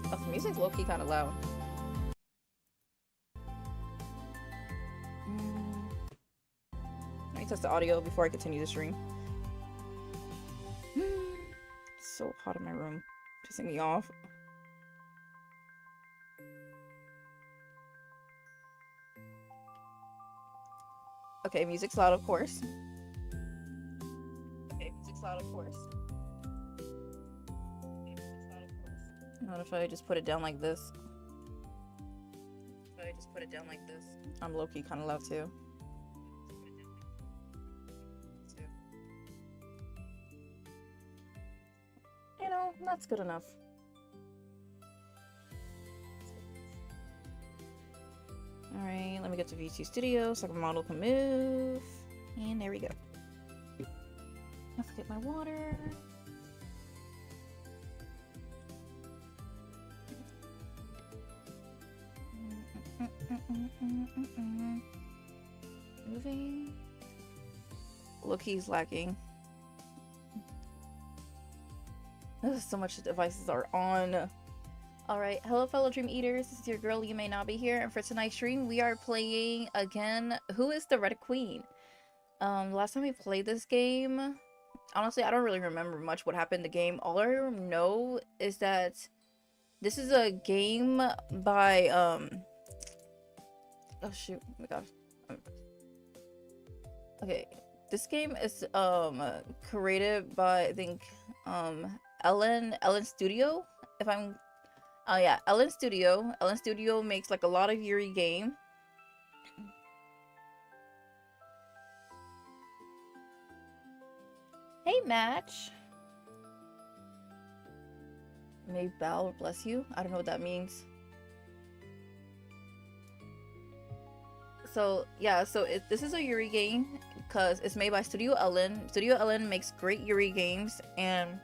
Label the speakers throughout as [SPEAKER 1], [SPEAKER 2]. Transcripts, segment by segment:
[SPEAKER 1] Oh, the music's low-key kind of loud. Let me test the audio before I continue the stream. It's so hot in my room, pissing me off. Okay, music's loud, of course. What if I just put it down like this? I'm low-key kind of loud too. You know, that's good enough. Alright, let me get to VT Studio so my model can move. And there we go. Let's get my water. Moving. Low-key's lacking. So much devices are on. Alright, hello fellow Dream Eaters, this is your girl Yume Nabi here, and for tonight's stream we are playing again Who is the Red Queen? Last time we played this game, honestly I don't really remember much what happened in the game. All I know is that this is a game by oh shoot, oh my god. Okay, this game is created by I think Ellen Studio, if I'm yeah, Ellen Studio. Ellen Studio makes like a lot of Yuri game. Hey Match. May Bell bless you. I don't know what that means. So yeah, so this is a Yuri game because it's made by Studio Ellen. Studio Ellen makes great Yuri games, and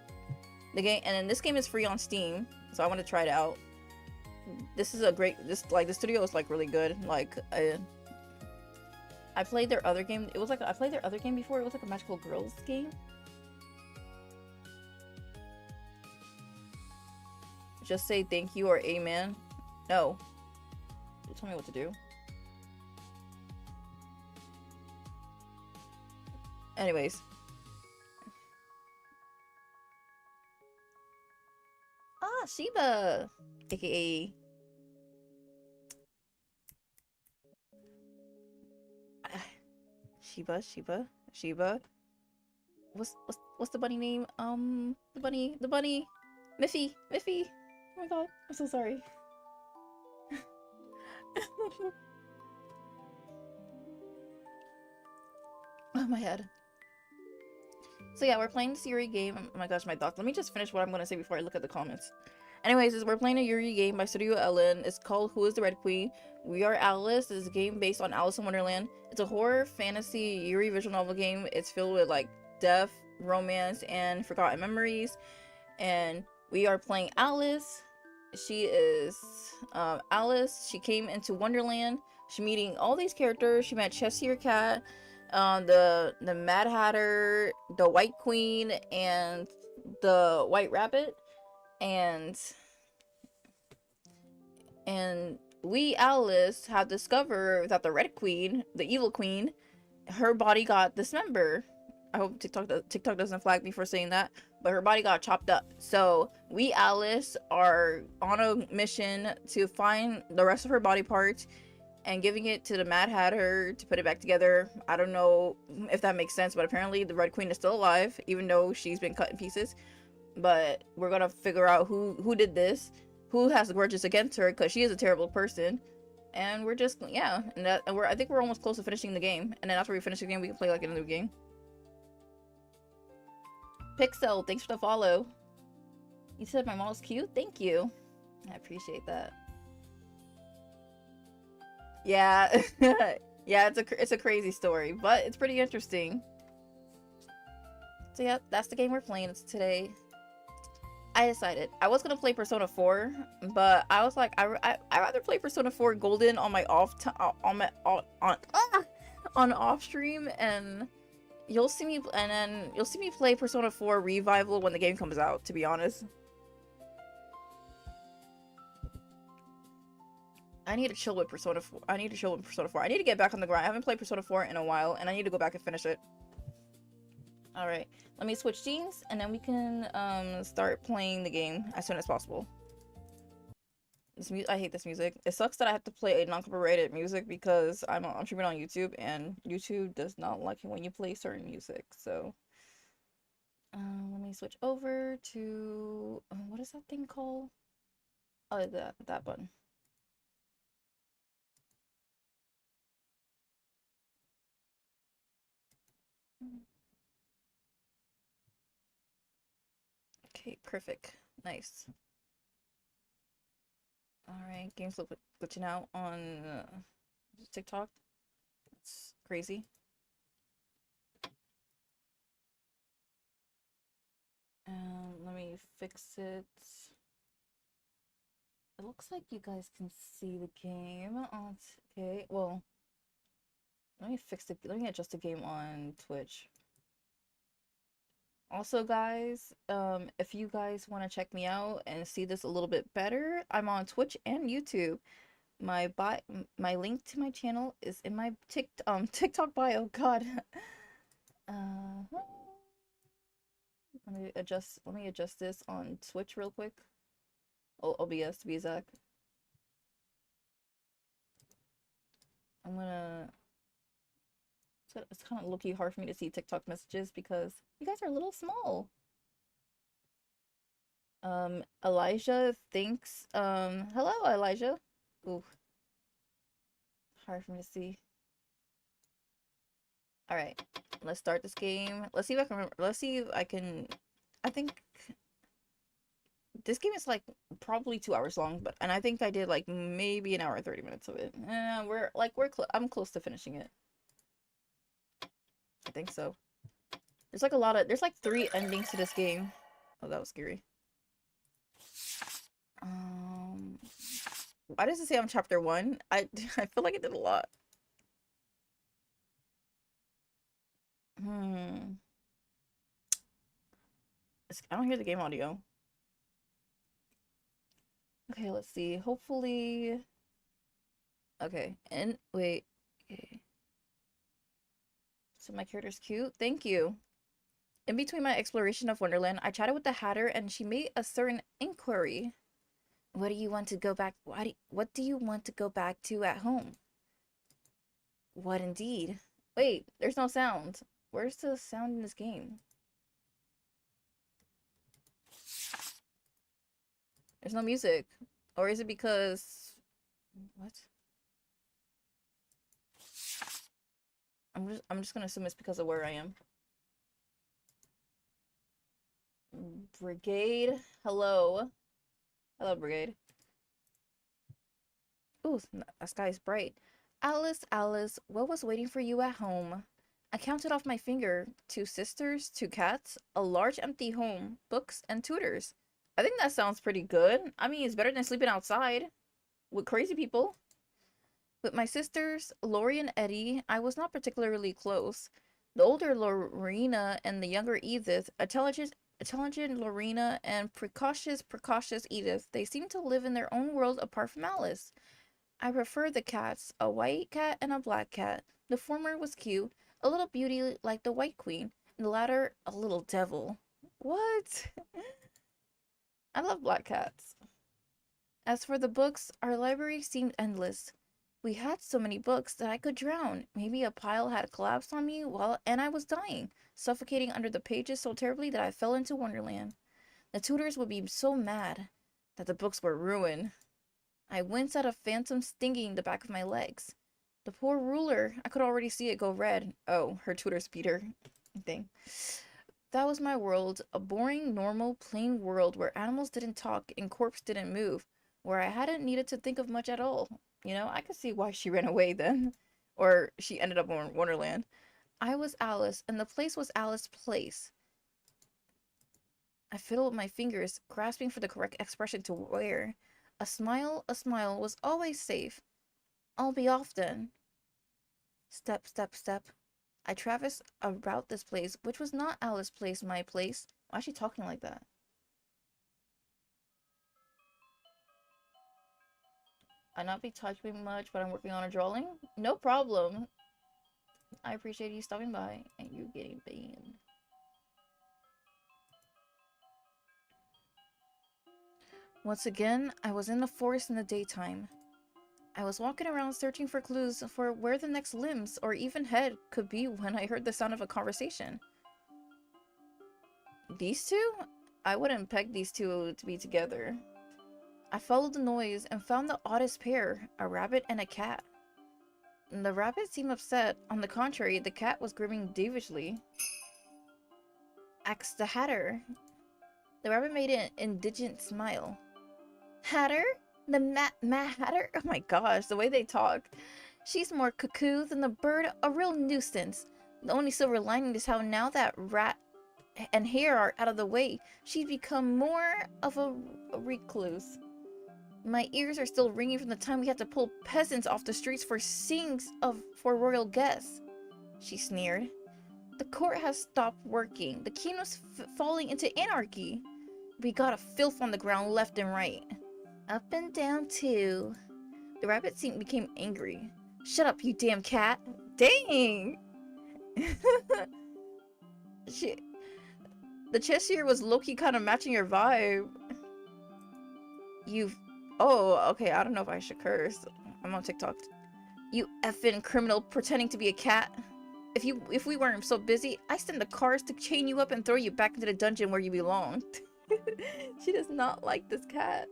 [SPEAKER 1] then this game is free on Steam, so I want to try it out. This is a great, the studio is like really good. Like I played their other game. It was like I played their other game before. It was like a Magical Girls game. Just say thank you or amen. No, you tell me what to do. Anyways. Ah, Shiba, aka Shiba. Sheba. What's the bunny name? The bunny. Miffy. Miffy. Oh my god, I'm so sorry. Oh my head. So yeah, we're playing this Yuri game. Oh my gosh, my thoughts. Let me just finish what I'm gonna say before I look at the comments. Anyways, we're playing a Yuri game by Studio Ellen. It's called Who is the Red Queen? We Are Alice. It's a game based on Alice in Wonderland. It's a horror, fantasy, Yuri visual novel game. It's filled with like death, romance, and forgotten memories. And we are playing Alice. She is Alice. She came into Wonderland. She's meeting all these characters. She met Cheshire Cat, the Mad Hatter, the White Queen, and the White Rabbit. And we, Alice, have discovered that the Red Queen, the evil queen, her body got dismembered. I hope TikTok doesn't flag me for saying that, but her body got chopped up. So we, Alice, are on a mission to find the rest of her body parts and giving it to the Mad Hatter to put it back together. I don't know if that makes sense, but apparently the Red Queen is still alive, even though she's been cut in pieces. But we're gonna figure out who did this, who has grudges against her, because she is a terrible person. And we're just, yeah, and I think we're almost close to finishing the game. And then after we finish the game, we can play like another game. Pixel, thanks for the follow. You said my model's cute? Thank you. I appreciate that. Yeah. Yeah, it's a crazy story, but it's pretty interesting. So yeah, that's the game we're playing today. I decided I was gonna play Persona 4, but I was like, I rather play Persona 4 Golden on my on off stream, and you'll see me play Persona 4 Revival when the game comes out, to be honest. I need to chill with Persona 4. I need to chill with Persona 4. I need to get back on the grind. I haven't played Persona 4 in a while, and I need to go back and finish it. Alright, let me switch scenes, and then we can start playing the game as soon as possible. I hate this music. It sucks that I have to play a non-copyrighted music because I'm streaming on YouTube, and YouTube does not like it when you play certain music. So let me switch over to what is that thing called? Oh, that button. Okay, perfect. Nice. Alright, game's glitching out on TikTok. It's crazy. Let me fix it. It looks like you guys can see the game. Oh, okay, well, let me adjust the game on Twitch. Also, guys, if you guys want to check me out and see this a little bit better, I'm on Twitch and YouTube. My link to my channel is in my TikTok bio. God. Let me adjust this on Twitch real quick. Oh, OBS to be exact. I'm gonna. It's kind of low-key hard for me to see TikTok messages because you guys are a little small. Elijah thinks. Hello, Elijah. Ooh. Hard for me to see. All right, let's start this game. Let's see if I can remember. Let's see if I can. I think this game is like probably 2 hours long, and I think I did like maybe an hour and 30 minutes of it. I'm close to finishing it. I think so. There's like there's like 3 endings to this game. Oh, that was scary. Why does it say I'm chapter 1? I feel like it did a lot. I don't hear the game audio. Okay, let's see. Hopefully. Okay, and wait. Okay. So my character's cute. Thank you. In between my exploration of Wonderland, I chatted with the Hatter, and she made a certain inquiry. What do you want to go back? What do you want to go back to at home? What indeed? Wait, there's no sound. Where's the sound in this game? There's no music. Or is it because... What? I'm just gonna assume it's because of where I am. Brigade. Hello. Hello, Brigade. Ooh, the sky is bright. Alice, Alice, what was waiting for you at home? I counted off my finger. 2 sisters, 2 cats, a large empty home, books, and tutors. I think that sounds pretty good. I mean, it's better than sleeping outside with crazy people. With my sisters, Lori and Eddie, I was not particularly close. The older Lorena and the younger Edith, intelligent Lorena and precocious Edith, they seemed to live in their own world apart from Alice. I preferred the cats, a white cat and a black cat. The former was cute, a little beauty like the White Queen, and the latter a little devil. What? I love black cats. As for the books, our library seemed endless. We had so many books that I could drown. Maybe a pile had collapsed on me and I was dying, suffocating under the pages so terribly that I fell into Wonderland. The tutors would be so mad that the books were ruined. I winced at a phantom stinging the back of my legs. The poor ruler, I could already see it go red. Oh, her tutors beat her. Thing. That was my world, a boring, normal, plain world where animals didn't talk and corpses didn't move, where I hadn't needed to think of much at all. You know, I could see why she ran away then. Or she ended up in Wonderland. I was Alice, and the place was Alice's place. I fiddled with my fingers, grasping for the correct expression to wear. A smile was always safe. I'll be off then. Step, step, step. I traversed about this place, which was not Alice's place, my place. Why is she talking like that? I not be touching much, but I'm working on a drawing. No problem. I appreciate you stopping by and you getting banned. Once again, I was in the forest in the daytime. I was walking around searching for clues for where the next limbs or even head could be when I heard the sound of a conversation. These two? I wouldn't peg these two to be together. I followed the noise and found the oddest pair, a rabbit and a cat. The rabbit seemed upset. On the contrary, the cat was grinning devilishly. Axe the Hatter. The rabbit made an indigent smile. Hatter? The Mad Hatter? Oh my gosh, the way they talk. She's more cuckoo than the bird, a real nuisance. The only silver lining is how now that rat and hare are out of the way, she's become more of a recluse. My ears are still ringing from the time we had to pull peasants off the streets for for royal guests. She sneered. The court has stopped working. The kingdom's falling into anarchy. We got a filth on the ground left and right. Up and down too. The rabbit became angry. Shut up, you damn cat. Dang! The Cheshire was low-key kind of matching your vibe. Oh, okay, I don't know if I should curse. I'm on TikTok. You effing criminal pretending to be a cat. If we weren't so busy, I'd send the cars to chain you up and throw you back into the dungeon where you belong. She does not like this cat.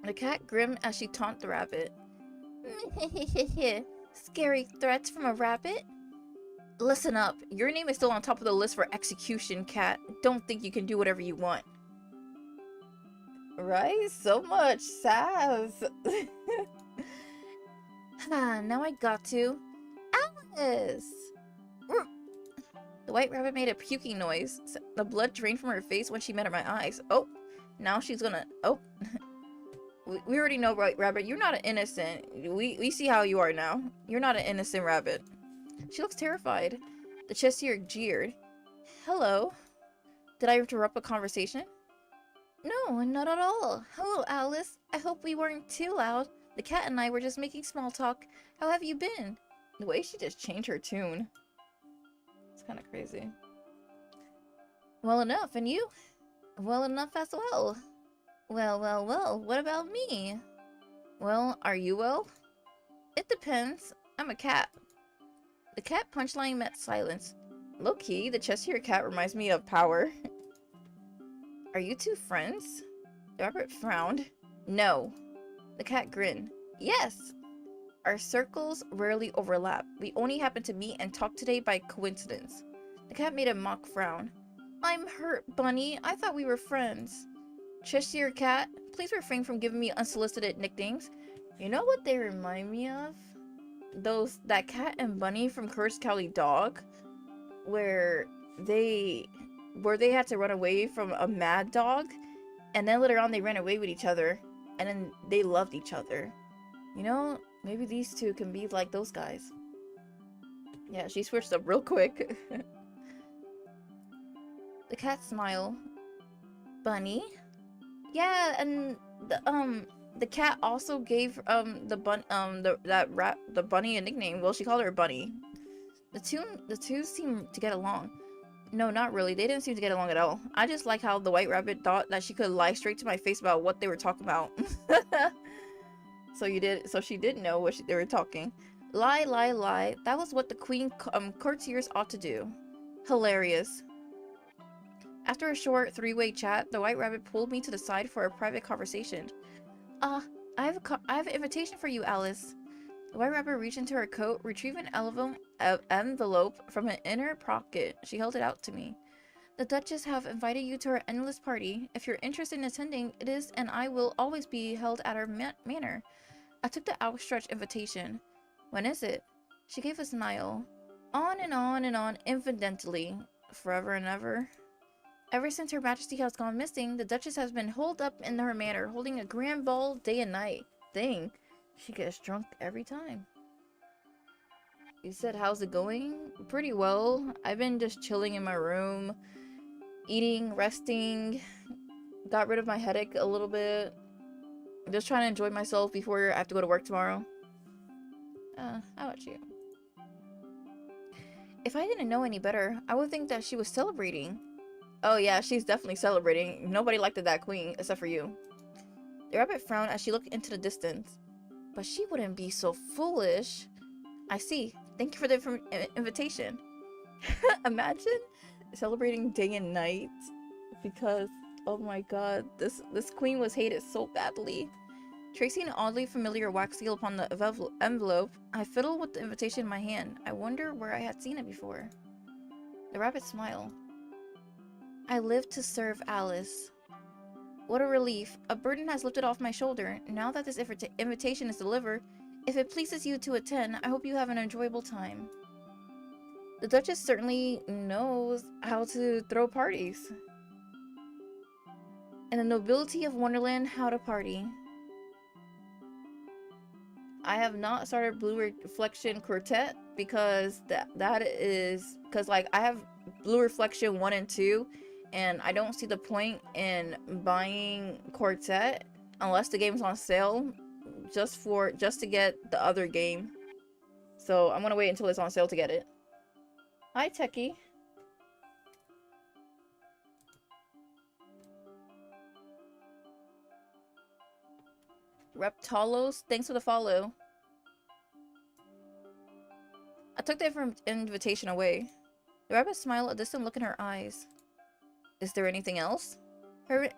[SPEAKER 1] The cat grinned as she taunted the rabbit. Scary threats from a rabbit? Listen up, your name is still on top of the list for execution, cat. Don't think you can do whatever you want. Right? So much sass. Now I got to. Alice! The white rabbit made a puking noise. The blood drained from her face when she met my eyes. Oh, now she's gonna... Oh. We already know, right, rabbit, you're not an innocent. We see how you are now. You're not an innocent rabbit. She looks terrified. The Cheshire jeered. Hello. Did I interrupt a conversation? No, not at all. Hello, Alice. I hope we weren't too loud. The cat and I were just making small talk. How have you been? The way she just changed her tune. It's kind of crazy. Well enough, and you? Well enough as well. Well, what about me? Well, are you well? It depends. I'm a cat. The cat punchline met silence. Low-key, the Cheshire cat reminds me of Power. Are you two friends? The rabbit frowned. No. The cat grinned. Yes. Our circles rarely overlap. We only happen to meet and talk today by coincidence. The cat made a mock frown. I'm hurt, Bunny. I thought we were friends. Cheshire cat, please refrain from giving me unsolicited nicknames. You know what they remind me of? That cat and bunny from Cursed Cowley Dog, where they had to run away from a mad dog, and then later on they ran away with each other, and then they loved each other. You know, maybe these two can be like those guys. Yeah, she switched up real quick. The cat smiled. Bunny? Yeah, and the cat also gave the bunny a nickname. Well, she called her Bunny. The two seem to get along. No, not really. They didn't seem to get along at all. I just like how the white rabbit thought that she could lie straight to my face about what they were talking about. So she did know what they were talking. Lie, lie, lie. That was what the queen courtiers ought to do. Hilarious. After a short three-way chat, the white rabbit pulled me to the side for a private conversation. I have an invitation for you, Alice. The white rabbit reached into her coat, retrieved an envelope from an inner pocket. She held it out to me. The Duchess have invited you to her endless party. If you're interested in attending, it is and I will always be held at her manor. I took the outstretched invitation. When is it? She gave a smile. On and on and on, infinitely. Forever and ever. Ever since Her Majesty has gone missing, the Duchess has been holed up in her manor, holding a grand ball day and night. Dang, she gets drunk every time. You said, how's it going? Pretty well. I've been just chilling in my room, eating, resting, got rid of my headache a little bit. Just trying to enjoy myself before I have to go to work tomorrow. How about you? If I didn't know any better, I would think that she was celebrating. Oh yeah, she's definitely celebrating. Nobody liked that queen, except for you. The rabbit frowned as she looked into the distance. But she wouldn't be so foolish. I see. Thank you for the invitation. Imagine celebrating day and night because, oh my god, this queen was hated so badly. Tracing an oddly familiar wax seal upon the envelope, I fiddled with the invitation in my hand. I wonder where I had seen it before. The rabbit smiled. I live to serve Alice. What a relief. A burden has lifted off my shoulder. Now that this invitation is delivered, if it pleases you to attend, I hope you have an enjoyable time. The Duchess certainly knows how to throw parties. And the nobility of Wonderland, how to party. I have not started Blue Reflection Quartet because because like I have Blue Reflection 1 and 2 and I don't see the point in buying Quartet unless the game's on sale just to get the other game. So I'm gonna wait until it's on sale to get it. Hi Techie. Reptalos, thanks for the follow. I took the invitation away. The rabbit smiled, a distant look in her eyes. Is there anything else? Her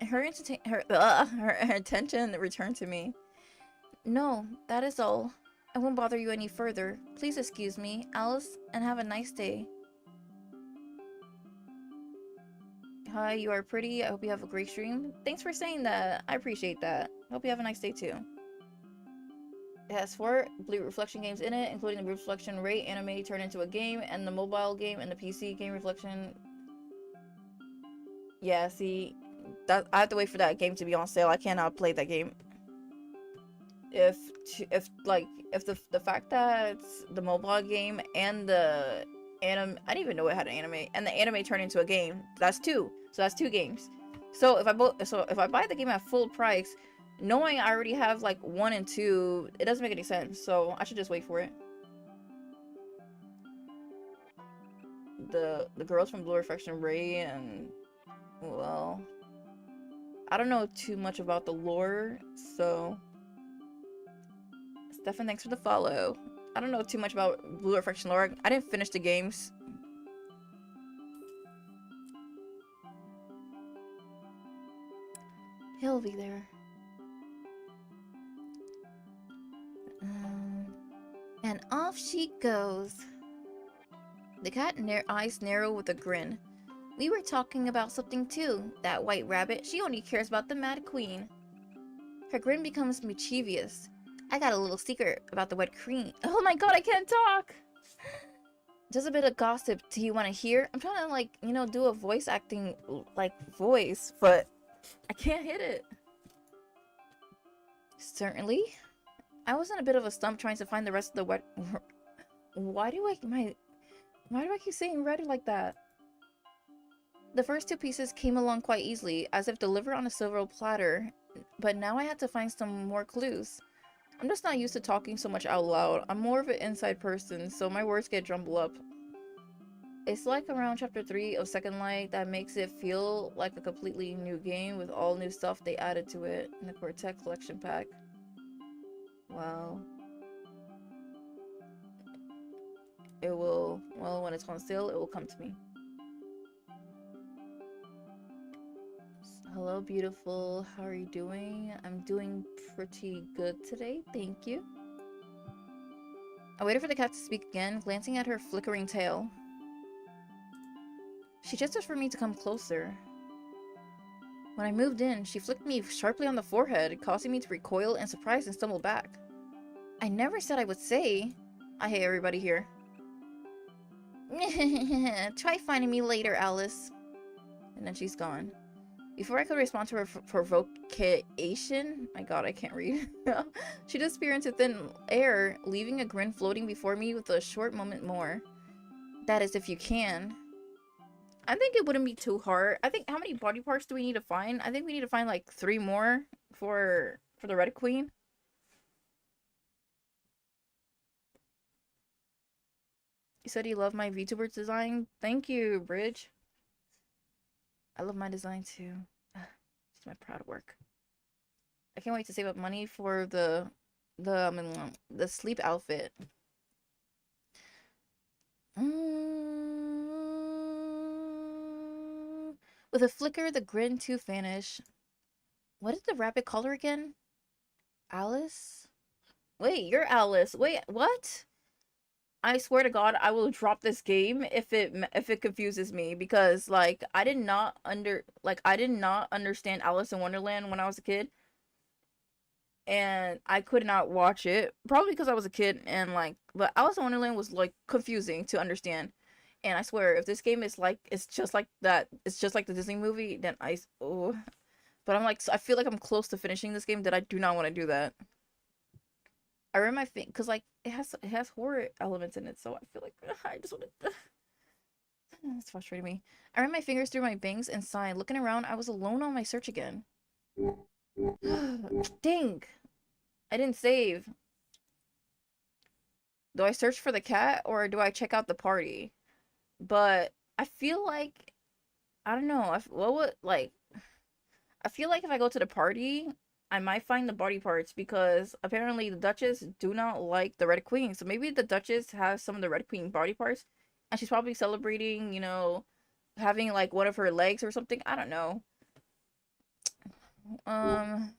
[SPEAKER 1] attention returned to me. No, that is all. I won't bother you any further. Please excuse me, Alice, and have a nice day. Hi, you are pretty. I hope you have a great stream. Thanks for saying that. I appreciate that. Hope you have a nice day too. It has 4 Blue Reflection games in it, including the Blue Reflection Ray anime turned into a game, and the mobile game and the PC game Reflection. Yeah, see, that I have to wait for that game to be on sale. I cannot play that game. If the fact that the mobile game and the anime, I didn't even know it had an anime, and the anime turned into a game. That's 2. So that's 2 games. So if I buy the game at full price, knowing I already have like 1 and 2, it doesn't make any sense. So I should just wait for it. The girls from Blue Reflection Ray and, well, I don't know too much about the lore, so Stefan, thanks for the follow. I don't know too much about Blue Reflection lore. I didn't finish the games. He'll be there. And off she goes. The cat eyes narrow with a grin. We were talking about something too. That white rabbit, she only cares about the Mad Queen. Her grin becomes mischievous. I got a little secret about the wet queen. Oh my god, I can't talk! Just a bit of gossip. Do you want to hear? I'm trying to, like, you know, do a voice acting, like, voice, but I can't hit it. Certainly. I was in a bit of a stump trying to find the rest of the wet... Why do I keep saying red like that? The first two pieces came along quite easily, as if delivered on a silver platter, but now I had to find some more clues. I'm just not used to talking so much out loud. I'm more of an inside person, so my words get jumbled up. It's like around chapter 3 of Second Light that makes it feel like a completely new game with all new stuff they added to it in the Quartet collection pack. Wow. It will, well, when it's on sale, it will come to me. Hello, beautiful. How are you doing? I'm doing pretty good today, thank you. I waited for the cat to speak again, glancing at her flickering tail. She gestured for me to come closer. When I moved in, she flicked me sharply on the forehead, causing me to recoil in surprise and stumble back. I never said I would say. I hate everybody here. Try finding me later, Alice. And then she's gone. Before I could respond to her provocation, my god, I can't read. She disappeared into thin air, leaving a grin floating before me with a short moment more. That is if you can. I think it wouldn't be too hard. I think, how many body parts do we need to find? I think we need to find like 3 more for the Red Queen. You said you love my VTuber design? Thank you, Bridge. I love my design too. It's my proud work. I can't wait to save up money for the sleep outfit. With a flicker, the grin too vanished. What did the rabbit call her again? Alice? Wait, you're Alice. Wait, what? I swear to God, I will drop this game if it confuses me, because like I did not understand Alice in Wonderland when I was a kid, and I could not watch it probably because I was a kid, and like, but Alice in Wonderland was like confusing to understand, and I swear if this game is like it's just like that, it's just like the Disney movie, then but I'm like, I feel like I'm close to finishing this game that I do not want to do that. I ran my finger because like it has horror elements in it, so I feel like I just want to. It's frustrating me. I ran my fingers through my bangs and sighed. Looking around, I was alone on my search again. Dang! I didn't save. Do I search for the cat or do I check out the party? But I feel like I don't know. I feel like if I go to the party, I might find the body parts, because apparently the Duchess do not like the Red Queen. So maybe the Duchess has some of the Red Queen body parts, and she's probably celebrating, you know, having like one of her legs or something. I don't know. I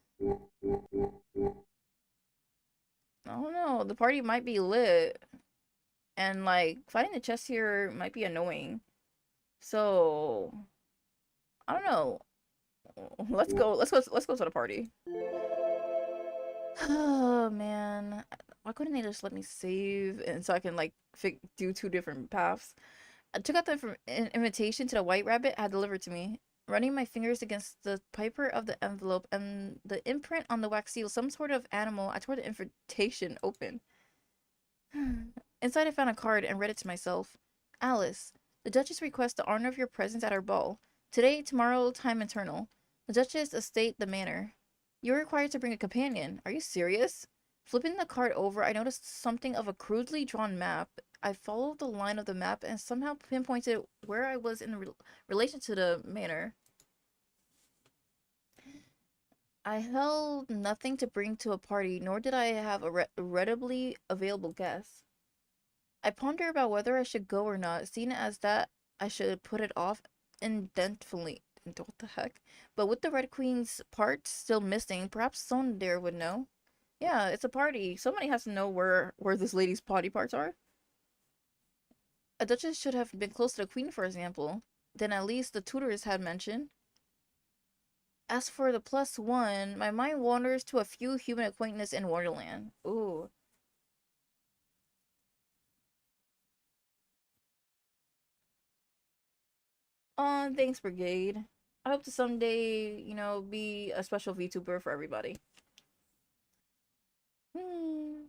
[SPEAKER 1] don't know. The party might be lit, and like finding the chest here might be annoying. So I don't know. Let's go to the party. Oh man, why couldn't they just let me save and so I can like do 2 different paths? I took out the invitation to the white rabbit had delivered to me, running my fingers against the paper of the envelope and the imprint on the wax seal, some sort of animal. I tore the invitation open. Inside I found a card and read it to myself. Alice, the Duchess requests the honor of your presence at our ball. Today, tomorrow, time eternal. The Duchess estate the manor. You're required to bring a companion. Are you serious? Flipping the card over, I noticed something of a crudely drawn map. I followed the line of the map and somehow pinpointed where I was in relation to the manor. I held nothing to bring to a party, nor did I have a readily available guest. I ponder about whether I should go or not, seeing it as that I should put it off indefinitely. What the heck? But with the Red Queen's part still missing, perhaps someone there would know. Yeah, it's a party. Somebody has to know where this lady's potty parts are. A duchess should have been close to the queen, for example. Then at least the tutors had mentioned. As for the plus one, my mind wanders to a few human acquaintances in Wonderland. Ooh. Thanks, Brigade. I hope to someday, be a special VTuber for everybody. Hmm.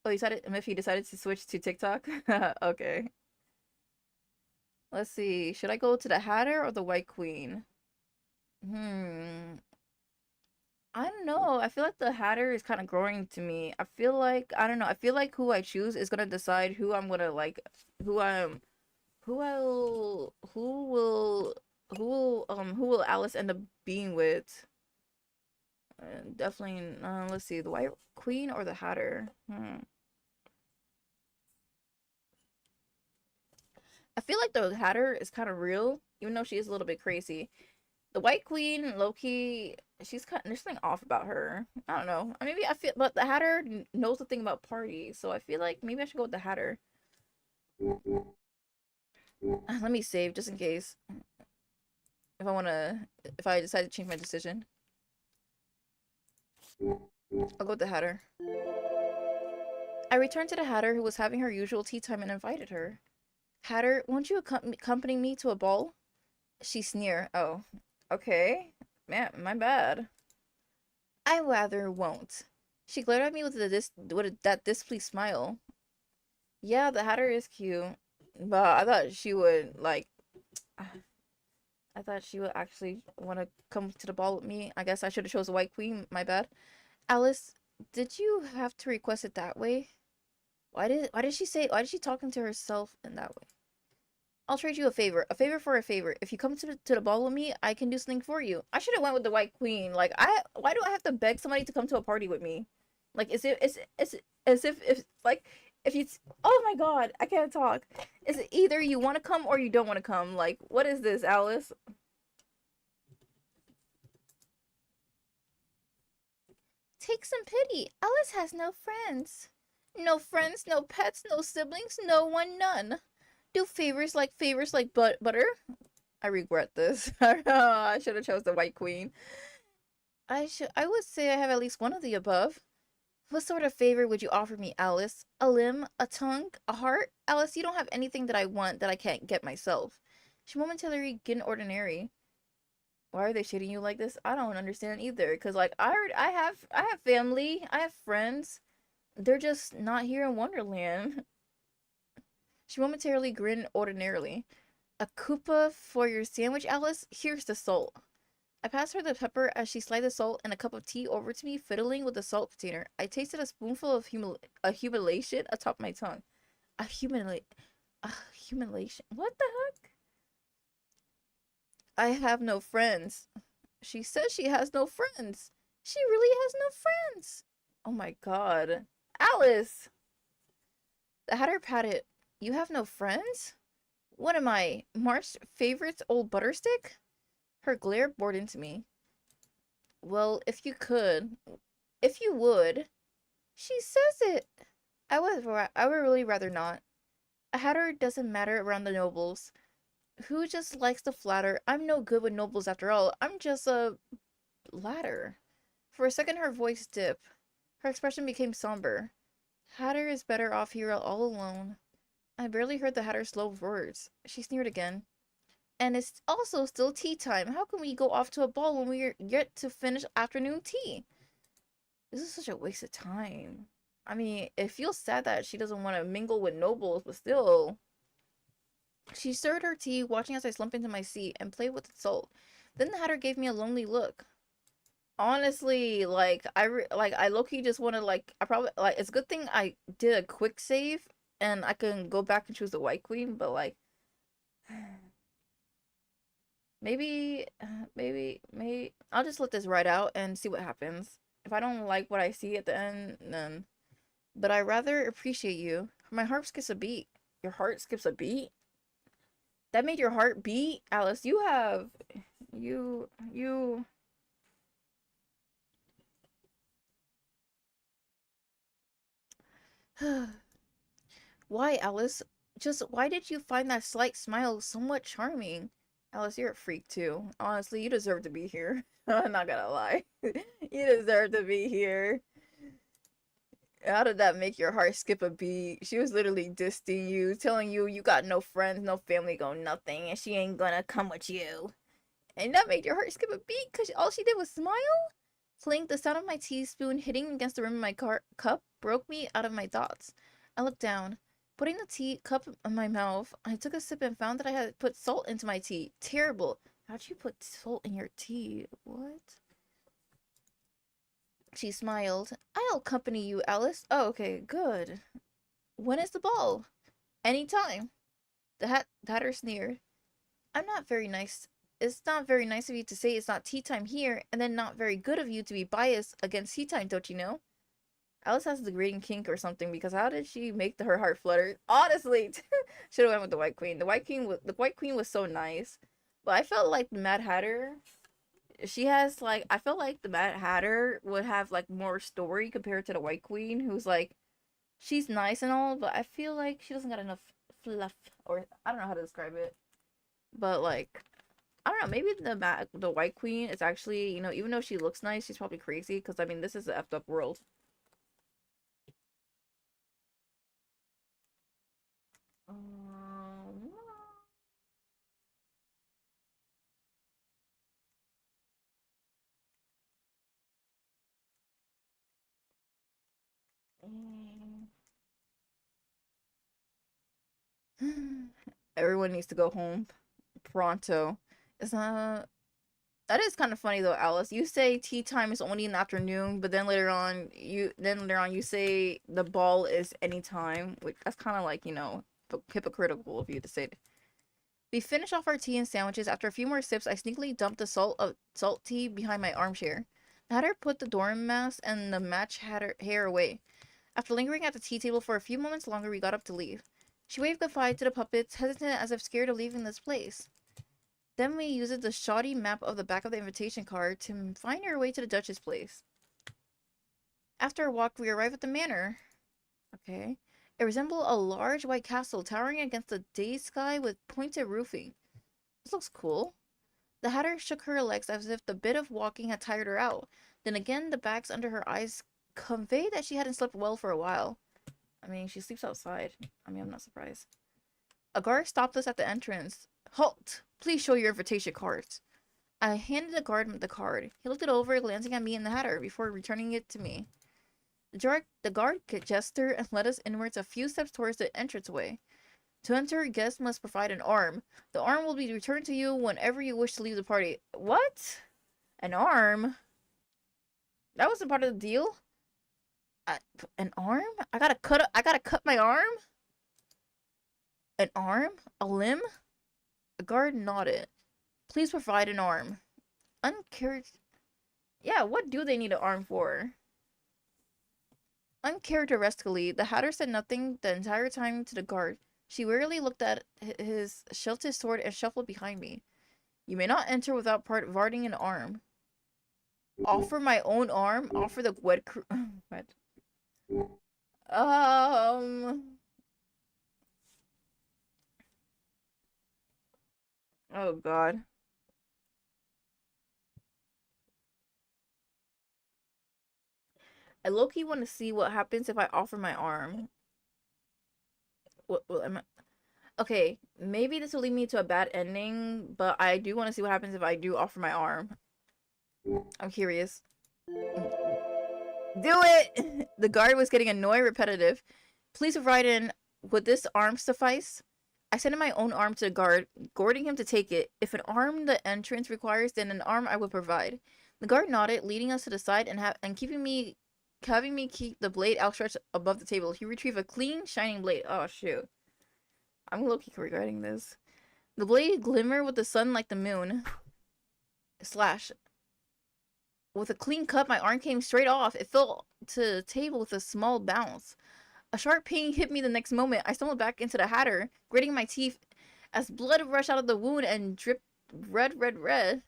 [SPEAKER 1] Oh, Miffy decided to switch to TikTok? Okay. Let's see. Should I go to the Hatter or the White Queen? Hmm. I don't know. I feel like the Hatter is kind of growing to me. I feel like, I don't know. I feel like who I choose is gonna decide who I'm gonna like, who I'm, who will Alice end up being with? Definitely, let's see, the White Queen or the Hatter? I feel like the Hatter is kind of real, even though she is a little bit crazy. The White Queen, Loki, she's kind of, there's something off about her. I don't know. Maybe I feel, but the Hatter knows the thing about parties, so I feel like maybe I should go with the Hatter. Let me save just in case. If I decide to change my decision, I'll go with the Hatter. I returned to the Hatter, who was having her usual tea time, and invited her. Hatter, won't you accompany me to a ball? She sneered. Oh, okay. Man, my bad. I rather won't. She glared at me with that displeased smile. Yeah, the Hatter is cute, but I thought she would like. I thought she would actually want to come to the ball with me. I guess I should have chose the White Queen. My bad. Alice, did you have to request it that way? Why did she talking to herself in that way? I'll trade you a favor for a favor. If you come to the ball with me, I can do something for you. I should have went with the White Queen. Like why do I have to beg somebody to come to a party with me? Like is as if like if you oh my god, I can't talk. Is it either you want to come or you don't want to come? Like what is this, Alice? Take some pity. Alice has no friends. No friends, no pets, no siblings, no one, none. Do favors like butter? I regret this. I should have chose the White Queen. I would say I have at least one of the above. What sort of favor would you offer me, Alice? A limb, a tongue, a heart? Alice, you don't have anything that I want that I can't get myself. She momentarily get ordinary. Why are they shitting you like this? I don't understand either. Cause like I have family, I have friends. They're just not here in Wonderland. She momentarily grinned ordinarily. A Koopa for your sandwich, Alice? Here's the salt. I passed her the pepper as she slid the salt and a cup of tea over to me, fiddling with the salt container. I tasted a spoonful of humiliation atop my tongue. A humili- a humiliation? What the heck? I have no friends. She says she has no friends. She really has no friends. Oh my god. Alice! The Hatter patted. You have no friends? What am I, March's favorite old butterstick? Her glare bored into me. Well, if you would. She says it. I would really rather not. A Hatter doesn't matter around the nobles. Who just likes to flatter? I'm no good with nobles after all. I'm just a ladder. For a second, her voice dipped. Her expression became somber. Hatter is better off here all alone. I barely heard the Hatter's slow words. She sneered again. And it's also still tea time. How can we go off to a ball when we're yet to finish afternoon tea? This is such a waste of time. I mean, it feels sad that she doesn't want to mingle with nobles, but still. She stirred her tea, watching as I slumped into my seat and played with the salt. Then the Hatter gave me a lonely look. Honestly, like I low-key just want to like I probably like it's a good thing I did a quick save and I can go back and choose the White Queen, but like maybe maybe I'll just let this ride out and see what happens. If I don't like what I see at the end, then but I rather appreciate you. My heart skips a beat. Your heart skips a beat? That made your heart beat? Alice, you have... You... Why, Alice? Just why did you find that slight smile somewhat charming? Alice, you're a freak too. Honestly, you deserve to be here. I'm not gonna lie. You deserve to be here. How did that make your heart skip a beat? She was literally dissing you, telling you you got no friends, no family, go nothing, and she ain't gonna come with you. And that made your heart skip a beat because all she did was smile? Clink, the sound of my teaspoon hitting against the rim of my cup broke me out of my thoughts. I looked down. Putting the tea cup in my mouth, I took a sip and found that I had put salt into my tea. Terrible. How'd you put salt in your tea? What? She smiled. I'll accompany you, Alice. Oh, okay, good. When is the ball? Any time. The hatter sneered. I'm not very nice. It's not very nice of you to say it's not tea time here, and then not very good of you to be biased against tea time, don't you know? Alice has the grading kink or something because how did she make her heart flutter? Honestly, should have went with the White Queen. The White Queen was so nice, but I felt like the Mad Hatter. She has like I felt like the Mad Hatter would have like more story compared to the White Queen, who's like she's nice and all, but I feel like she doesn't got enough fluff, or I don't know how to describe it, but like I don't know, maybe the White Queen is actually, even though she looks nice, she's probably crazy because I mean this is an effed up world. Um, Everyone needs to go home pronto. It's not. That is kind of funny though, Alice. You say tea time is only in the afternoon, but then later on you say the ball is anytime. Which that's kind of like hypocritical of you to say. We finished off our tea and sandwiches. After a few more sips, I sneakily dumped the salt tea behind my armchair. The Hatter put the dormouse and the match hair away. After lingering at the tea table for a few moments longer, we got up to leave. She waved goodbye to the puppets, hesitant as if scared of leaving this place. Then we used the shoddy map of the back of the invitation card to find our way to the Duchess' place. After a walk, we arrived at the manor. Okay. It resembled a large white castle towering against the day sky with pointed roofing. This looks cool. The Hatter shook her legs as if the bit of walking had tired her out. Then again, the bags under her eyes conveyed that she hadn't slept well for a while. I mean, she sleeps outside. I mean, I'm not surprised. A guard stopped us at the entrance. Halt! Please show your invitation cards. I handed the guard the card. He looked it over, glancing at me and the Hatter before returning it to me. The guard gestured and led us inwards a few steps towards the entranceway. To enter, guests must provide an arm. The arm will be returned to you whenever you wish to leave the party. What? An arm? That wasn't part of the deal? An arm? I gotta cut my arm? An arm? A limb? The guard nodded. Please provide an arm. Yeah, what do they need an arm for? Uncharacteristically, the Hatter said nothing the entire time to the guard. She wearily looked at his hilted sword and shuffled behind me. You may not enter without providing an arm. Offer my own arm? Offer the wed crew. What? Oh god. I low-key want to see what happens if I offer my arm. What am I? Okay, maybe this will lead me to a bad ending, but I do want to see what happens if I do offer my arm. I'm curious. Do it! The guard was getting annoyed repetitive. Please provide in. Would this arm suffice? I sent in my own arm to the guard, goading him to take it. If an arm the entrance requires, then an arm I will provide. The guard nodded, leading us to the side and having me keep the blade outstretched above the table. He retrieved a clean, shining blade. Oh shoot. I'm low-key regretting this. The blade glimmered with the sun like the moon. Slash. With a clean cut, my arm came straight off. It fell to the table with a small bounce. A sharp pain hit me the next moment. I stumbled back into the Hatter, gritting my teeth as blood rushed out of the wound and dripped red.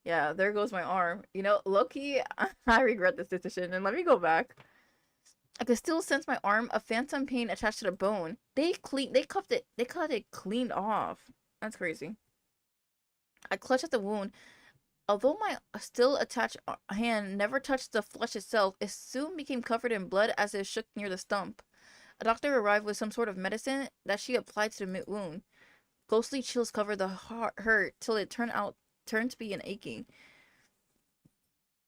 [SPEAKER 1] Yeah, there goes my arm. You know, low-key, I regret this decision, and let me go back. I could still sense my arm, a phantom pain attached to the bone. They cut it clean off. That's crazy. I clutched at the wound. Although my still attached hand never touched the flesh itself, it soon became covered in blood as it shook near the stump. A doctor arrived with some sort of medicine that she applied to the wound. Ghostly chills covered the hurt till it turned to be an aching.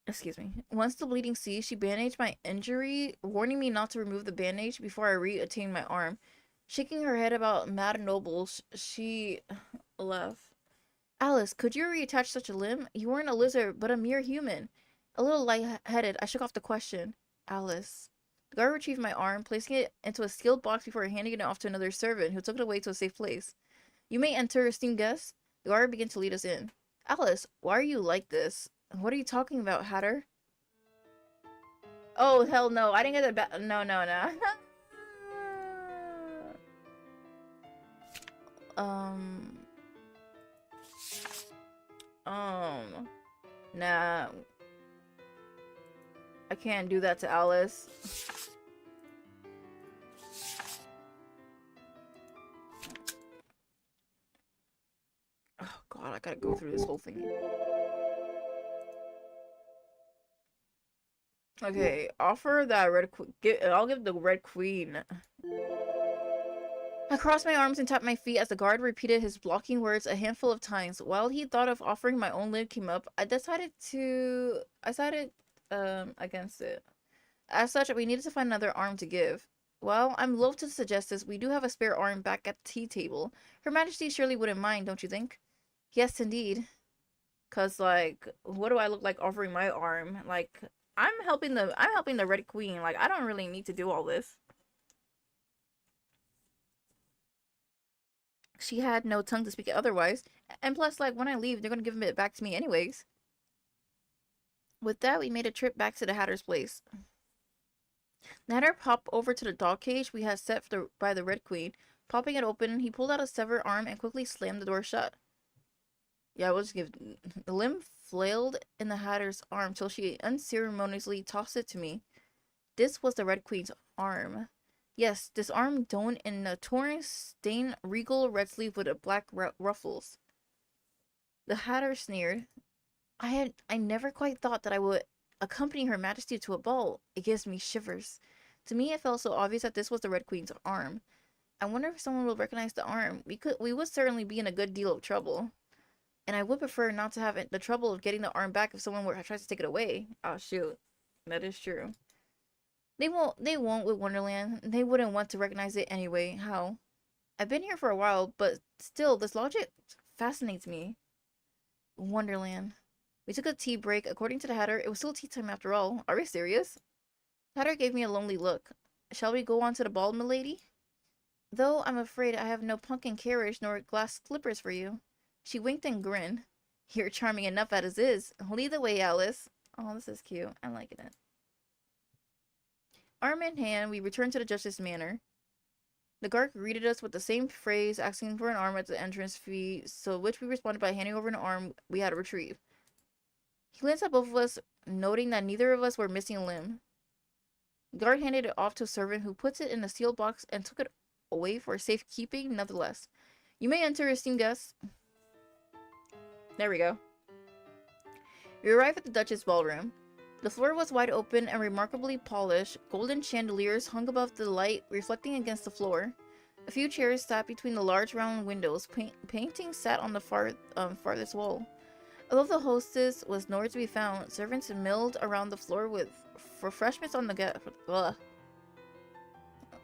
[SPEAKER 1] Excuse me. Once the bleeding ceased, she bandaged my injury, warning me not to remove the bandage before I reattained my arm. Shaking her head about mad nobles, she left. Alice, could you reattach such a limb? You weren't a lizard, but a mere human. A little light-headed, I shook off the question. Alice. The guard retrieved my arm, placing it into a sealed box before handing it off to another servant, who took it away to a safe place. You may enter, esteemed guest. The guard began to lead us in. Alice, why are you like this? What are you talking about, Hatter? Oh, hell no. I didn't get the no. Nah. I can't do that to Alice. Oh god, I gotta go through this whole thing. Okay, offer that red queen. I'll give the red queen. I crossed my arms and tapped my feet as the guard repeated his blocking words a handful of times. While he thought of offering my own limb came up, I decided against it. As such, we needed to find another arm to give. Well, I'm loath to suggest this. We do have a spare arm back at the tea table. Her Majesty surely wouldn't mind, don't you think? Yes, indeed. Cause like, what do I look like offering my arm? Like, I'm helping the Red Queen. Like, I don't really need to do all this. She had no tongue to speak it otherwise. And plus, like, when I leave, they're gonna give it back to me anyways. With that, we made a trip back to the Hatter's place. The Hatter popped over to the dog cage we had set by the Red Queen. Popping it open, he pulled out a severed arm and quickly slammed the door shut. Yeah, we'll just give... The limb flailed in the Hatter's arm till she unceremoniously tossed it to me. This was the Red Queen's arm. Yes, this arm donned in a torn, stained, regal red sleeve with a black ruffles. The Hatter sneered. I never quite thought that I would accompany Her Majesty to a ball. It gives me shivers. To me, it felt so obvious that this was the Red Queen's arm. I wonder if someone will recognize the arm. We would certainly be in a good deal of trouble. And I would prefer not to have the trouble of getting the arm back if someone tries to take it away. Oh, shoot. That is true. They won't with Wonderland. They wouldn't want to recognize it anyway. How? I've been here for a while, but still, this logic fascinates me. Wonderland. We took a tea break. According to the Hatter, it was still tea time after all. Are we serious? The Hatter gave me a lonely look. Shall we go on to the ball, milady? Though I'm afraid I have no pumpkin carriage nor glass slippers for you. She winked and grinned. You're charming enough as is. Lead the way, Alice. Oh, this is cute. I'm liking it. Arm in hand, we returned to the Justice Manor. The guard greeted us with the same phrase, asking for an arm at the entrance fee, so which we responded by handing over an arm we had retrieved. He glanced at both of us, noting that neither of us were missing a limb. The guard handed it off to a servant who puts it in a sealed box and took it away for safekeeping nonetheless. You may enter, esteemed guests. There we go. We arrived at the Duchess' ballroom. The floor was wide open and remarkably polished. Golden chandeliers hung above the light, reflecting against the floor. A few chairs sat between the large round windows. Paintings sat on the farthest wall. Although the hostess was nowhere to be found, servants milled around the floor with refreshments on the Ugh.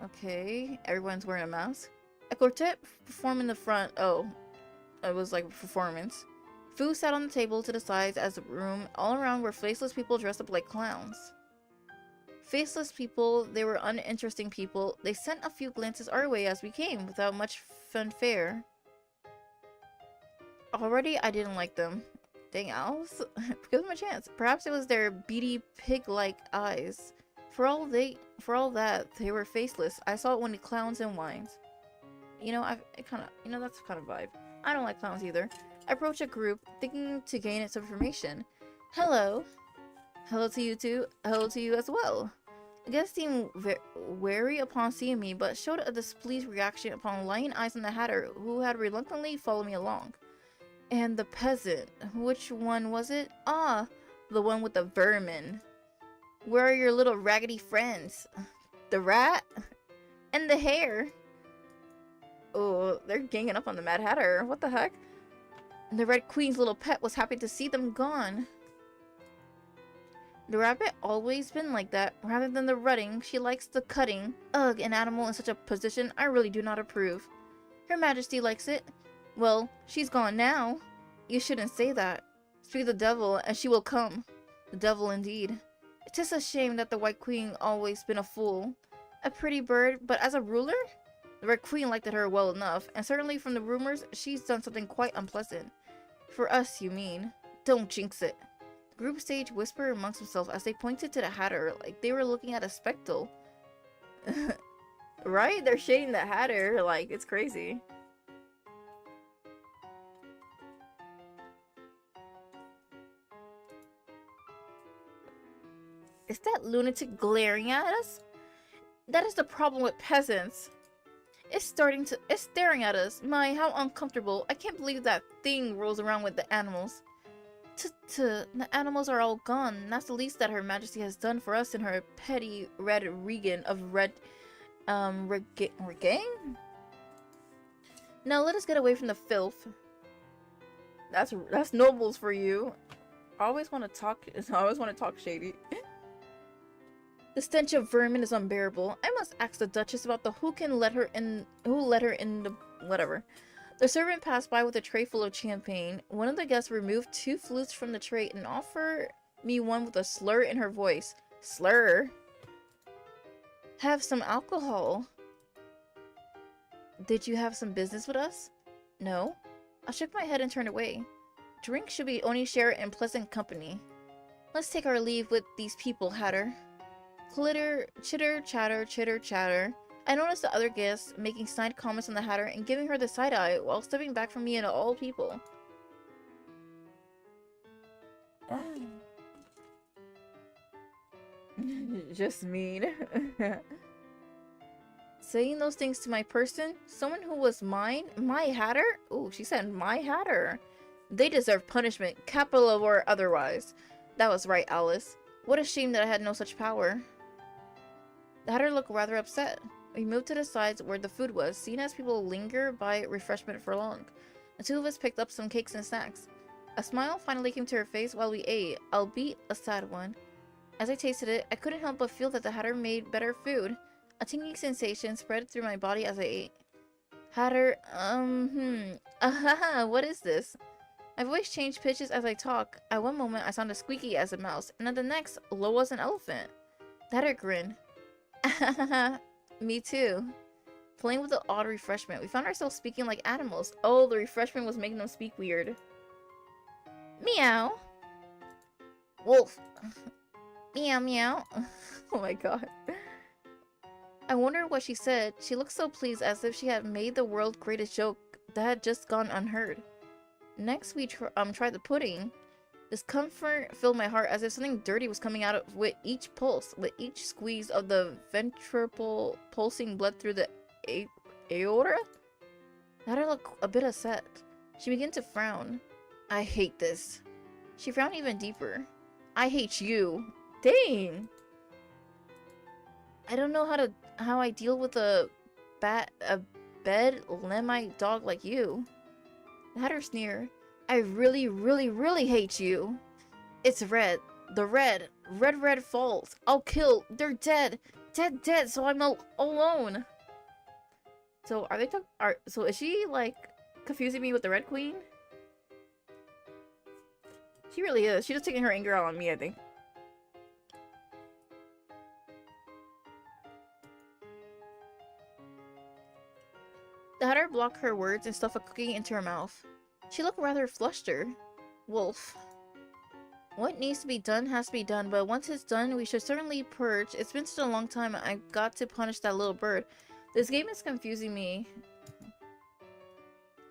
[SPEAKER 1] Okay, everyone's wearing a mask. A quartet performed in the front. Oh, it was like a performance. Food sat on the table to the sides as the room. All around were faceless people dressed up like clowns. Faceless people, they were uninteresting people. They sent a few glances our way as we came, without much fanfare. Already, I didn't like them. Dang, Alice. Give them a chance. Perhaps it was their beady, pig-like eyes. For all that, they were faceless. I saw it when it clowns and whines. You know, that's kind of vibe. I don't like clowns either. I approach a group, thinking to gain some information. Hello. Hello to you too. Hello to you as well. The guest seemed wary upon seeing me, but showed a displeased reaction upon laying eyes on the Hatter, who had reluctantly followed me along. And the peasant. Which one was it? Ah, the one with the vermin. Where are your little raggedy friends? The rat? And the hare? Oh, they're ganging up on the Mad Hatter. What the heck? And the Red Queen's little pet was happy to see them gone. The rabbit always been like that. Rather than the rutting, she likes the cutting. Ugh, an animal in such a position I really do not approve. Her Majesty likes it. Well, she's gone now. You shouldn't say that. Speak the devil, and she will come. The devil indeed. It is a shame that the White Queen always been a fool. A pretty bird, but as a ruler? The Red Queen liked her well enough, and certainly from the rumors, she's done something quite unpleasant. For us, you mean. Don't jinx it. The group sage whispered amongst themselves as they pointed to the Hatter like they were looking at a spectacle. Right? They're shading the Hatter like it's crazy. Is that lunatic glaring at us? That is the problem with peasants. It's staring at us. My, how uncomfortable. I can't believe that thing rolls around with the animals. The animals are all gone. That's the least that Her Majesty has done for us in her petty red regan of red, regang? Now let us get away from the filth. That's nobles for you. I always want to talk shady. The stench of vermin is unbearable. I must ask the Duchess about who let her in the whatever. The servant passed by with a tray full of champagne. One of the guests removed 2 flutes from the tray and offered me one with a slur in her voice. Slur? Have some alcohol. Did you have some business with us? No. I shook my head and turned away. Drink should be only shared in pleasant company. Let's take our leave with these people, Hatter. Chitter, chatter. I noticed the other guests making snide comments on the Hatter and giving her the side eye while stepping back from me and all people. Just mean. Saying those things to my person? Someone who was mine? My Hatter? Ooh, she said my Hatter. They deserve punishment, capital or otherwise. That was right, Alice. What a shame that I had no such power. The Hatter looked rather upset. We moved to the sides where the food was, seeing as people linger by refreshment for long. The 2 of us picked up some cakes and snacks. A smile finally came to her face while we ate, albeit a sad one. As I tasted it, I couldn't help but feel that the Hatter made better food. A tingling sensation spread through my body as I ate. Hatter, what is this? My voice changed pitches as I talk. At one moment, I sounded squeaky as a mouse, and at the next, low as an elephant. The Hatter grinned. Me too. Playing with the odd refreshment, we found ourselves speaking like animals. Oh, the refreshment was making them speak weird. Meow. Wolf. Meow meow. Oh my god. I wondered what she said. She looked so pleased as if she had made the world's greatest joke that had just gone unheard. Next we tried the pudding. Discomfort filled my heart as if something dirty was coming out with each pulse, with each squeeze of the ventricle pulsing blood through the aorta. That her looked a bit upset. She began to frown. I hate this. She frowned even deeper. I hate you. Dang. I don't know how I deal with a bed lemite dog like you. The Hatter sneered. I really, really, really hate you. It's red. The red. Red falls. I'll kill. They're dead. Dead, so I'm alone. So so is she like confusing me with the Red Queen? She really is. She's just taking her anger out on me, I think. The Hatter blocked her words and stuffed a cookie into her mouth. She looked rather flustered. Wolf. What needs to be done has to be done, but once it's done, we should certainly purge. It's been such a long time, I've got to punish that little bird. This game is confusing me.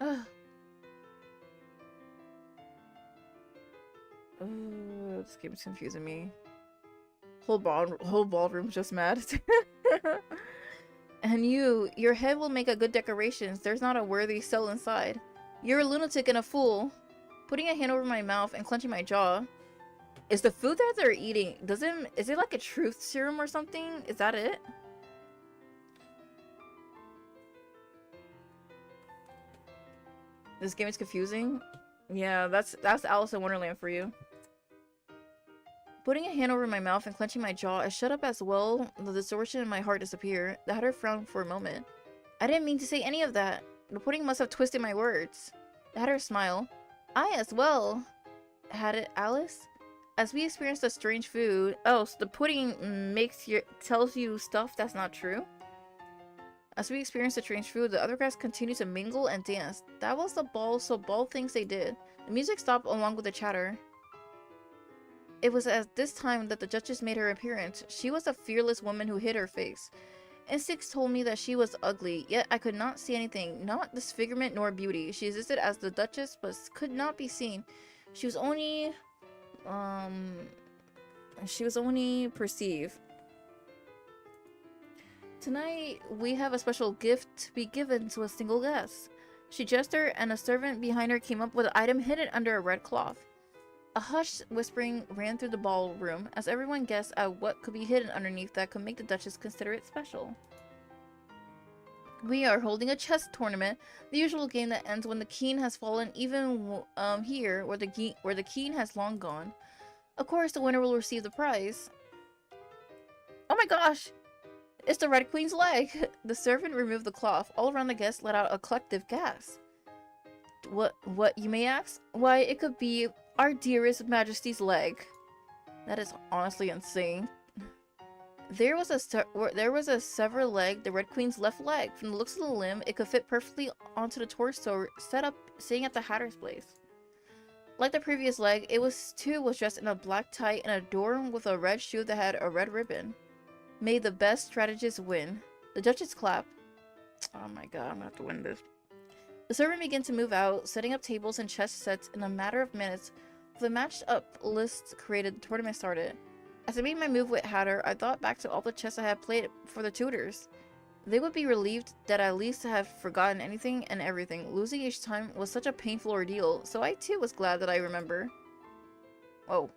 [SPEAKER 1] Ugh. This game is confusing me. Whole ballroom's just mad. And your head will make a good decoration. There's not a worthy soul inside. You're a lunatic and a fool. Putting a hand over my mouth and clenching my jaw. Is the food that they're eating, is it like a truth serum or something? Is that it? This game is confusing. Yeah, that's Alice in Wonderland for you. Putting a hand over my mouth and clenching my jaw, I shut up as well. The distortion in my heart disappeared. The Hatter frowned for a moment. I didn't mean to say any of that. The pudding must have twisted my words. The Hatter smiled. I as well. Had it, Alice? As we experienced a strange food. Oh, so the pudding tells you stuff that's not true? As we experienced a strange food, the other guys continued to mingle and dance. That was the ball, so ball things they did. The music stopped along with the chatter. It was at this time that the Duchess made her appearance. She was a fearless woman who hid her face. Instincts told me that she was ugly, yet I could not see anything, not disfigurement nor beauty. She existed as the Duchess, but could not be seen. She was only perceived. Tonight, we have a special gift to be given to a single guest. She gestured, and a servant behind her came up with an item hidden under a red cloth. A hushed whispering ran through the ballroom as everyone guessed at what could be hidden underneath that could make the Duchess consider it special. We are holding a chess tournament, the usual game that ends when the king has fallen, even here, where the king has long gone. Of course, the winner will receive the prize. Oh my gosh! It's the Red Queen's leg! The servant removed the cloth. All around the guests let out a collective gasp. What, you may ask? Why, it could be our dearest Majesty's leg. That is honestly insane. There was a severed leg, the Red Queen's left leg. From the looks of the limb, it could fit perfectly onto the torso, sitting at the Hatter's place. Like the previous leg, it was dressed in a black tie and adorned with a red shoe that had a red ribbon. May the best strategist win. The Duchess clapped. Oh my god, I'm gonna have to win this. The servant began to move out, setting up tables and chess sets in a matter of minutes. With a matched-up list created, the tournament started. As I made my move with Hatter, I thought back to all the chess I had played for the tutors. They would be relieved that I at least have forgotten anything and everything. Losing each time was such a painful ordeal, so I too was glad that I remember. Oh.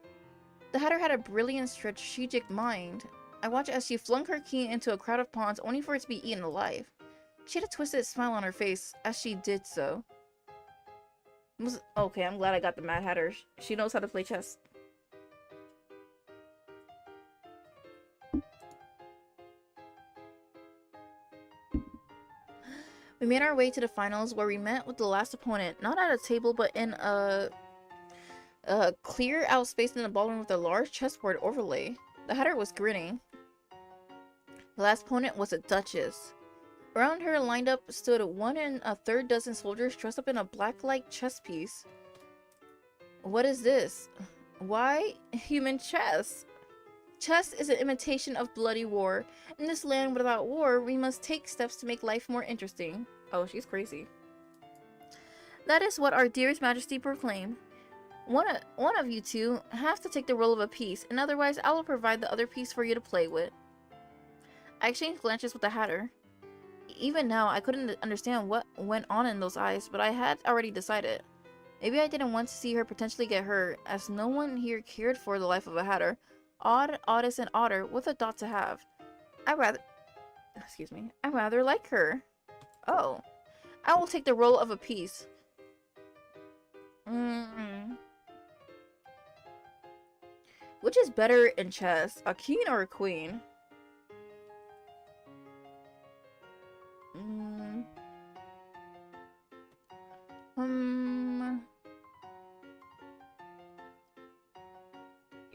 [SPEAKER 1] The Hatter had a brilliant strategic mind. I watched as she flung her king into a crowd of pawns only for it to be eaten alive. She had a twisted smile on her face as she did so. Okay, I'm glad I got the Mad Hatter. She knows how to play chess. We made our way to the finals where we met with the last opponent, not at a table but in a clear out space in the ballroom with a large chessboard overlay. The Hatter was grinning. The last opponent was a Duchess. Around her lined up stood 1 1/3 dozen soldiers dressed up in a black-like chess piece. What is this? Why, human chess? Chess is an imitation of bloody war. In this land without war, we must take steps to make life more interesting. Oh, she's crazy. That is what our dearest Majesty proclaimed. One of you two have to take the role of a piece, and otherwise I will provide the other piece for you to play with. I exchanged glances with the Hatter. Even now, I couldn't understand what went on in those eyes, but I had already decided. Maybe I didn't want to see her potentially get hurt, as no one here cared for the life of a Hatter. Odd, oddest, and odder, with a dot to have. I rather like her. Oh. I will take the role of a piece. Which is better in chess, a king or a queen?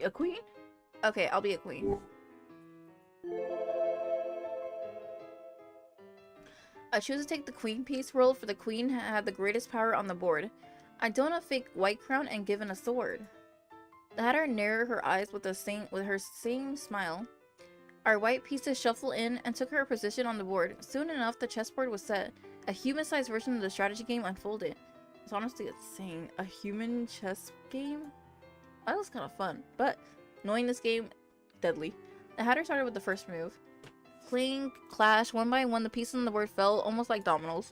[SPEAKER 1] A queen? Okay, I'll be a queen. I choose to take the queen piece role, for the queen had the greatest power on the board. I don a fake white crown and given a sword. The Hatter narrowed her eyes with her same smile. Our white pieces shuffled in and took her position on the board. Soon enough, the chessboard was set. A human-sized version of the strategy game unfolded. It's honestly insane. A human chess game? That was kind of fun, but knowing this game, deadly. The Hatter started with the first move. Clink, clash, one by one the pieces on the board fell, almost like dominoes.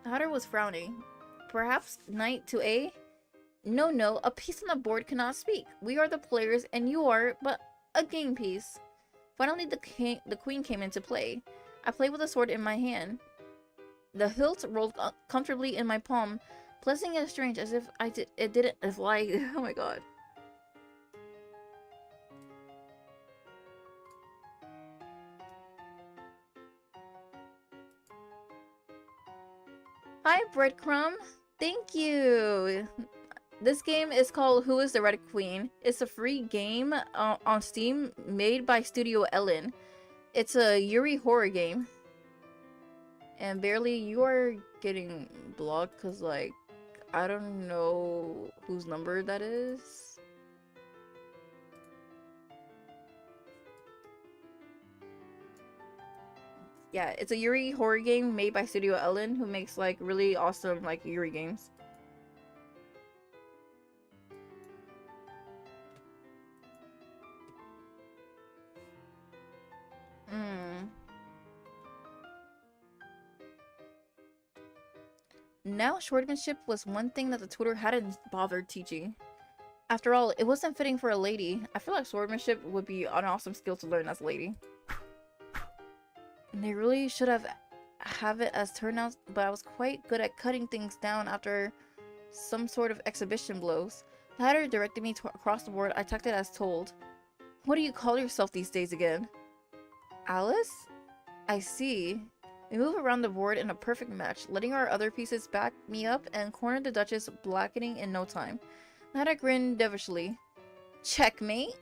[SPEAKER 1] The Hatter was frowning. Perhaps knight to A? No, no, a piece on the board cannot speak. We are the players, and you are but a game piece. Finally, the queen came into play. I played with a sword in my hand. The hilt rolled comfortably in my palm, pleasant yet strange, as if it didn't like. Oh my god. Hi, Breadcrumb. Thank you. This game is called Who is the Red Queen? It's a free game on Steam made by Studio Ellen. It's a Yuri horror game. And barely you are getting blocked because, like, I don't know whose number that is. Yeah, it's a Yuri horror game made by Studio Ellen, who makes, like, really awesome, like, Yuri games. Now, swordsmanship was one thing that the tutor hadn't bothered teaching. After all, it wasn't fitting for a lady. I feel like swordsmanship would be an awesome skill to learn as a lady. And they really should have it as turnouts, but I was quite good at cutting things down after some sort of exhibition blows. The Hatter directed me across the board. I tucked it as told. What do you call yourself these days again? Alice? I see. We move around the board in a perfect match, letting our other pieces back me up and cornered the Duchess, blackening in no time. The Hatter grinned devilishly. Checkmate?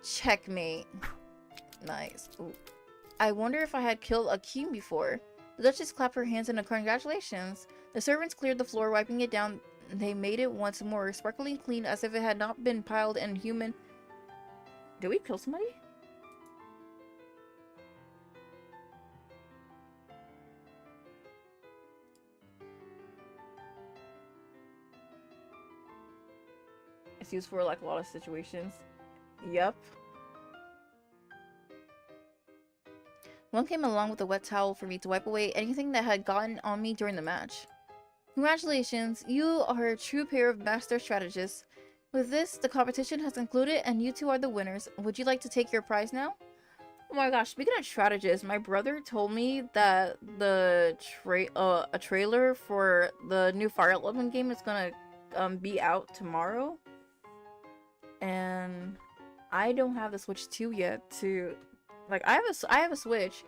[SPEAKER 1] Checkmate. Nice. Ooh. I wonder if I had killed a king before. The Duchess clapped her hands in a congratulations. The servants cleared the floor, wiping it down. They made it once more, sparkling clean as if it had not been piled in human... Did we kill somebody? It's used for like a lot of situations. Yep. One came along with a wet towel for me to wipe away anything that had gotten on me during the match. Congratulations, you are a true pair of master strategists. With this, the competition has concluded and you two are the winners. Would you like to take your prize now? Oh my gosh, speaking of strategists, my brother told me that the a trailer for the new Fire Emblem game is gonna be out tomorrow. And I don't have the Switch 2 yet to... Like, I have a Switch,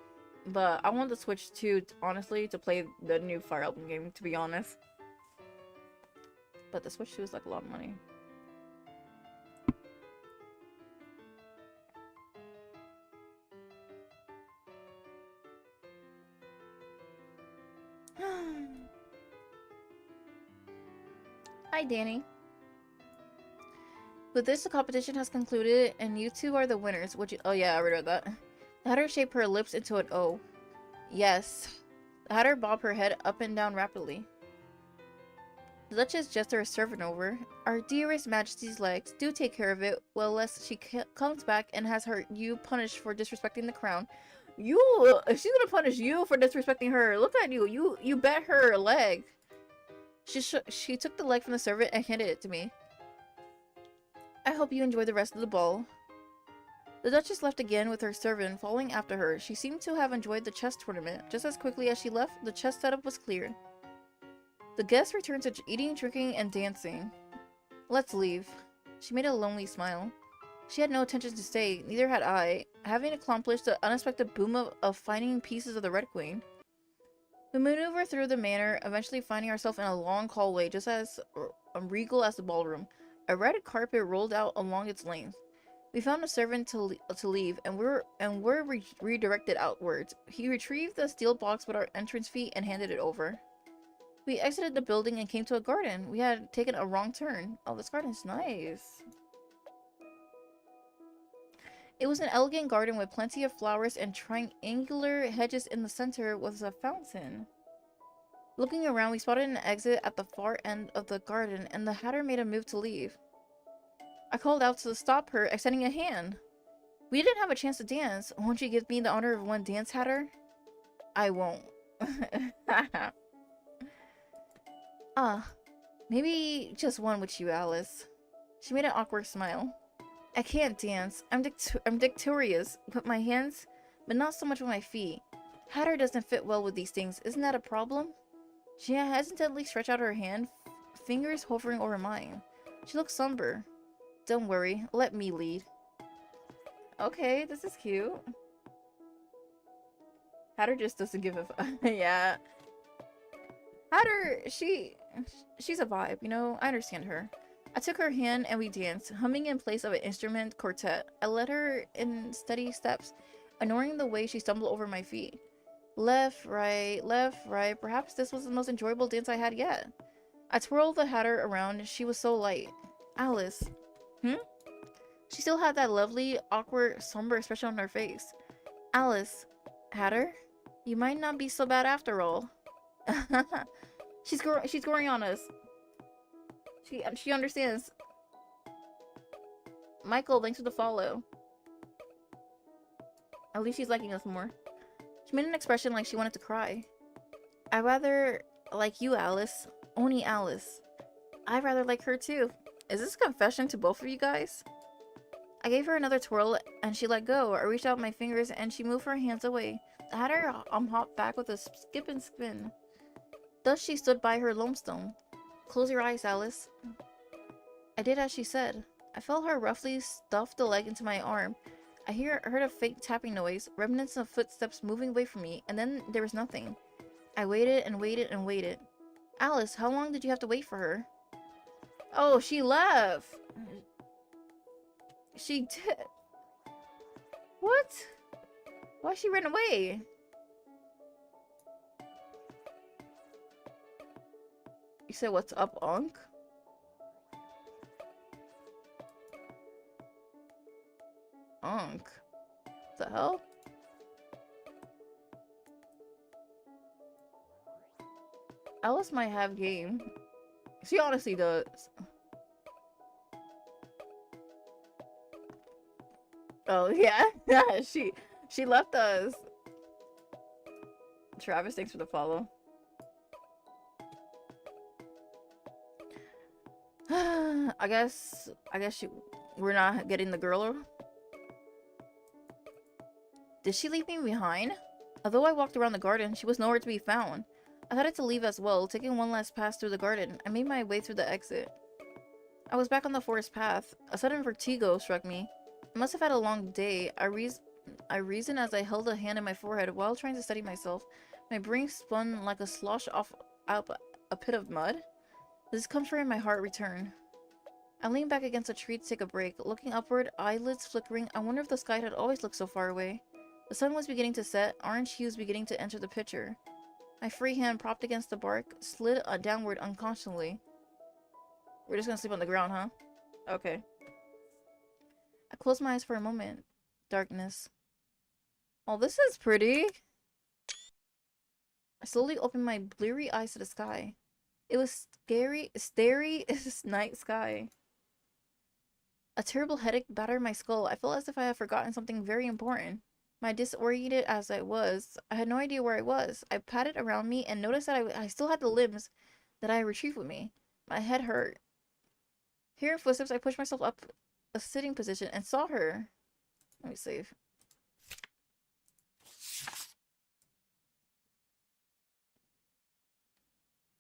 [SPEAKER 1] but I want the Switch 2, honestly, to play the new Fire Emblem game, to be honest. But the Switch 2 is like a lot of money. Hi, Danny. With this, the competition has concluded, and you two are the winners. Would you? Oh yeah, I already read that. The Hatter shaped her lips into an O. Yes. The Hatter bobbed her head up and down rapidly. The Duchess gestured her servant over. Our dearest Majesty's legs. Do take care of it, well, lest she comes back and has you punished for disrespecting the crown. You, if she's gonna punish you for disrespecting her, look at you. You bet her leg. She took the leg from the servant and handed it to me. I hope you enjoy the rest of the ball. The Duchess left again with her servant following after her. She seemed to have enjoyed the chess tournament. Just as quickly as she left, the chess setup was cleared. The guests returned to eating, drinking, and dancing. Let's leave. She made a lonely smile. She had no intention to stay, neither had I, having accomplished the unexpected boom of finding pieces of the Red Queen. We maneuvered through the manor, eventually finding ourselves in a long hallway just as regal as the ballroom. A red carpet rolled out along its length. We found a servant to leave, and were redirected outwards. He retrieved the steel box with our entrance fee and handed it over. We exited the building and came to a garden. We had taken a wrong turn. Oh, this garden's nice. It was an elegant garden with plenty of flowers and triangular hedges. In the center was a fountain. Looking around, we spotted an exit at the far end of the garden, and the Hatter made a move to leave. I called out to stop her, extending a hand. We didn't have a chance to dance. Won't you give me the honor of one dance, Hatter? I won't. Ah, maybe just one with you, Alice. She made an awkward smile. I can't dance. I'm dexterous with my hands, but not so much with my feet. Hatter doesn't fit well with these things. Isn't that a problem? She hesitantly stretched out her hand, fingers hovering over mine. She looked somber. Don't worry, let me lead. Okay, this is cute. Hatter just doesn't give a fuck. Yeah. Hatter, she's a vibe, you know? I understand her. I took her hand and we danced, humming in place of an instrument quartet. I led her in steady steps, ignoring the way she stumbled over my feet. Left, right, left, right. Perhaps this was the most enjoyable dance I had yet. I twirled the Hatter around. She was so light. Alice. She still had that lovely, awkward, somber expression on her face. Alice. Hatter? You might not be so bad after all. She's scoring on us. She understands. Michael, thanks for the follow. At least she's liking us more. She made an expression like she wanted to cry. I rather like you, Alice. Only Alice. I rather like her too. Is this a confession to both of you guys? I gave her another twirl and she let go. I reached out my fingers and she moved her hands away. I had her hop back with a skip and spin. Thus she stood by her loamstone. Close your eyes, Alice. I did as she said. I felt her roughly stuff the leg into my arm. I heard a faint tapping noise, remnants of footsteps moving away from me, and then there was nothing. I waited and waited and waited. Alice, how long did you have to wait for her? Oh, she left! She did. What? Why she ran away? You said what's up, Unc? Unc? What the hell? Alice might have game. She honestly does. Oh yeah, she left us. Travis, thanks for the follow. I guess we're not getting the girl. Did she leave me behind? Although I walked around the garden, she was nowhere to be found. I decided to leave as well, taking one last pass through the garden. I made my way through the exit. I was back on the forest path. A sudden vertigo struck me. I must have had a long day. I reasoned as I held a hand in my forehead while trying to steady myself. My brain spun like a slosh off up a pit of mud. The discomfort in my heart returned. I leaned back against a tree to take a break. Looking upward, eyelids flickering, I wonder if the sky had always looked so far away. The sun was beginning to set, orange hues beginning to enter the picture. My free hand, propped against the bark, slid downward unconsciously. We're just gonna sleep on the ground, huh? Okay. I closed my eyes for a moment. Darkness. Oh, this is pretty. I slowly opened my bleary eyes to the sky. It was starry night sky. A terrible headache battered my skull. I felt as if I had forgotten something very important. My disoriented as I was, I had no idea where I was. I patted around me and noticed that I still had the limbs that I had retrieved with me. My head hurt. Hearing footsteps, I pushed myself up a sitting position and saw her. Let me save.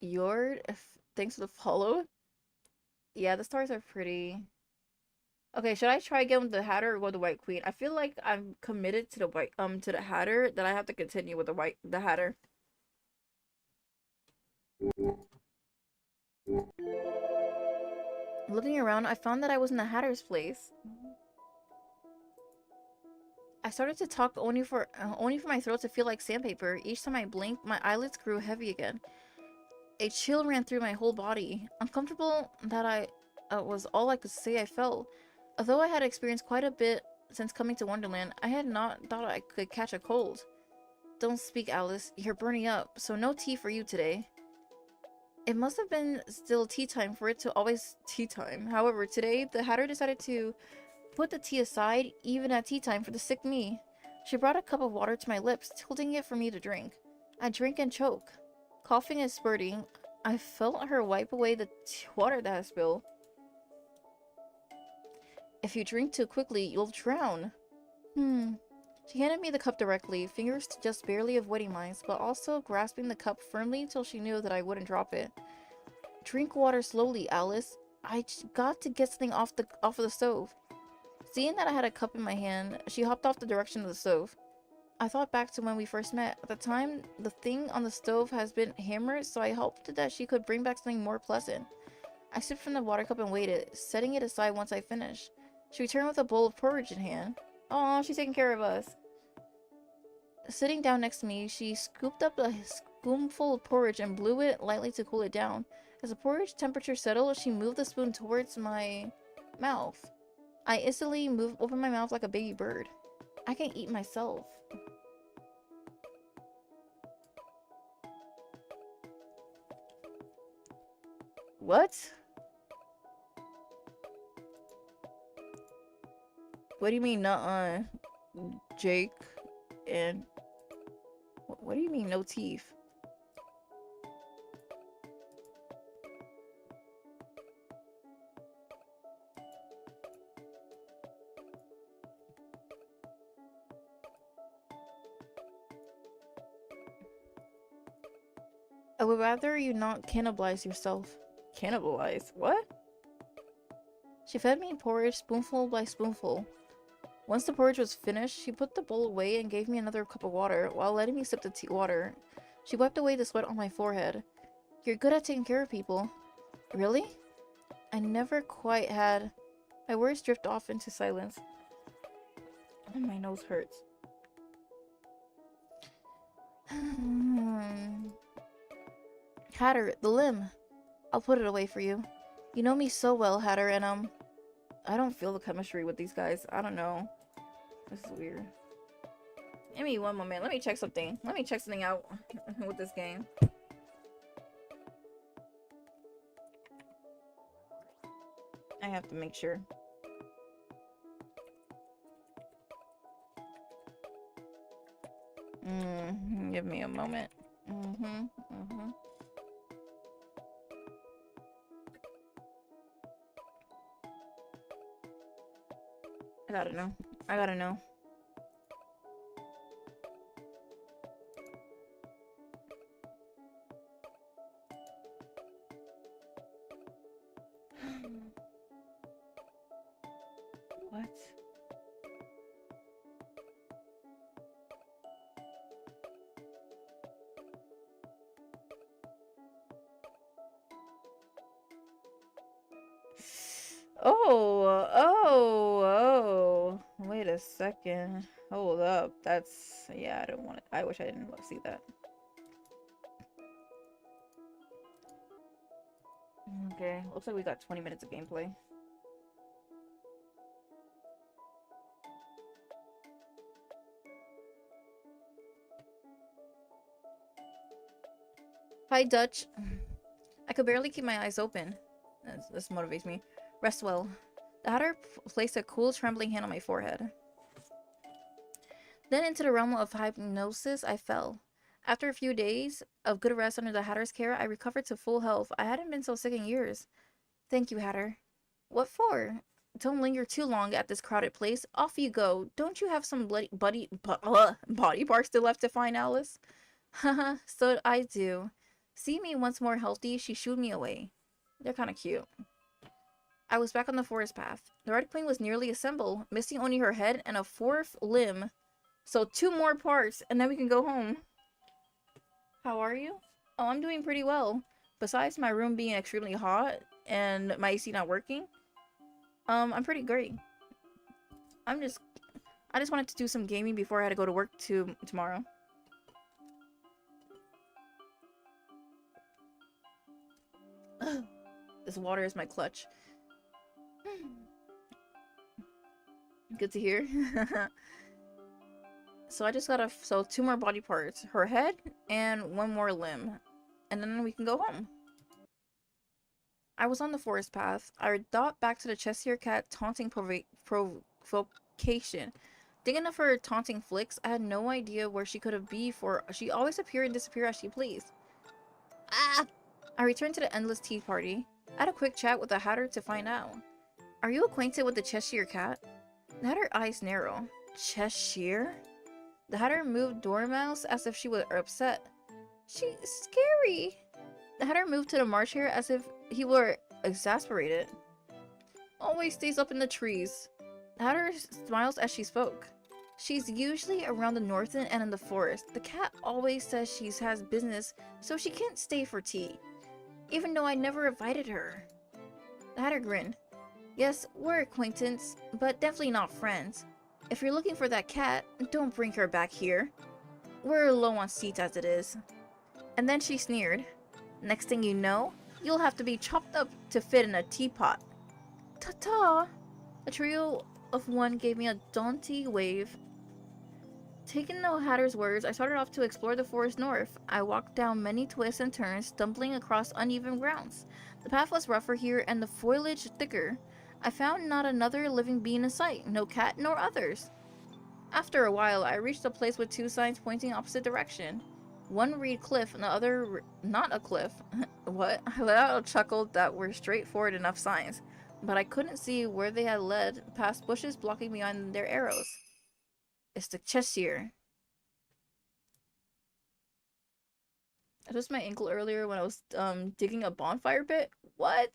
[SPEAKER 1] Yord, thanks for the follow. Yeah, the stars are pretty. Okay, should I try again with the Hatter or go with the White Queen? I feel like I'm committed to the Hatter, that I have to continue with the Hatter. Looking around, I found that I was in the Hatter's place. I started to talk only for my throat to feel like sandpaper. Each time I blinked, my eyelids grew heavy again. A chill ran through my whole body. Uncomfortable, that was all I could say I felt. Although I had experienced quite a bit Since coming to Wonderland, I had not thought I could catch a cold. Don't speak, Alice. You're burning up, so no tea for you today. It must have been still tea time for it to always tea time. However, today, the Hatter decided to put the tea aside, even at tea time, for the sick me. She brought a cup of water to my lips, tilting it for me to drink. I drink and choke. Coughing and spurting, I felt her wipe away the water that had spilled. If you drink too quickly, you'll drown. She handed me the cup directly, fingers just barely avoiding mine, but also grasping the cup firmly until she knew that I wouldn't drop it. Drink water slowly, Alice. I got to get something off of the stove. Seeing that I had a cup in my hand, she hopped off the direction of the stove. I thought back to when we first met. At the time, the thing on the stove has been hammered, so I hoped that she could bring back something more pleasant. I sipped from the water cup and waited, setting it aside once I finished. She returned with a bowl of porridge in hand. Oh, she's taking care of us. Sitting down next to me, she scooped up a spoonful of porridge and blew it lightly to cool it down. As the porridge temperature settled, she moved the spoon towards my mouth. I instantly opened my mouth like a baby bird. I can eat myself. What? What do you mean, nuh-uh, Jake? And what do you mean, no teeth? I would rather you not cannibalize yourself. Cannibalize? What? She fed me porridge spoonful by spoonful. Once the porridge was finished, she put the bowl away and gave me another cup of water while letting me sip the tea water. She wiped away the sweat on my forehead. You're good at taking care of people. Really? I never quite had. My words drift off into silence. And my nose hurts. Hatter, the limb. I'll put it away for you. You know me so well, Hatter, and I don't feel the chemistry with these guys. I don't know. This is weird. Give me one moment. Let me check something. Let me check something out with this game. I have to make sure. Give me a moment. I gotta know. I gotta know. What? Oh. Wait a second. Hold up. That's... yeah, I don't want it. I wish I didn't see that. Okay, looks like we got 20 minutes of gameplay. Hi, Dutch. I could barely keep my eyes open. This motivates me. Rest well. The Hatter placed a cool, trembling hand on my forehead. Then into the realm of hypnosis, I fell. After a few days of good rest under the Hatter's care, I recovered to full health. I hadn't been so sick in years. Thank you, Hatter. What for? Don't linger too long at this crowded place. Off you go. Don't you have some body parts still left to find, Alice? Haha, so I do. See me once more healthy, she shooed me away. They're kind of cute. I was back on the forest path. The Red Queen was nearly assembled, missing only her head and a fourth limb. So 2 more parts, and then we can go home. How are you? Oh, I'm doing pretty well. Besides my room being extremely hot and my AC not working, I'm pretty great. I just wanted to do some gaming before I had to go to work tomorrow. This water is my clutch. Good to hear. So I just gotta sell 2 more body parts. Her head and 1 more limb. And then we can go home. I was on the forest path. I thought back to the Cheshire Cat taunting provocation. Thinking of her taunting flicks, I had no idea where she could have been, for she always appeared and disappeared as she pleased. Ah! I returned to the endless tea party. I had a quick chat with the Hatter to find out. Are you acquainted with the Cheshire Cat? The Hatter eyes narrow. Cheshire? The Hatter moved Dormouse as if she were upset. She's scary. The Hatter moved to the marsh hare as if he were exasperated. Always stays up in the trees. The Hatter smiles as she spoke. She's usually around the north end and in the forest. The cat always says she has business, so she can't stay for tea. Even though I never invited her. The Hatter grinned. Yes, we're acquaintance, but definitely not friends. If you're looking for that cat, don't bring her back here. We're low on seats as it is. And then she sneered. Next thing you know, you'll have to be chopped up to fit in a teapot. Ta-ta! A trio of 1 gave me a daunty wave. Taking the Hatter's words, I started off to explore the forest north. I walked down many twists and turns, stumbling across uneven grounds. The path was rougher here and the foliage thicker. I found not another living being in sight, no cat nor others. After a while, I reached a place with 2 signs pointing opposite direction. One read cliff and the other not a cliff. What? I let out a chuckle that were straightforward enough signs, but I couldn't see where they had led, past bushes blocking behind their arrows. It's the Cheshire. I twisted my ankle earlier when I was digging a bonfire pit. What?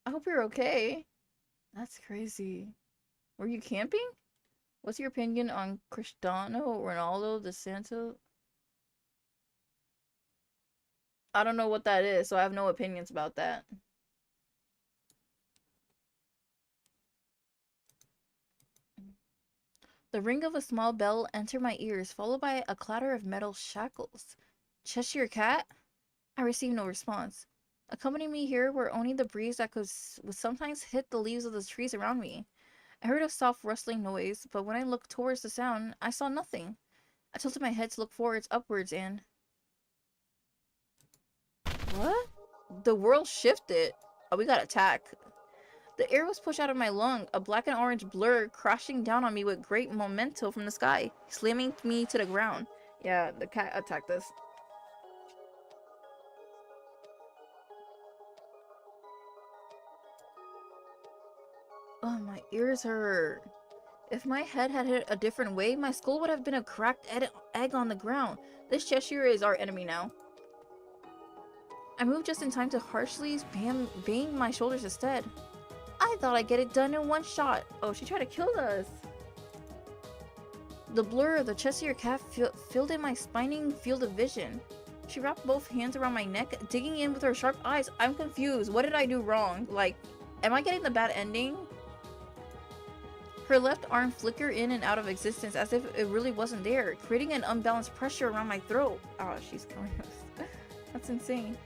[SPEAKER 1] I hope you're okay. That's crazy. Were you camping? What's your opinion on Cristiano Ronaldo de Santos? I don't know what that is, so I have no opinions about that. The ring of a small bell entered my ears, followed by a clatter of metal shackles. Cheshire Cat? I received no response. Accompanying me here were only the breeze that would sometimes hit the leaves of the trees around me. I heard a soft rustling noise, but when I looked towards the sound, I saw nothing. I tilted my head to look forwards, upwards, and... What? The world shifted. Oh, we got attacked. The air was pushed out of my lung, a black and orange blur crashing down on me with great momentum from the sky, slamming me to the ground. Yeah, the cat attacked us. Oh, my ears hurt. If my head had hit a different way, my skull would have been a cracked egg on the ground. This Cheshire is our enemy now. I moved just in time to harshly bang my shoulders instead. I thought I'd get it done in 1 shot. Oh, she tried to kill us. The blur of the Cheshire Cat filled in my spinning field of vision. She wrapped both hands around my neck, digging in with her sharp eyes. I'm confused. What did I do wrong? Like, am I getting the bad ending? Her left arm flickered in and out of existence as if it really wasn't there, creating an unbalanced pressure around my throat. Oh, she's killing us. That's insane.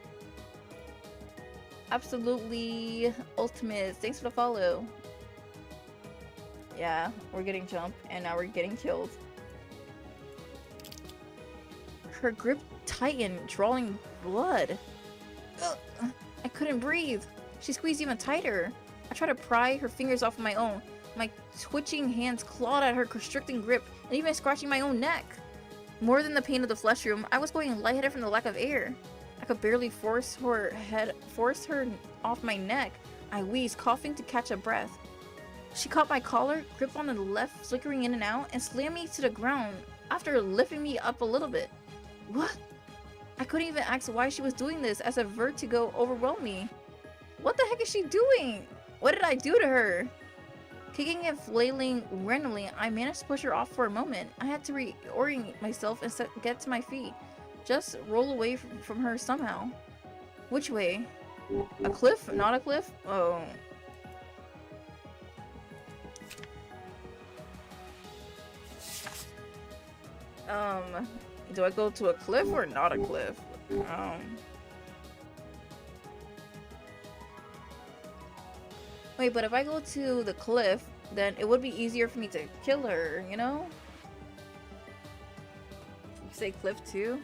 [SPEAKER 1] Absolutely ultimate. Thanks for the follow. Yeah, we're getting jumped and now we're getting killed. Her grip tightened, drawing blood. Ugh, I couldn't breathe. She squeezed even tighter. I tried to pry her fingers off of my own. My twitching hands clawed at her constricting grip and even scratching my own neck. More than the pain of the flesh room, I was going lightheaded from the lack of air. I could barely force her off my neck. I wheezed, coughing to catch a breath. She caught my collar, grip on the left, flickering in and out, and slammed me to the ground after lifting me up a little bit. What? I couldn't even ask why she was doing this as a vertigo overwhelmed me. What the heck is she doing? What did I do to her? Kicking and flailing randomly, I managed to push her off for a moment. I had to reorient myself and get to my feet. Just roll away from her somehow. Which way? A cliff? Not a cliff? Oh. Do I go to a cliff or not a cliff? Wait, but if I go to the cliff, then it would be easier for me to kill her, you know? You say cliff too?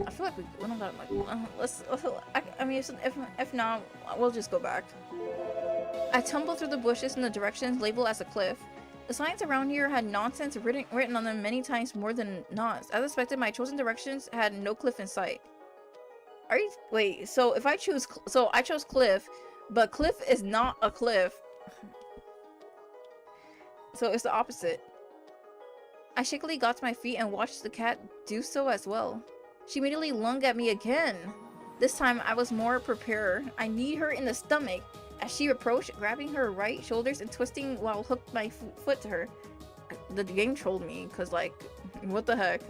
[SPEAKER 1] I feel like we don't got like I mean if not, we'll just go back. I tumbled through the bushes in the directions labeled as a cliff. The signs around here had nonsense written on them many times more than not. As expected, my chosen directions had no cliff in sight. Are you wait? So if I choose, so I chose cliff, but cliff is not a cliff. So it's the opposite. I shakily got to my feet and watched the cat do so as well. She immediately lunged at me again. This time I was more prepared. I kneed her in the stomach. As she approached, grabbing her right shoulders and twisting while hooked my foot to her. The game trolled me, cause like, what the heck?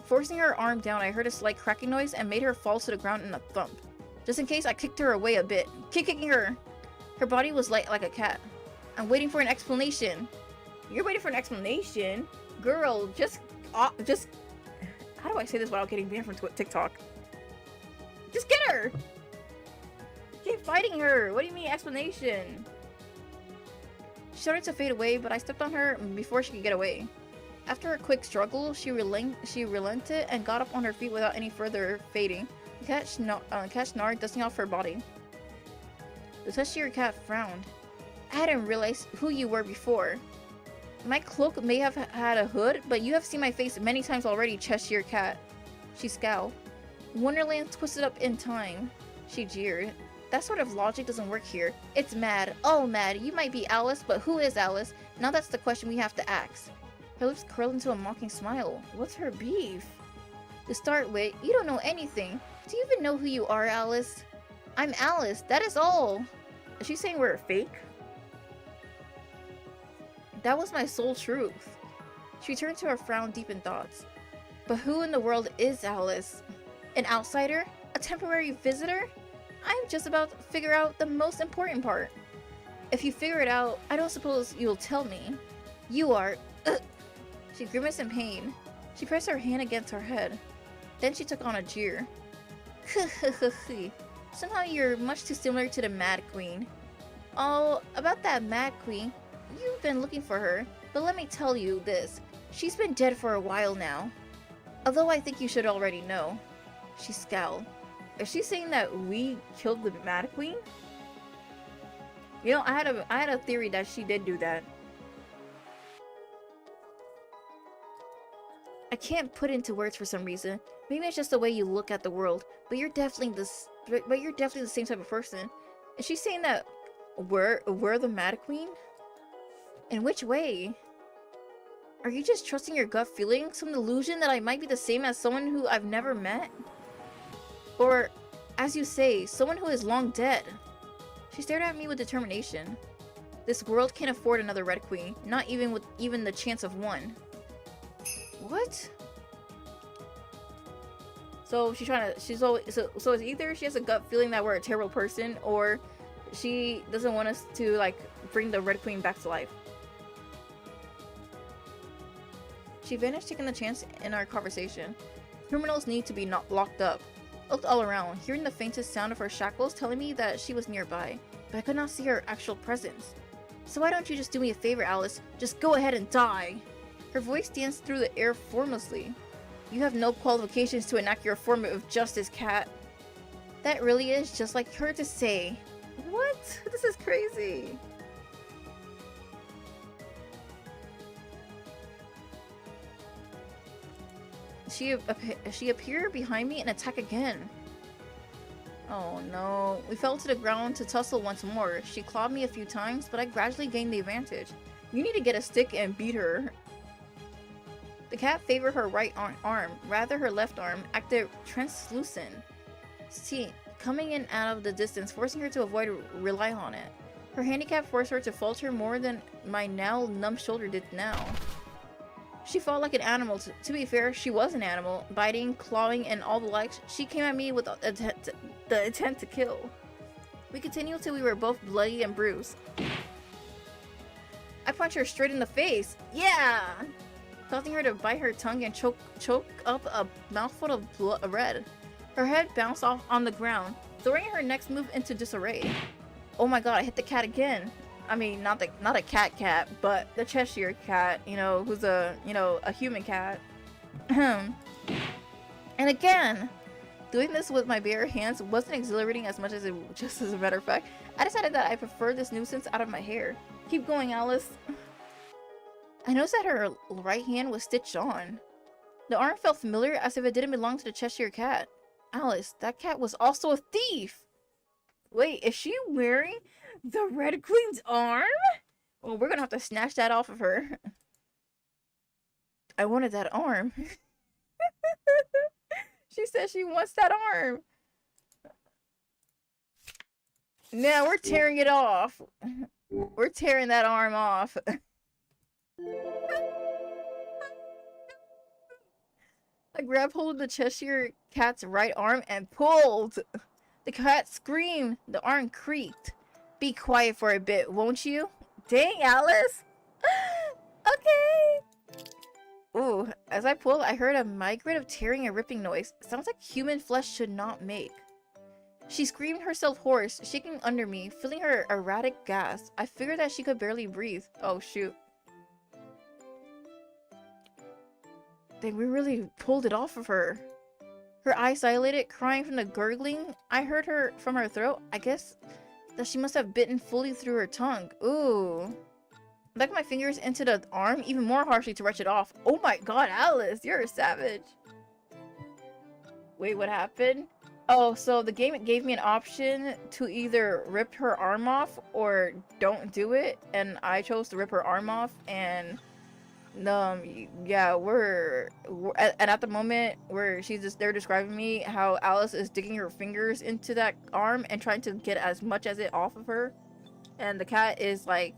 [SPEAKER 1] Forcing her arm down, I heard a slight cracking noise and made her fall to the ground in a thump. Just in case, I kicked her away a bit. Keep kicking her! Her body was light like a cat. I'm waiting for an explanation. You're waiting for an explanation? Girl, just... How do I say this without getting banned from TikTok? Just get her! Keep fighting her! What do you mean explanation? She started to fade away, but I stepped on her before she could get away. After a quick struggle, she relented and got up on her feet without any further fading. The cat snarled, dusting off her body. The Cheshire cat frowned. I hadn't realized who you were before. My cloak may have had a hood, but you have seen my face many times already, Cheshire cat. She scowled. Wonderland twisted up in time. She jeered. That sort of logic doesn't work here. It's mad. Oh, mad. You might be Alice, but who is Alice? Now that's the question we have to ask. Her lips curled into a mocking smile. What's her beef? To start with, you don't know anything. Do you even know who you are, Alice? I'm Alice. That is all. Is she saying we're fake? That was my sole truth. She returned to her frown deep in thoughts. But who in the world is Alice? An outsider? A temporary visitor? I'm just about to figure out the most important part. If you figure it out, I don't suppose you'll tell me. You are... She grimaced in pain. She pressed her hand against her head. Then she took on a jeer. Somehow you're much too similar to the Mad Queen. Oh, about that Mad Queen, you've been looking for her, but let me tell you this. She's been dead for a while now. Although I think you should already know. She scowled. Is she saying that we killed the Mad Queen? You know, I had a theory that she did do that. I can't put into words for some reason. Maybe it's just the way you look at the world. But you're definitely the same type of person. Is she saying that we're the Mad Queen? In which way? Are you just trusting your gut feeling? Some delusion that I might be the same as someone who I've never met? Or, as you say, someone who is long dead. She stared at me with determination. This world can't afford another Red Queen, not even with even the chance of one. What? So she's trying to, so it's either she has a gut feeling that we're a terrible person, or she doesn't want us to like bring the Red Queen back to life. She vanished, taking the chance in our conversation. Criminals need to be not locked up. Looked all around, hearing the faintest sound of her shackles telling me that she was nearby, but I could not see her actual presence. So why don't you just do me a favor, Alice? Just go ahead and die! Her voice danced through the air formlessly. You have no qualifications to enact your form of justice, cat. That really is just like her to say. What? This is crazy. She appeared behind me and attacked again. Oh no. We fell to the ground to tussle once more. She clawed me a few times, but I gradually gained the advantage. You need to get a stick and beat her. The cat favored her right arm, rather her left arm acted translucent. See, coming in out of the distance, forcing her to avoid rely on it. Her handicap forced her to falter more than my now numb shoulder did now. She fought like an animal. To be fair, she was an animal, biting, clawing, and all the likes. She came at me with the intent to kill. We continued till we were both bloody and bruised. I punched her straight in the face. Yeah! Causing her to bite her tongue and choke up a mouthful of red. Her head bounced off on the ground, throwing her next move into disarray. Oh my god, I hit the cat again. I mean, not a cat, but the Cheshire cat, you know, who's a human cat. And again, doing this with my bare hands wasn't exhilarating as much as just as a matter of fact. I decided that I preferred this nuisance out of my hair. Keep going, Alice. I noticed that her right hand was stitched on. The arm felt familiar, as if it didn't belong to the Cheshire cat. Alice, that cat was also a thief! Wait, is she wearing the Red Queen's arm? Well, we're gonna have to snatch that off of her. I wanted that arm. She said she wants that arm. Now we're tearing it off. We're tearing that arm off. I grabbed hold of the Cheshire cat's right arm and pulled. The cat screamed. The arm creaked. Be quiet for a bit, won't you? Dang, Alice. Okay. Ooh, as I pulled, I heard a migrate of tearing and ripping noise. Sounds like human flesh should not make. She screamed herself hoarse, shaking under me, feeling her erratic gas. I figured that she could barely breathe. Oh, shoot. Dang, we really pulled it off of her. Her eyes dilated, crying from the gurgling. I heard her from her throat. I guess that she must have bitten fully through her tongue. Ooh. I dug my fingers into the arm even more harshly to wrench it off. Oh my god, Alice, you're a savage. Wait, what happened? Oh, so the game gave me an option to either rip her arm off or don't do it, and I chose to rip her arm off. And yeah, we're and at the moment where they're describing me how Alice is digging her fingers into that arm and trying to get as much as it off of her, and the cat is like,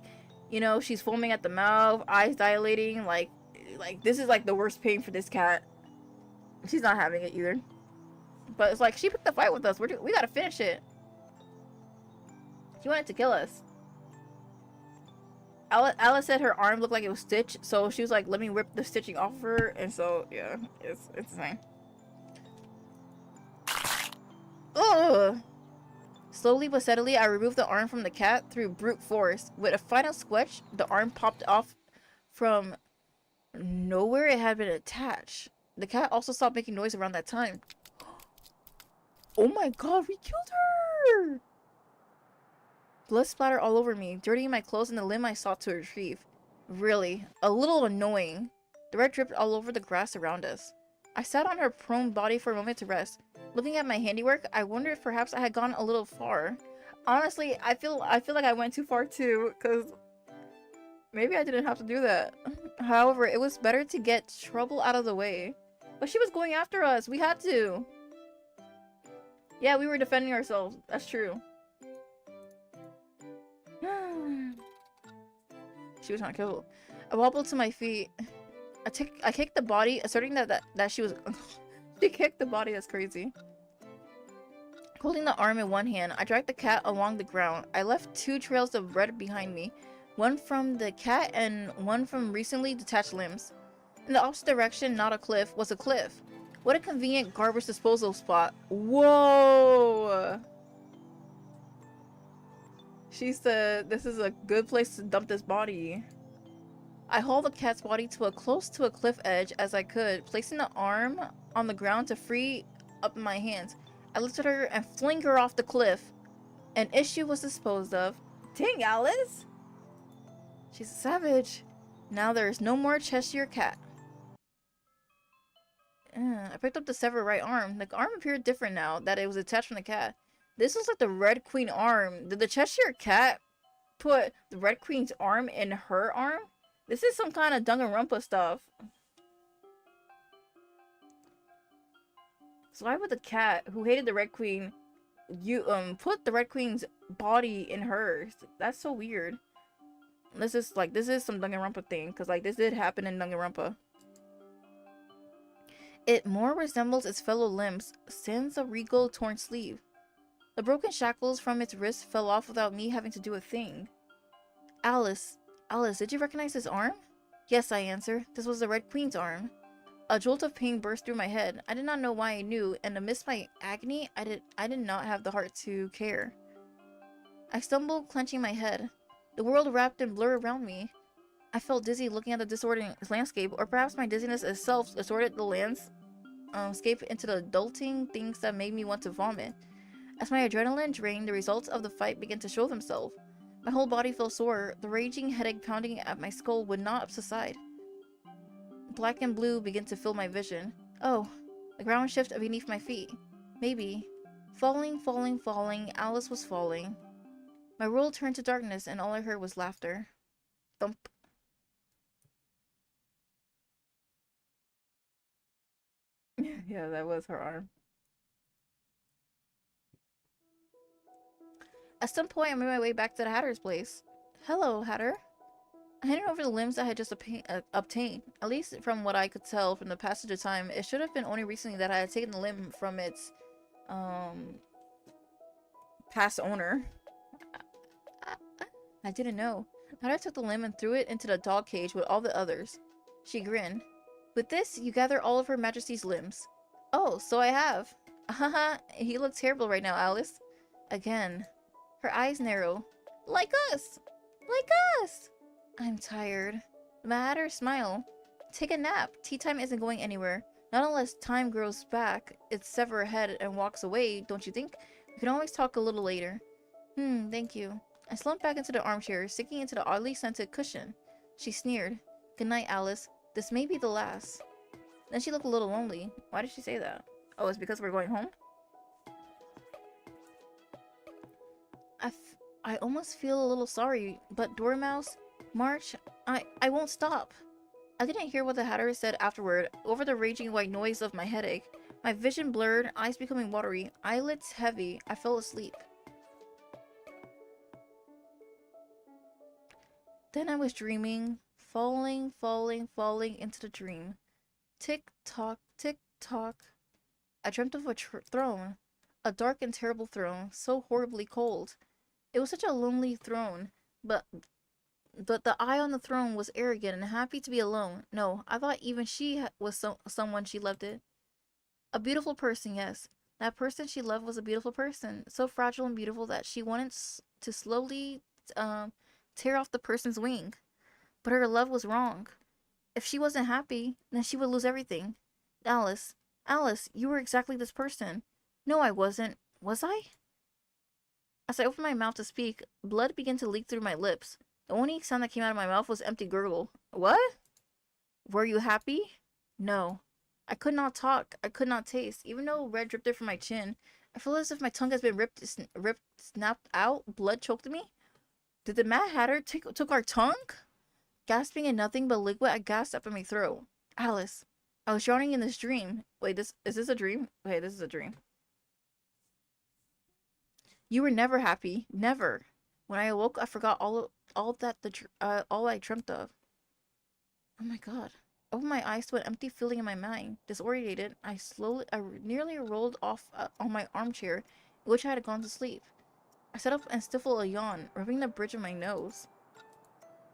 [SPEAKER 1] you know, she's foaming at the mouth, eyes dilating, like this is like the worst pain for this cat. She's not having it either. But it's like, she picked the fight with us. We gotta finish it. She wanted to kill us. Alice said her arm looked like it was stitched, so she was like, let me rip the stitching off of her. And so, yeah, it's insane. Ugh! Slowly but steadily, I removed the arm from the cat through brute force. With a final squelch, the arm popped off from nowhere it had been attached. The cat also stopped making noise around that time. Oh my god, we killed her! Blood splattered all over me, dirtying my clothes and the limb I sought to retrieve. Really, a little annoying. The red dripped all over the grass around us. I sat on her prone body for a moment to rest. Looking at my handiwork, I wondered if perhaps I had gone a little far. Honestly, I feel like I went too far too, because maybe I didn't have to do that. However, it was better to get trouble out of the way. But she was going after us. We had to. Yeah, we were defending ourselves. That's true. She was not killed. I wobbled to my feet. I kicked the body, asserting that she was... She kicked the body. That's crazy. Holding the arm in one hand, I dragged the cat along the ground. I left 2 trails of red behind me. One from the cat and one from recently detached limbs. In the opposite direction, not a cliff, was a cliff. What a convenient garbage disposal spot. Whoa! She said this is a good place to dump this body. I hauled the cat's body close to a cliff edge as I could, placing the arm on the ground to free up my hands. I lifted her and flung her off the cliff. An issue was disposed of. Dang, Alice! She's a savage. Now there is no more Cheshire cat. I picked up the severed right arm. The arm appeared different now that it was attached from the cat. This was like the Red Queen arm. Did the Cheshire cat put the Red Queen's arm in her arm? This is some kind of Danganronpa stuff. So why would the cat who hated the Red Queen put the Red Queen's body in hers? That's so weird. This is some Danganronpa thing, because like this did happen in Danganronpa. It more resembles its fellow limbs, sans a regal torn sleeve. The broken shackles from its wrists fell off without me having to do a thing. Alice, did you recognize this arm? Yes, I answered. This was the Red Queen's arm. A jolt of pain burst through my head. I did not know why I knew, and amidst my agony, I did not have the heart to care. I stumbled, clenching my head. The world wrapped in blur around me. I felt dizzy looking at the disordered landscape, or perhaps my dizziness itself distorted the landscape into the adulting things that made me want to vomit. As my adrenaline drained, the results of the fight began to show themselves. My whole body felt sore. The raging headache pounding at my skull would not subside. Black and blue began to fill my vision. Oh, the ground shifted beneath my feet. Maybe. Falling, falling, falling, Alice was falling. My world turned to darkness, and all I heard was laughter. Thump. Yeah, that was her arm. At some point, I made my way back to the Hatter's place. Hello, Hatter. I handed over the limbs I had just obtained. At least from what I could tell from the passage of time, it should have been only recently that I had taken the limb from its, past owner. I didn't know. Hatter took the limb and threw it into the dog cage with all the others. She grinned. With this, you gather all of Her Majesty's limbs. Oh, so I have. Haha, he looks terrible right now, Alice. Again. Her eyes narrow. Like us! Like us! I'm tired. The Hatter smiled. Take a nap. Tea time isn't going anywhere. Not unless time grows back, its sever head and walks away, don't you think? We can always talk a little later. Thank you. I slumped back into the armchair, sinking into the oddly scented cushion. She sneered. Good night, Alice. This may be the last. Then she looked a little lonely. Why did she say that? Oh, it's because we're going home? I almost feel a little sorry, but Dormouse, March, I won't stop. I didn't hear what the Hatter said afterward. Over the raging white noise of my headache, my vision blurred, eyes becoming watery, eyelids heavy. I fell asleep. Then I was dreaming, falling, falling, falling into the dream. Tick-tock, tick-tock. I dreamt of a throne. A dark and terrible throne, so horribly cold. It was such a lonely throne, but the eye on the throne was arrogant and happy to be alone. No, I thought even she was someone she loved it. A beautiful person, yes. That person she loved was a beautiful person, so fragile and beautiful that she wanted to slowly tear off the person's wing. But her love was wrong. If she wasn't happy, then she would lose everything. Alice, Alice, you were exactly this person. No, I wasn't. Was I? As I opened my mouth to speak, blood began to leak through my lips. The only sound that came out of my mouth was empty gurgle. What? Were you happy? No. I could not talk. I could not taste. Even though red dripped from my chin, I felt as if my tongue has been snapped out. Blood choked me. Did the Mad Hatter took our tongue? Gasping in nothing but liquid, I gasped up in my throat. Alice, I was drowning in this dream. Wait, is this a dream? Okay, this is a dream. You were never happy. Never. When I awoke, I forgot all I dreamt of. Oh my god. Opened my eyes to an empty feeling in my mind. Disorientated, I nearly rolled off on my armchair, in which I had gone to sleep. I sat up and stifled a yawn, rubbing the bridge of my nose.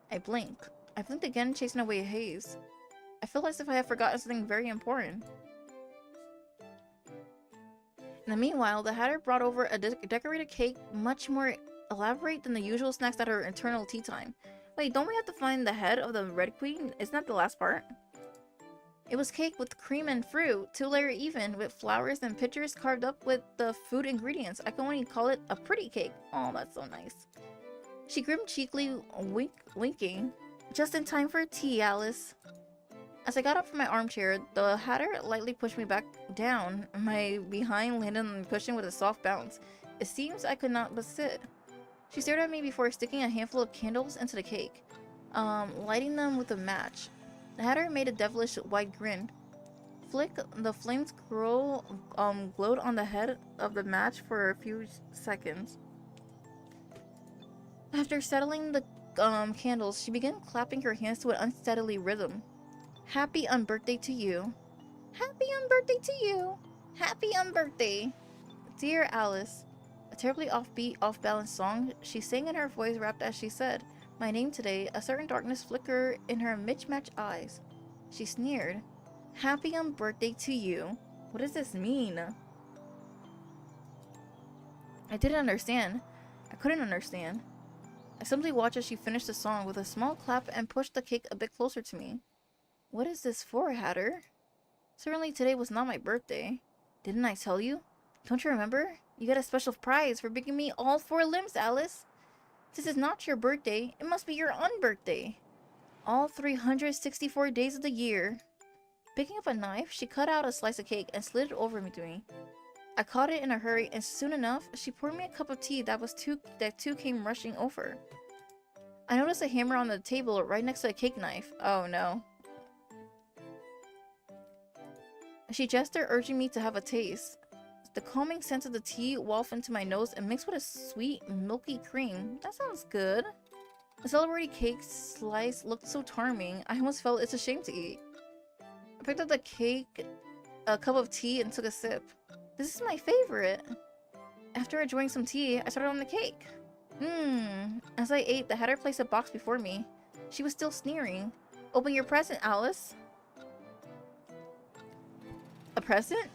[SPEAKER 1] I blinked. I blinked again, chasing away a haze. I felt as if I had forgotten something very important. In the meanwhile, the Hatter brought over a decorated cake, much more elaborate than the usual snacks at her eternal tea time. Wait, don't we have to find the head of the Red Queen? Isn't that the last part? It was cake with cream and fruit, 2-layer even, with flowers and pictures carved up with the food ingredients. I can only call it a pretty cake. Oh, that's so nice. She grinned cheekily, winking. Just in time for tea, Alice. As I got up from my armchair, the Hatter lightly pushed me back down. My behind landed on the cushion with a soft bounce. It seems I could not but sit. She stared at me before sticking a handful of candles into the cake, lighting them with a match. The Hatter made a devilish wide grin. Flick, the flames glowed on the head of the match for a few seconds. After settling the candles, she began clapping her hands to an unsteady rhythm. Happy unbirthday to you. Happy unbirthday to you. Happy unbirthday. Dear Alice. A terribly offbeat, off-balance song, she sang in her voice wrapped as she said, my name today, a certain darkness flickered in her mismatched eyes. She sneered. Happy on birthday to you. What does this mean? I didn't understand. I couldn't understand. I simply watched as she finished the song with a small clap and pushed the cake a bit closer to me. What is this for, Hatter? Certainly today was not my birthday. Didn't I tell you? Don't you remember? You got a special prize for bringing me all 4 limbs, Alice. This is not your birthday. It must be your unbirthday. All 364 days of the year. Picking up a knife, she cut out a slice of cake and slid it over to me. I caught it in a hurry, and soon enough, she poured me a cup of tea that too came rushing over. I noticed a hammer on the table right next to a cake knife. Oh no. She gestured, urging me to have a taste. The calming scent of the tea wafted into my nose and mixed with a sweet, milky cream. That sounds good. The celebrity cake slice looked so charming, I almost felt it's a shame to eat. I picked up the cake, a cup of tea, and took a sip. This is my favorite. After enjoying some tea, I started on the cake. As I ate, the Hatter placed a box before me. She was still sneering. Open your present, Alice. A present?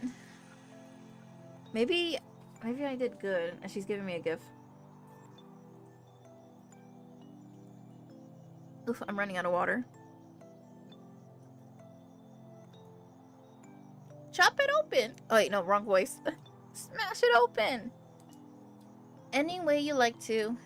[SPEAKER 1] Maybe I did good and she's giving me a gift. Oof, I'm running out of water. Chop it open! Oh wait, no, wrong voice. Smash it open! Any way you like to.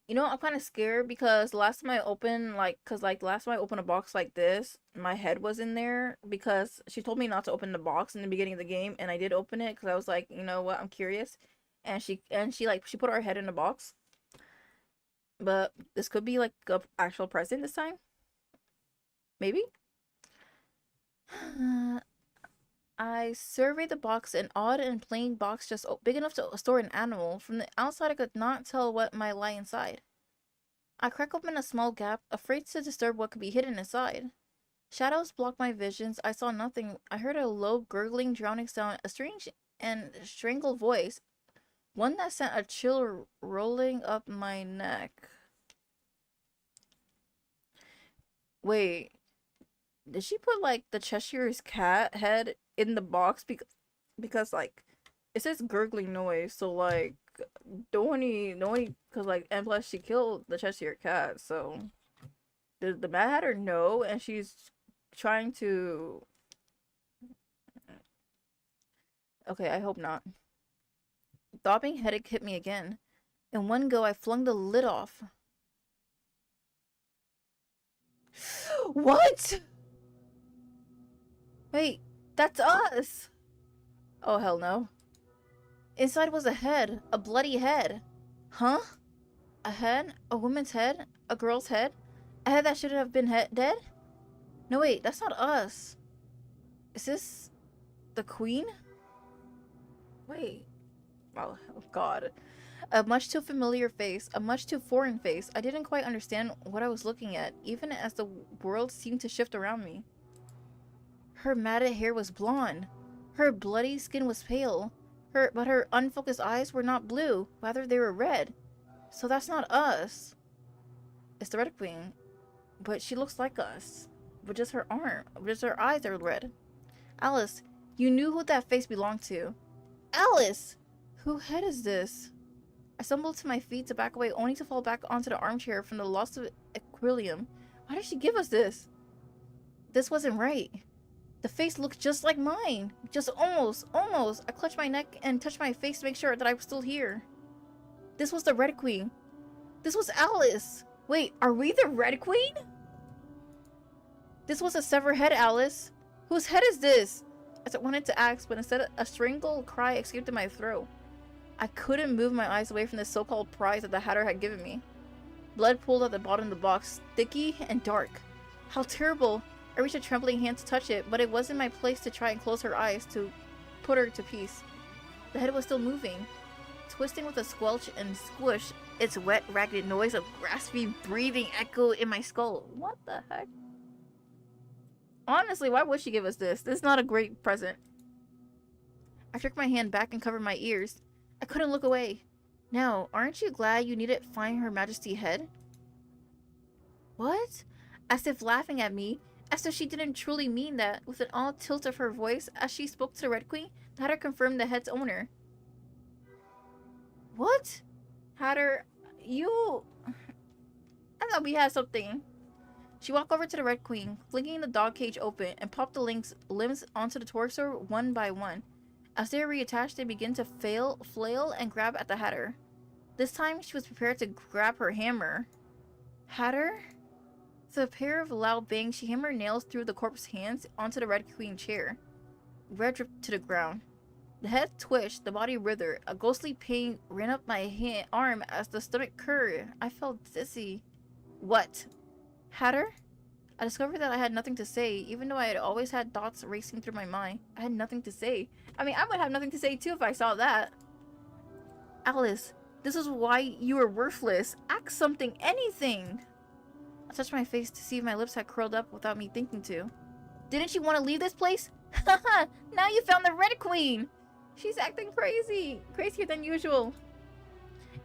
[SPEAKER 1] You know, I'm kind of scared because last time I opened, last time I opened a box like this, my head was in there because she told me not to open the box in the beginning of the game, and I did open it because I was like, you know what, I'm curious, and she put her head in the box. But this could be like a actual present this time. Maybe. I surveyed the box, an odd and plain box just big enough to store an animal. From the outside, I could not tell what might lie inside. I cracked open a small gap, afraid to disturb what could be hidden inside. Shadows blocked my visions. I saw nothing. I heard a low, gurgling, drowning sound, a strange and strangled voice, one that sent a chill rolling up my neck. Wait. Did she put, like, the Cheshire's cat head in the box? Because like, it says gurgling noise, so, like, because, like, and plus she killed the Cheshire cat, so... Does the Mad Hatter know? And she's trying to... Okay, I hope not. Throbbing headache hit me again. In one go, I flung the lid off. What?! Wait, that's us! Oh, hell no. Inside was a head. A bloody head. Huh? A head? A woman's head? A girl's head? A head that should have been dead? No, wait, that's not us. Is this... the queen? Wait. Oh, God. A much too familiar face. A much too foreign face. I didn't quite understand what I was looking at, even as the world seemed to shift around me. Her matted hair was blonde. Her bloody skin was pale. But her unfocused eyes were not blue. Rather, they were red. So that's not us. It's the Red Queen. But she looks like us. But just her eyes are red. Alice, you knew who that face belonged to. Alice! Whose head is this? I stumbled to my feet to back away, only to fall back onto the armchair from the loss of equilibrium. Why did she give us this? This wasn't right. The face looked just like mine. Just almost. I clutched my neck and touched my face to make sure that I was still here. This was the Red Queen. This was Alice. Wait, are we the Red Queen? This was a severed head, Alice. Whose head is this? I wanted to ask, but instead a strangled cry escaped in my throat. I couldn't move my eyes away from the so-called prize that the Hatter had given me. Blood pooled at the bottom of the box, sticky and dark. How terrible! I reached a trembling hand to touch it, but it wasn't my place to try and close her eyes to put her to peace. The head was still moving, twisting with a squelch and squish. Its wet, ragged noise of raspy breathing echoed in my skull. What the heck? Honestly, why would she give us this? This is not a great present. I jerked my hand back and covered my ears. I couldn't look away. Now, aren't you glad you needn't find Her Majesty's head? What? as if laughing at me, as though she didn't truly mean that. With an odd tilt of her voice as she spoke to the Red Queen, the Hatter confirmed the head's owner. What? Hatter, you... I thought we had something. She walked over to the Red Queen, flinging the dog cage open, and popped the limbs onto the torso one by one. As they were reattached, they began to flail, and grab at the Hatter. This time, she was prepared to grab her hammer. Hatter? With a pair of loud bangs, she hammered nails through the corpse's hands onto the Red Queen chair. Red dripped to the ground. The head twitched, the body writhed. A ghostly pain ran up my arm as the stomach curved. I felt dizzy. What? Hatter? I discovered that I had nothing to say, even though I had always had thoughts racing through my mind. I had nothing to say. I mean, I would have nothing to say too if I saw that. Alice, this is why you were worthless. Act something, anything. I touched my face to see if my lips had curled up without me thinking to. Didn't you want to leave this place? Haha, now you found the Red Queen. She's acting crazy. Crazier than usual.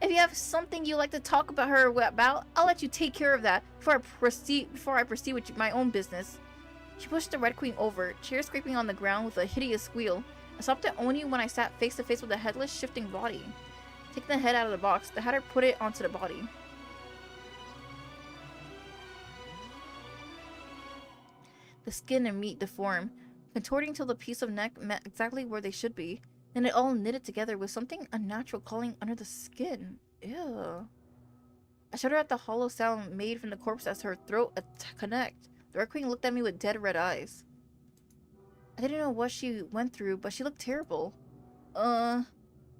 [SPEAKER 1] If you have something you like to talk about her about, I'll let you take care of that before I proceed with my own business. She pushed the Red Queen over, chair scraping on the ground with a hideous squeal. I stopped it only when I sat face to face with the headless, shifting body. Taking the head out of the box, the Hatter put it onto the body. The skin and meat deformed, contorting till the piece of neck met exactly where they should be. Then it all knitted together with something unnatural crawling under the skin. Ew. I shuddered at the hollow sound made from the corpse as her throat connect. The Red Queen looked at me with dead red eyes. I didn't know what she went through, but she looked terrible. I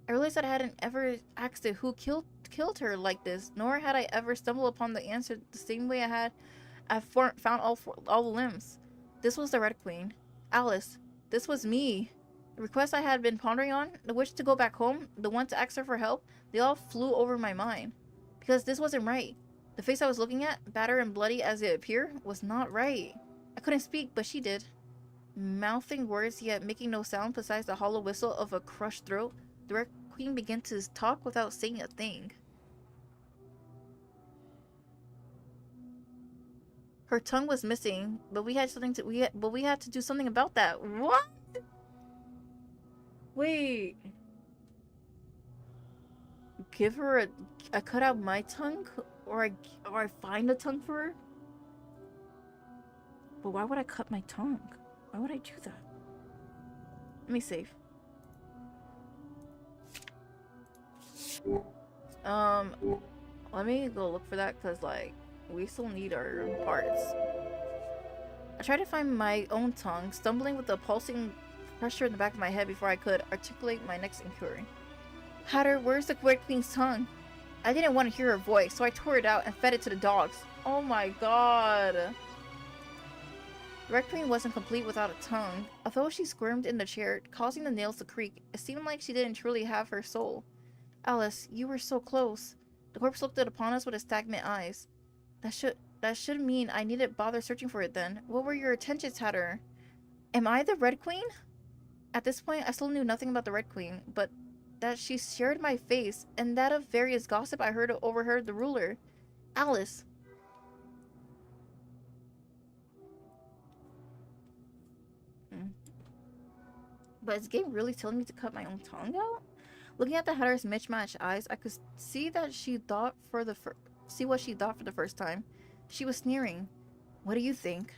[SPEAKER 1] realized that I hadn't ever asked it who killed her like this, nor had I ever stumbled upon the answer the same way I found all the limbs. This was the Red Queen. Alice, this was me. The request I had been pondering on, the wish to go back home, the one to ask her for help, they all flew over my mind. Because this wasn't right. The face I was looking at, battered and bloody as it appeared, was not right. I couldn't speak, but she did. Mouthing words yet making no sound besides the hollow whistle of a crushed throat, the Red Queen began to talk without saying a thing. Her tongue was missing, but we had to do something about that. What? Wait. Give her I cut out my tongue, or I find a tongue for her? But why would I cut my tongue? Why would I do that? Let me save. Let me go look for that, because like we still need our parts. I tried to find my own tongue, stumbling with the pulsing pressure in the back of my head before I could articulate my next inquiry. Hatter, where's the Red Queen's tongue? I didn't want to hear her voice, so I tore it out and fed it to the dogs. Oh my god. The Red Queen wasn't complete without a tongue. Although she squirmed in the chair, causing the nails to creak, it seemed like she didn't truly have her soul. Alice, you were so close. The corpse looked upon us with its stagnant eyes. That should mean I needn't bother searching for it then. What were your intentions, Hatter? Am I the Red Queen? At this point, I still knew nothing about the Red Queen, but that she shared my face, and that of various gossip I overheard the ruler. Alice. But is the game really telling me to cut my own tongue out? Looking at the Hatter's mismatched eyes, I could see that what she thought for the first time. She was sneering. What do you think?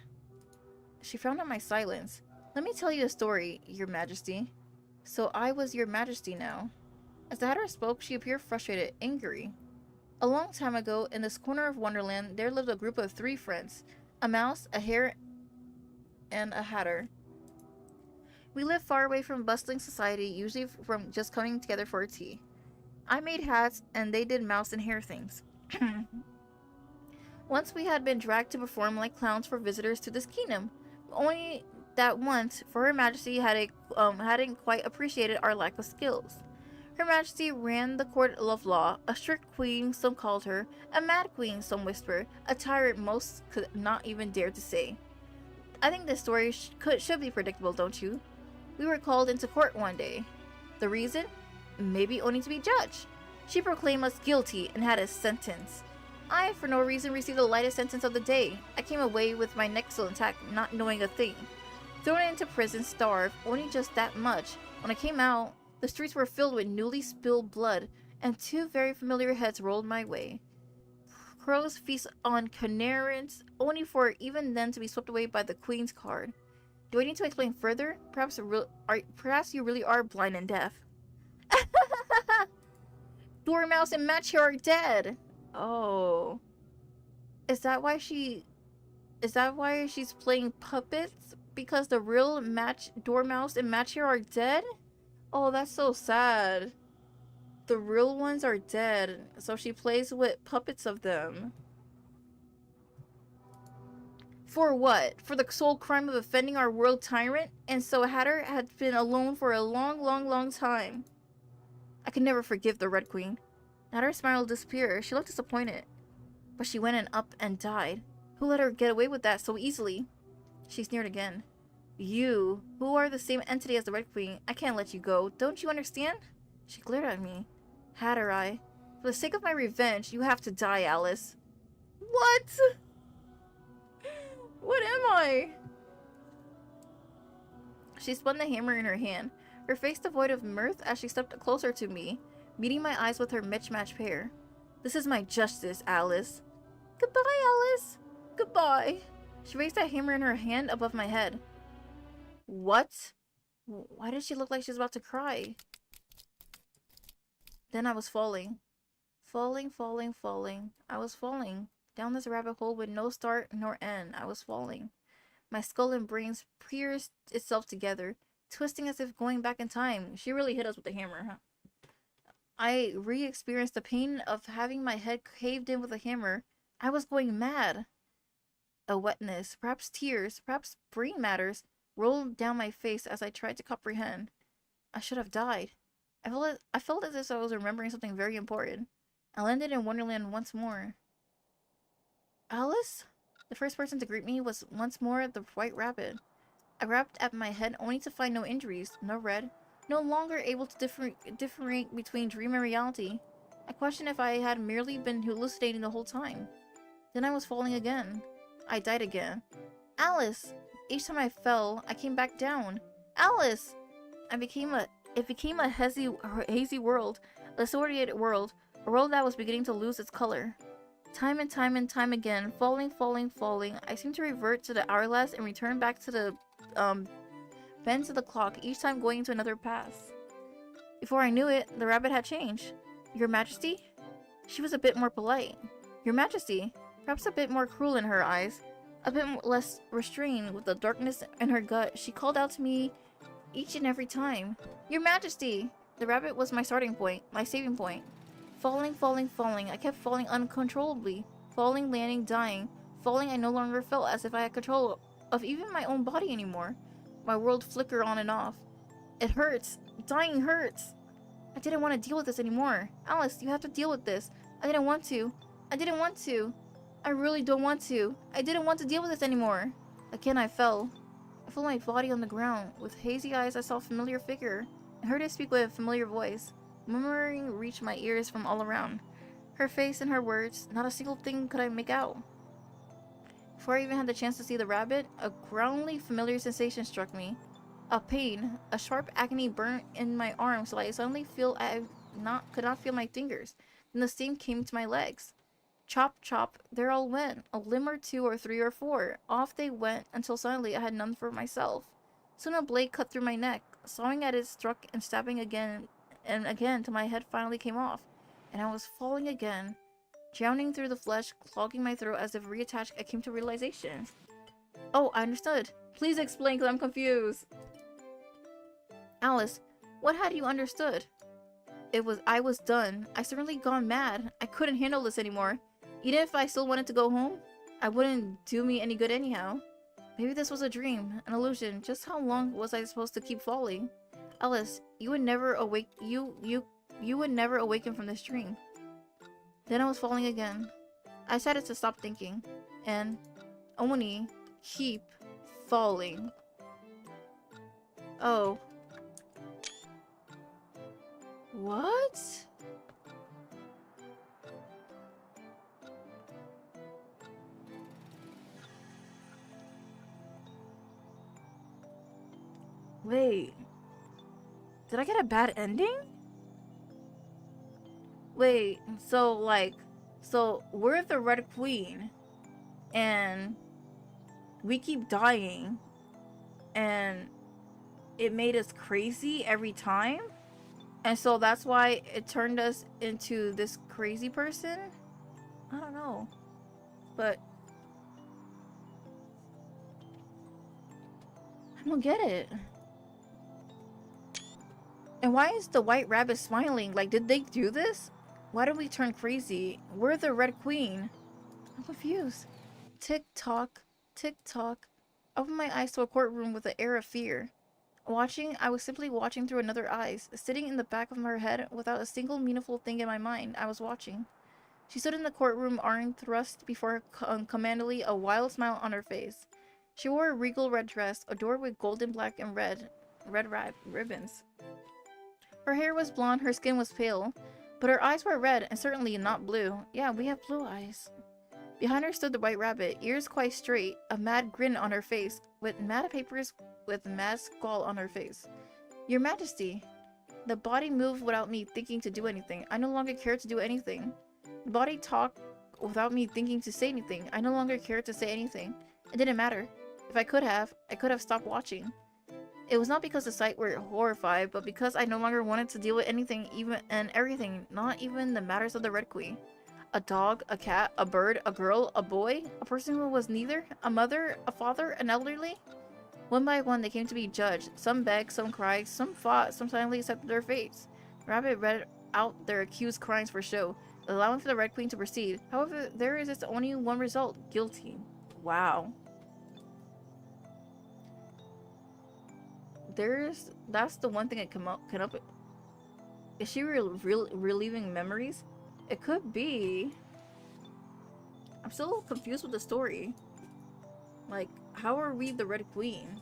[SPEAKER 1] She frowned at my silence. Let me tell you a story, Your Majesty. So I was Your Majesty now. As the Hatter spoke, she appeared frustrated, angry. A long time ago, in this corner of Wonderland, there lived a group of 3 friends. A mouse, a hare, and a Hatter. We lived far away from bustling society, usually from just coming together for a tea. I made hats, and they did mouse and hare things. Once we had been dragged to perform like clowns for visitors to this kingdom. Only that once, for Her Majesty hadn't quite appreciated our lack of skills. Her Majesty ran the court of law, a strict queen, some called her, a mad queen, some whispered, a tyrant most could not even dare to say. I think this story should be predictable, don't you? We were called into court one day. The reason? Maybe only to be judged. She proclaimed us guilty and had us sentenced. I, for no reason, received the lightest sentence of the day. I came away with my neck still intact, not knowing a thing. Thrown into prison, starved, only just that much. When I came out, the streets were filled with newly spilled blood, and two very familiar heads rolled my way. Crows feast on carnarians, only for even then to be swept away by the Queen's card. Do I need to explain further? Perhaps you really are blind and deaf. Dormouse and Match are dead! Oh. Is that why she's playing puppets? Because the real Dormouse and Match are dead? Oh, that's so sad. The real ones are dead, so she plays with puppets of them. For what? For the sole crime of offending our world tyrant? And so Hatter had been alone for a long time. I could never forgive the Red Queen. Hatter's smile disappeared. She looked disappointed. But she went up and died. Who let her get away with that so easily? She sneered again. You, who are the same entity as the Red Queen, I can't let you go. Don't you understand? She glared at me. Hatter eye. For the sake of my revenge, you have to die, Alice. What? What am I? She spun the hammer in her hand, her face devoid of mirth as she stepped closer to me, meeting my eyes with her mismatched hair. This is my justice, Alice. Goodbye, Alice. Goodbye. She raised that hammer in her hand above my head. What? Why did she look like she was about to cry? Then I was falling. Falling. I was falling. Down this rabbit hole with no start nor end. I was falling. My skull and brains pierced itself together, twisting as if going back in time. She really hit us with the hammer, huh? I re-experienced the pain of having my head caved in with a hammer. I was going mad. A wetness, perhaps tears, perhaps brain matters, rolled down my face as I tried to comprehend. I should have died. I felt as if I was remembering something very important. I landed in Wonderland once more. Alice? The first person to greet me was once more the White Rabbit. I rapped at my head only to find no injuries, no red, no longer able to differentiate between dream and reality. I questioned if I had merely been hallucinating the whole time. Then I was falling again. I died again. Alice! Each time I fell, I came back down. Alice! It became a hazy world, a disoriented world, a world that was beginning to lose its color. Time and time again, falling, I seemed to revert to the hourglass and return back to the, bends of the clock, each time going into another path. Before I knew it, the rabbit had changed. Your Majesty? She was a bit more polite. Your Majesty? Perhaps a bit more cruel in her eyes. A bit less restrained with the darkness in her gut. She called out to me each and every time. Your Majesty! The rabbit was my starting point, my saving point. Falling. I kept falling uncontrollably. Falling, landing, dying. Falling, I no longer felt as if I had control of even my own body anymore. My world flickered on and off. It hurts. Dying hurts. I didn't want to deal with this anymore. Alice, you have to deal with this. I didn't want to. I really don't want to. I didn't want to deal with this anymore. Again, I fell. I felt my body on the ground. With hazy eyes, I saw a familiar figure. I heard her speak with a familiar voice. Murmuring reached my ears from all around. Her face and her words, not a single thing could I make out. Before I even had the chance to see the rabbit, a groundly familiar sensation struck me. A pain, a sharp agony burnt in my arm so I suddenly could not feel my fingers. Then the same came to my legs. Chop, chop, there all went. A limb or two or three or four. Off they went until suddenly I had none for myself. Soon a blade cut through my neck. Sawing at it struck and stabbing again and again till my head finally came off. And I was falling again. Drowning through the flesh, clogging my throat as if reattached, I came to realization. Oh, I understood. Please explain, because I'm confused. Alice, what had you understood? I was done. I certainly gone mad. I couldn't handle this anymore. Even if I still wanted to go home, I wouldn't do me any good anyhow. Maybe this was a dream, an illusion. Just how long was I supposed to keep falling? Alice, you would never would never awaken from this dream. Then I was falling again. I decided to stop thinking and only keep falling. Oh. What? Wait. Did I get a bad ending? Wait, so like, so we're the Red Queen, and we keep dying, and it made us crazy every time? And so that's why it turned us into this crazy person? I don't know. But I don't get it. And why is the white rabbit smiling? Like, did they do this? Why did we turn crazy? We're the Red Queen. I'm confused. Tick tock, tick tock. I opened my eyes to a courtroom with an air of fear. I was simply watching through another eyes, sitting in the back of her head without a single meaningful thing in my mind. I was watching. She stood in the courtroom, arm thrust before her commandingly, a wild smile on her face. She wore a regal red dress, adorned with golden, black, and red ribbons. Her hair was blonde, her skin was pale, but her eyes were red and certainly not blue. Yeah, we have blue eyes. Behind her stood the white rabbit, ears quite straight, a mad grin on her face, with mad skull on her face. Your Majesty. The body moved without me thinking to do anything. I no longer cared to do anything. The body talked without me thinking to say anything. I no longer cared to say anything. It didn't matter. If I could have stopped watching. It was not because the sight were horrified, but because I no longer wanted to deal with anything, even and everything, not even the matters of the Red Queen. A dog, a cat, a bird, a girl, a boy, a person who was neither, a mother, a father, an elderly. One by one they came to be judged. Some begged, some cried, some fought, some silently accepted their fates. Rabbit read out their accused crimes for show, allowing for the Red Queen to proceed. However, there is only one result: guilty. Wow. That's the one thing that can up. Is she reliving memories? It could be. I'm still confused with the story. Like, how are we the Red Queen?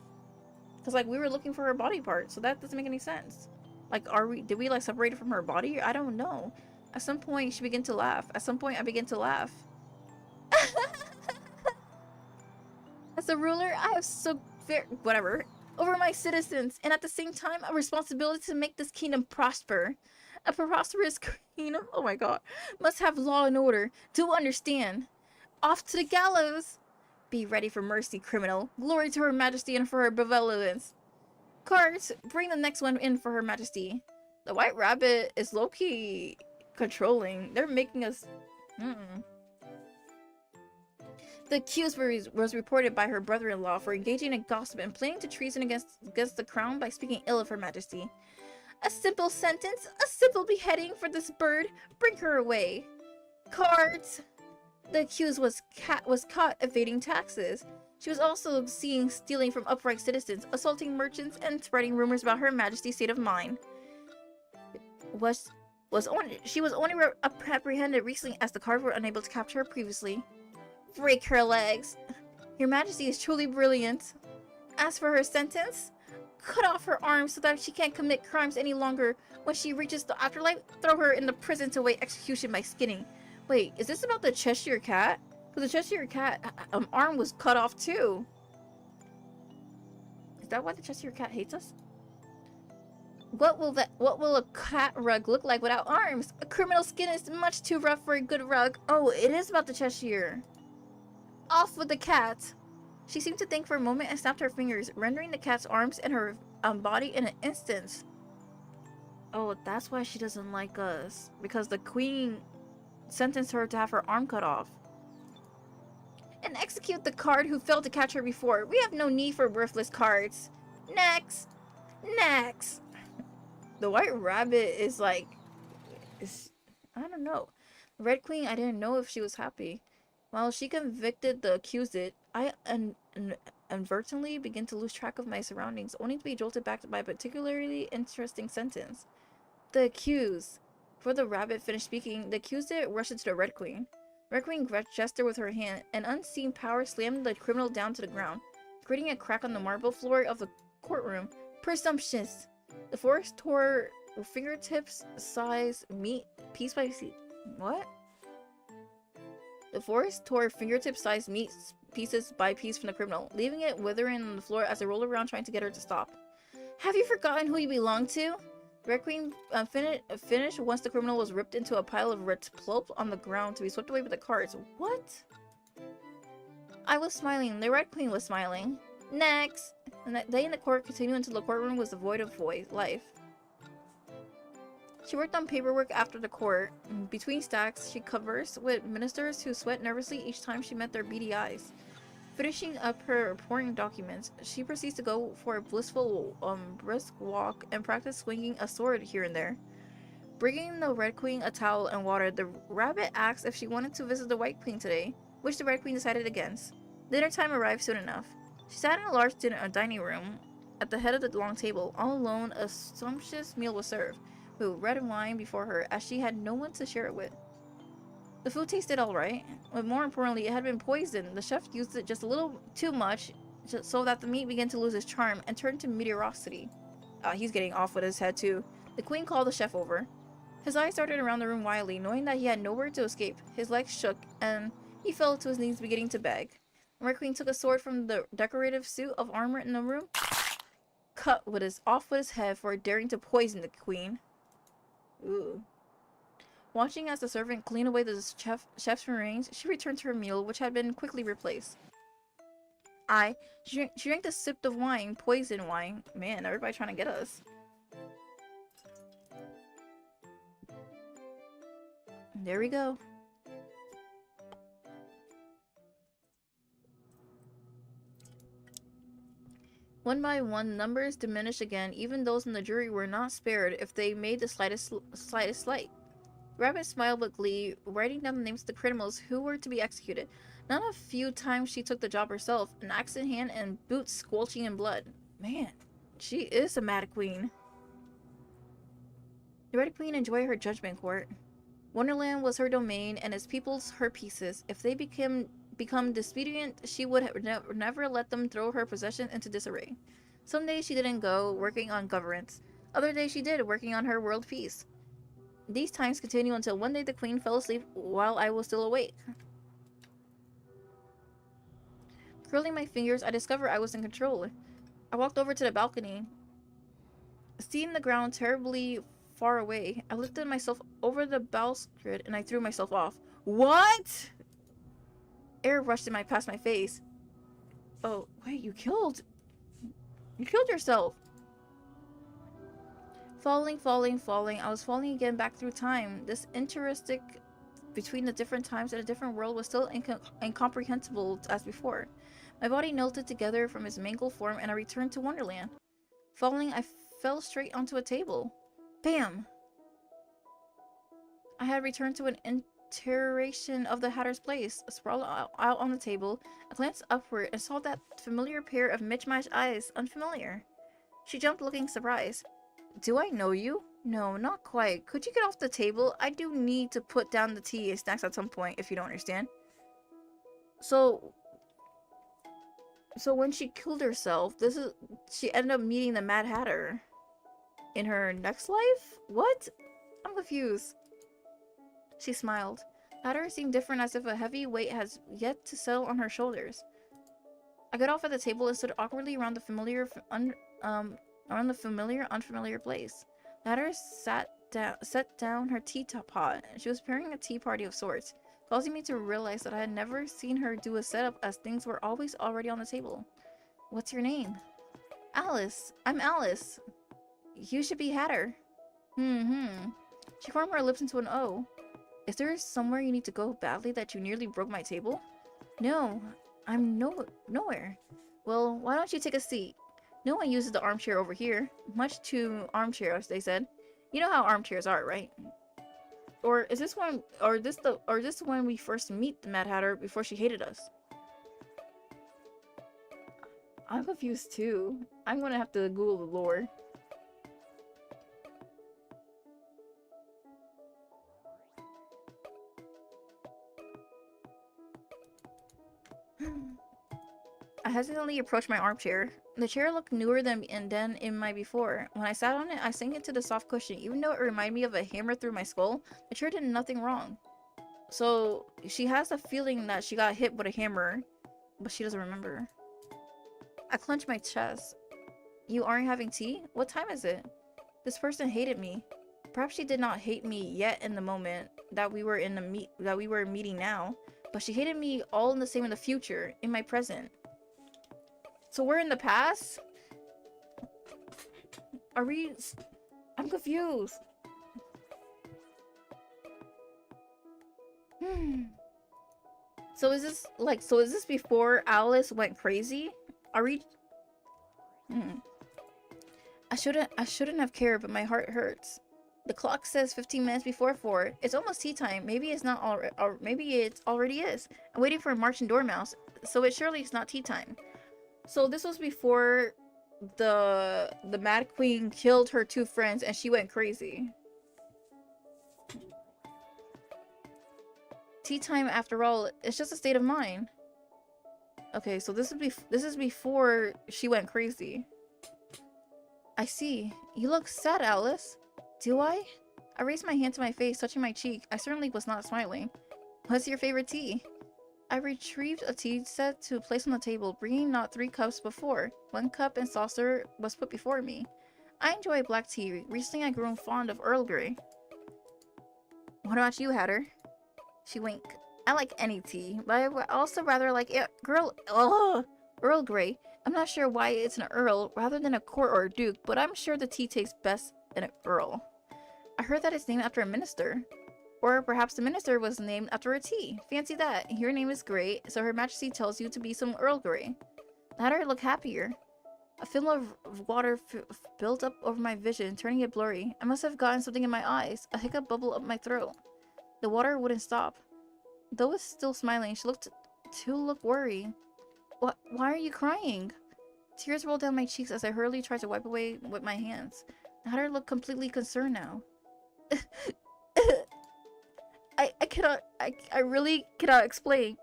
[SPEAKER 1] Because, like, we were looking for her body part, so that doesn't make any sense. Like, did we, like, separate it from her body? I don't know. At some point, she began to laugh. At some point, I began to laugh. As a ruler, I have whatever, over my citizens, and at the same time, a responsibility to make this kingdom prosper. A prosperous kingdom, oh my god, must have law and order. Do understand. Off to the gallows! Be ready for mercy, criminal. Glory to Her Majesty and for her benevolence. Carts, bring the next one in for Her Majesty. The white rabbit is low-key controlling. They're making us... The accused was reported by her brother-in-law for engaging in gossip and planning to treason against the crown by speaking ill of Her Majesty. A simple sentence, a simple beheading for this bird. Bring her away. Cards. The accused was caught evading taxes. She was also seen stealing from upright citizens, assaulting merchants, and spreading rumors about Her Majesty's state of mind. She was only apprehended recently as the cards were unable to capture her previously. Break her legs. Your Majesty is truly brilliant. As for her sentence, cut off her arms so that she can't commit crimes any longer. When she reaches the afterlife, throw her in the prison to await execution by skinning. Wait, is this about the Cheshire Cat? Because the Cheshire Cat arm was cut off too. Is that why the Cheshire Cat hates us? What will a cat rug look like without arms? A criminal skin is much too rough for a good rug. Oh, it is about the Cheshire. Off with the cat. She seemed to think for a moment and snapped her fingers, rendering the cat's arms and her body in an instant. Oh, that's why she doesn't like us. Because the queen sentenced her to have her arm cut off. And execute the card who failed to catch her before. We have no need for worthless cards. Next. Next. The white rabbit is like... I don't know. The Red Queen, I didn't know if she was happy. While she convicted the accused, I inadvertently began to lose track of my surroundings, only to be jolted back by a particularly interesting sentence. The accused. Before the rabbit finished speaking, the accused rushed into the Red Queen. Red Queen gestured with her hand. An unseen power slammed the criminal down to the ground, creating a crack on the marble floor of the courtroom. Presumptuous. The force tore fingertips-sized meat piece by piece. What? The forest tore fingertip-sized meat pieces by piece from the criminal, leaving it withering on the floor as I rolled around trying to get her to stop. Have you forgotten who you belong to? The Red Queen finished once the criminal was ripped into a pile of red pulp on the ground to be swept away by the carts. What? I was smiling. The Red Queen was smiling. Next! The day in the court continued until the courtroom was devoid of life. She worked on paperwork after the court. Between stacks, she conversed with ministers who sweat nervously each time she met their beady eyes. Finishing up her important documents, she proceeds to go for a blissful, brisk walk and practice swinging a sword here and there. Bringing the Red Queen a towel and water, the rabbit asked if she wanted to visit the White Queen today, which the Red Queen decided against. Dinner time arrived soon enough. She sat in a large dining room at the head of the long table. All alone, a sumptuous meal was served, with red wine before her, as she had no one to share it with. The food tasted alright, but more importantly, it had been poisoned. The chef used it just a little too much, so that the meat began to lose its charm and turned to mediocrity. He's getting off with his head too. The queen called the chef over. His eyes darted around the room wildly, knowing that he had nowhere to escape. His legs shook, and he fell to his knees, beginning to beg. The Red Queen took a sword from the decorative suit of armor in the room, cut off with his head for daring to poison the queen. Ooh. Watching as the servant cleaned away the chef's remains, she returned to her meal, which had been quickly replaced. She drank a sip of wine, poison wine. Man, everybody trying to get us. There we go. One by one, numbers diminished again. Even those in the jury were not spared if they made the slightest slight. Rabbit smiled with glee, writing down the names of the criminals who were to be executed. Not a few times she took the job herself, an axe in hand and boots squelching in blood. Man, she is a mad queen. The Red Queen enjoyed her judgment court. Wonderland was her domain and its peoples her pieces. If they become disobedient, she would never let them throw her possessions into disarray. Some days she didn't go, working on governance. Other days she did, working on her world peace. These times continued until one day the queen fell asleep while I was still awake. Curling my fingers, I discovered I was in control. I walked over to the balcony. Seeing the ground terribly far away, I lifted myself over the balustrade and I threw myself off. What? Air rushed past my face. Oh, wait, you killed yourself. Falling. I was falling again back through time. This interstic between the different times and a different world was still incomprehensible as before. My body melted together from its mangled form and I returned to Wonderland. Falling, I fell straight onto a table. Bam! I had returned to an iteration of the Hatter's place. Sprawled out on the table, I glanced upward and saw that familiar pair of mismatched eyes. Unfamiliar. She jumped, looking surprised. Do I know you? No, not quite. Could you get off the table? I do need to put down the tea and snacks at some point, if you don't understand. So when she killed herself, she ended up meeting the Mad Hatter. In her next life? What? I'm confused. She smiled. Hatter seemed different, as if a heavy weight has yet to settle on her shoulders. I got off at the table and stood awkwardly around the unfamiliar place. Hatter set down her teapot. She was preparing a tea party of sorts, causing me to realize that I had never seen her do a setup, as things were always already on the table. What's your name? Alice. I'm Alice. You should be Hatter. She formed her lips into an O. Is there somewhere you need to go badly that you nearly broke my table? No, I'm nowhere. Well, why don't you take a seat? No one uses the armchair over here. Much too armchairs, they said. You know how armchairs are, right? Or is this one, or this when we first meet the Mad Hatter before she hated us? I'm confused too. I'm gonna have to Google the lore. I hesitantly approached my armchair. The chair looked newer than in my before. When I sat on it, I sank into the soft cushion. Even though it reminded me of a hammer through my skull, the chair did nothing wrong. So she has a feeling that she got hit with a hammer, but she doesn't remember. I clenched my chest. You aren't having tea? What time is it? This person hated me. Perhaps she did not hate me yet in the moment that we were meeting now, but she hated me all in the same in the future, in my present. So we're in the past? Are we... I'm confused. So is this before Alice went crazy? Are we... I shouldn't have cared, but my heart hurts. The clock says 15 minutes before 4. It's almost tea time. Maybe it's not already, or maybe it already is. I'm waiting for a marching dormouse, so it surely is not tea time. So this was before the Mad Queen killed her 2 friends and she went crazy. Tea time, after all, it's just a state of mind. Okay, so this is before she went crazy. I see. You look sad, Alice. Do I? I raised my hand to my face, touching my cheek. I certainly was not smiling. What's your favorite tea? I retrieved a tea set to place on the table, bringing not 3 cups before. 1 cup and saucer was put before me. I enjoy black tea. Recently I've grown fond of Earl Grey. What about you, Hatter? She winked. I like any tea, but I also rather like it. Earl Grey. I'm not sure why it's an Earl rather than a court or a duke, but I'm sure the tea tastes best in an Earl. I heard that it's named after a minister. Or perhaps the minister was named after a tea. Fancy that. Your name is Grey, so Her Majesty tells you to be some Earl Grey. Hatter looked happier. A film of water built up over my vision, turning it blurry. I must have gotten something in my eyes. A hiccup bubbled up my throat. The water wouldn't stop. Though was still smiling, she looked worried. Why are you crying? Tears rolled down my cheeks as I hurriedly tried to wipe away with my hands. Hatter looked completely concerned now. I really cannot explain.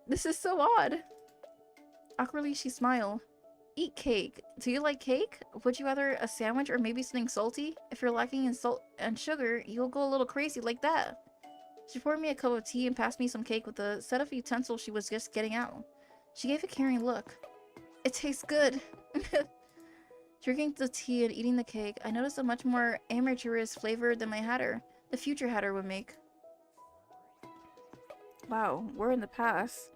[SPEAKER 1] This is so odd. Awkwardly, she smiled. Eat cake. Do you like cake? Would you rather a sandwich or maybe something salty? If you're lacking in salt and sugar, you'll go a little crazy like that. She poured me a cup of tea and passed me some cake with a set of utensils she was just getting out. She gave a caring look. It tastes good. Drinking the tea and eating the cake, I noticed a much more amateurish flavor than my Hatter, the future Hatter, would make. Wow, we're in the past.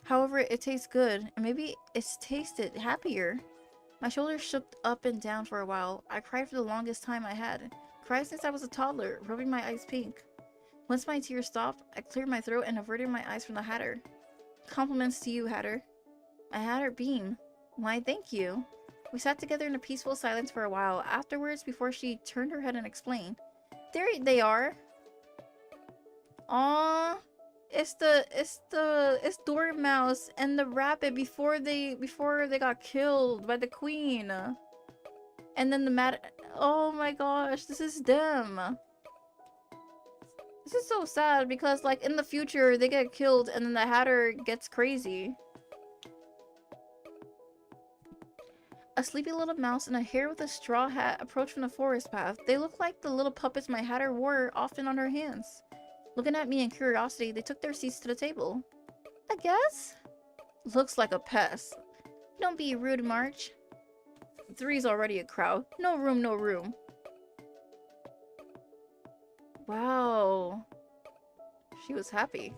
[SPEAKER 1] However, it tastes good, and maybe it's tasted happier. My shoulders shook up and down for a while. I cried for the longest time I had. Cried since I was a toddler, rubbing my eyes pink. Once my tears stopped, I cleared my throat and averted my eyes from the Hatter. Compliments to you, Hatter. A Hatter beam. Why, thank you. We sat together in a peaceful silence for a while afterwards before she turned her head and explained. There they are. Aww. It's Dormouse and the rabbit before they got killed by the queen. And then oh my gosh, this is them. This is so sad because like in the future they get killed and then the Hatter gets crazy. A sleepy little mouse and a hare with a straw hat approached from the forest path. They looked like the little puppets my Hatter wore often on her hands. Looking at me in curiosity, they took their seats to the table. I guess? Looks like a pest. Don't be rude, March. 3's already a crowd. No room, no room. Wow. She was happy.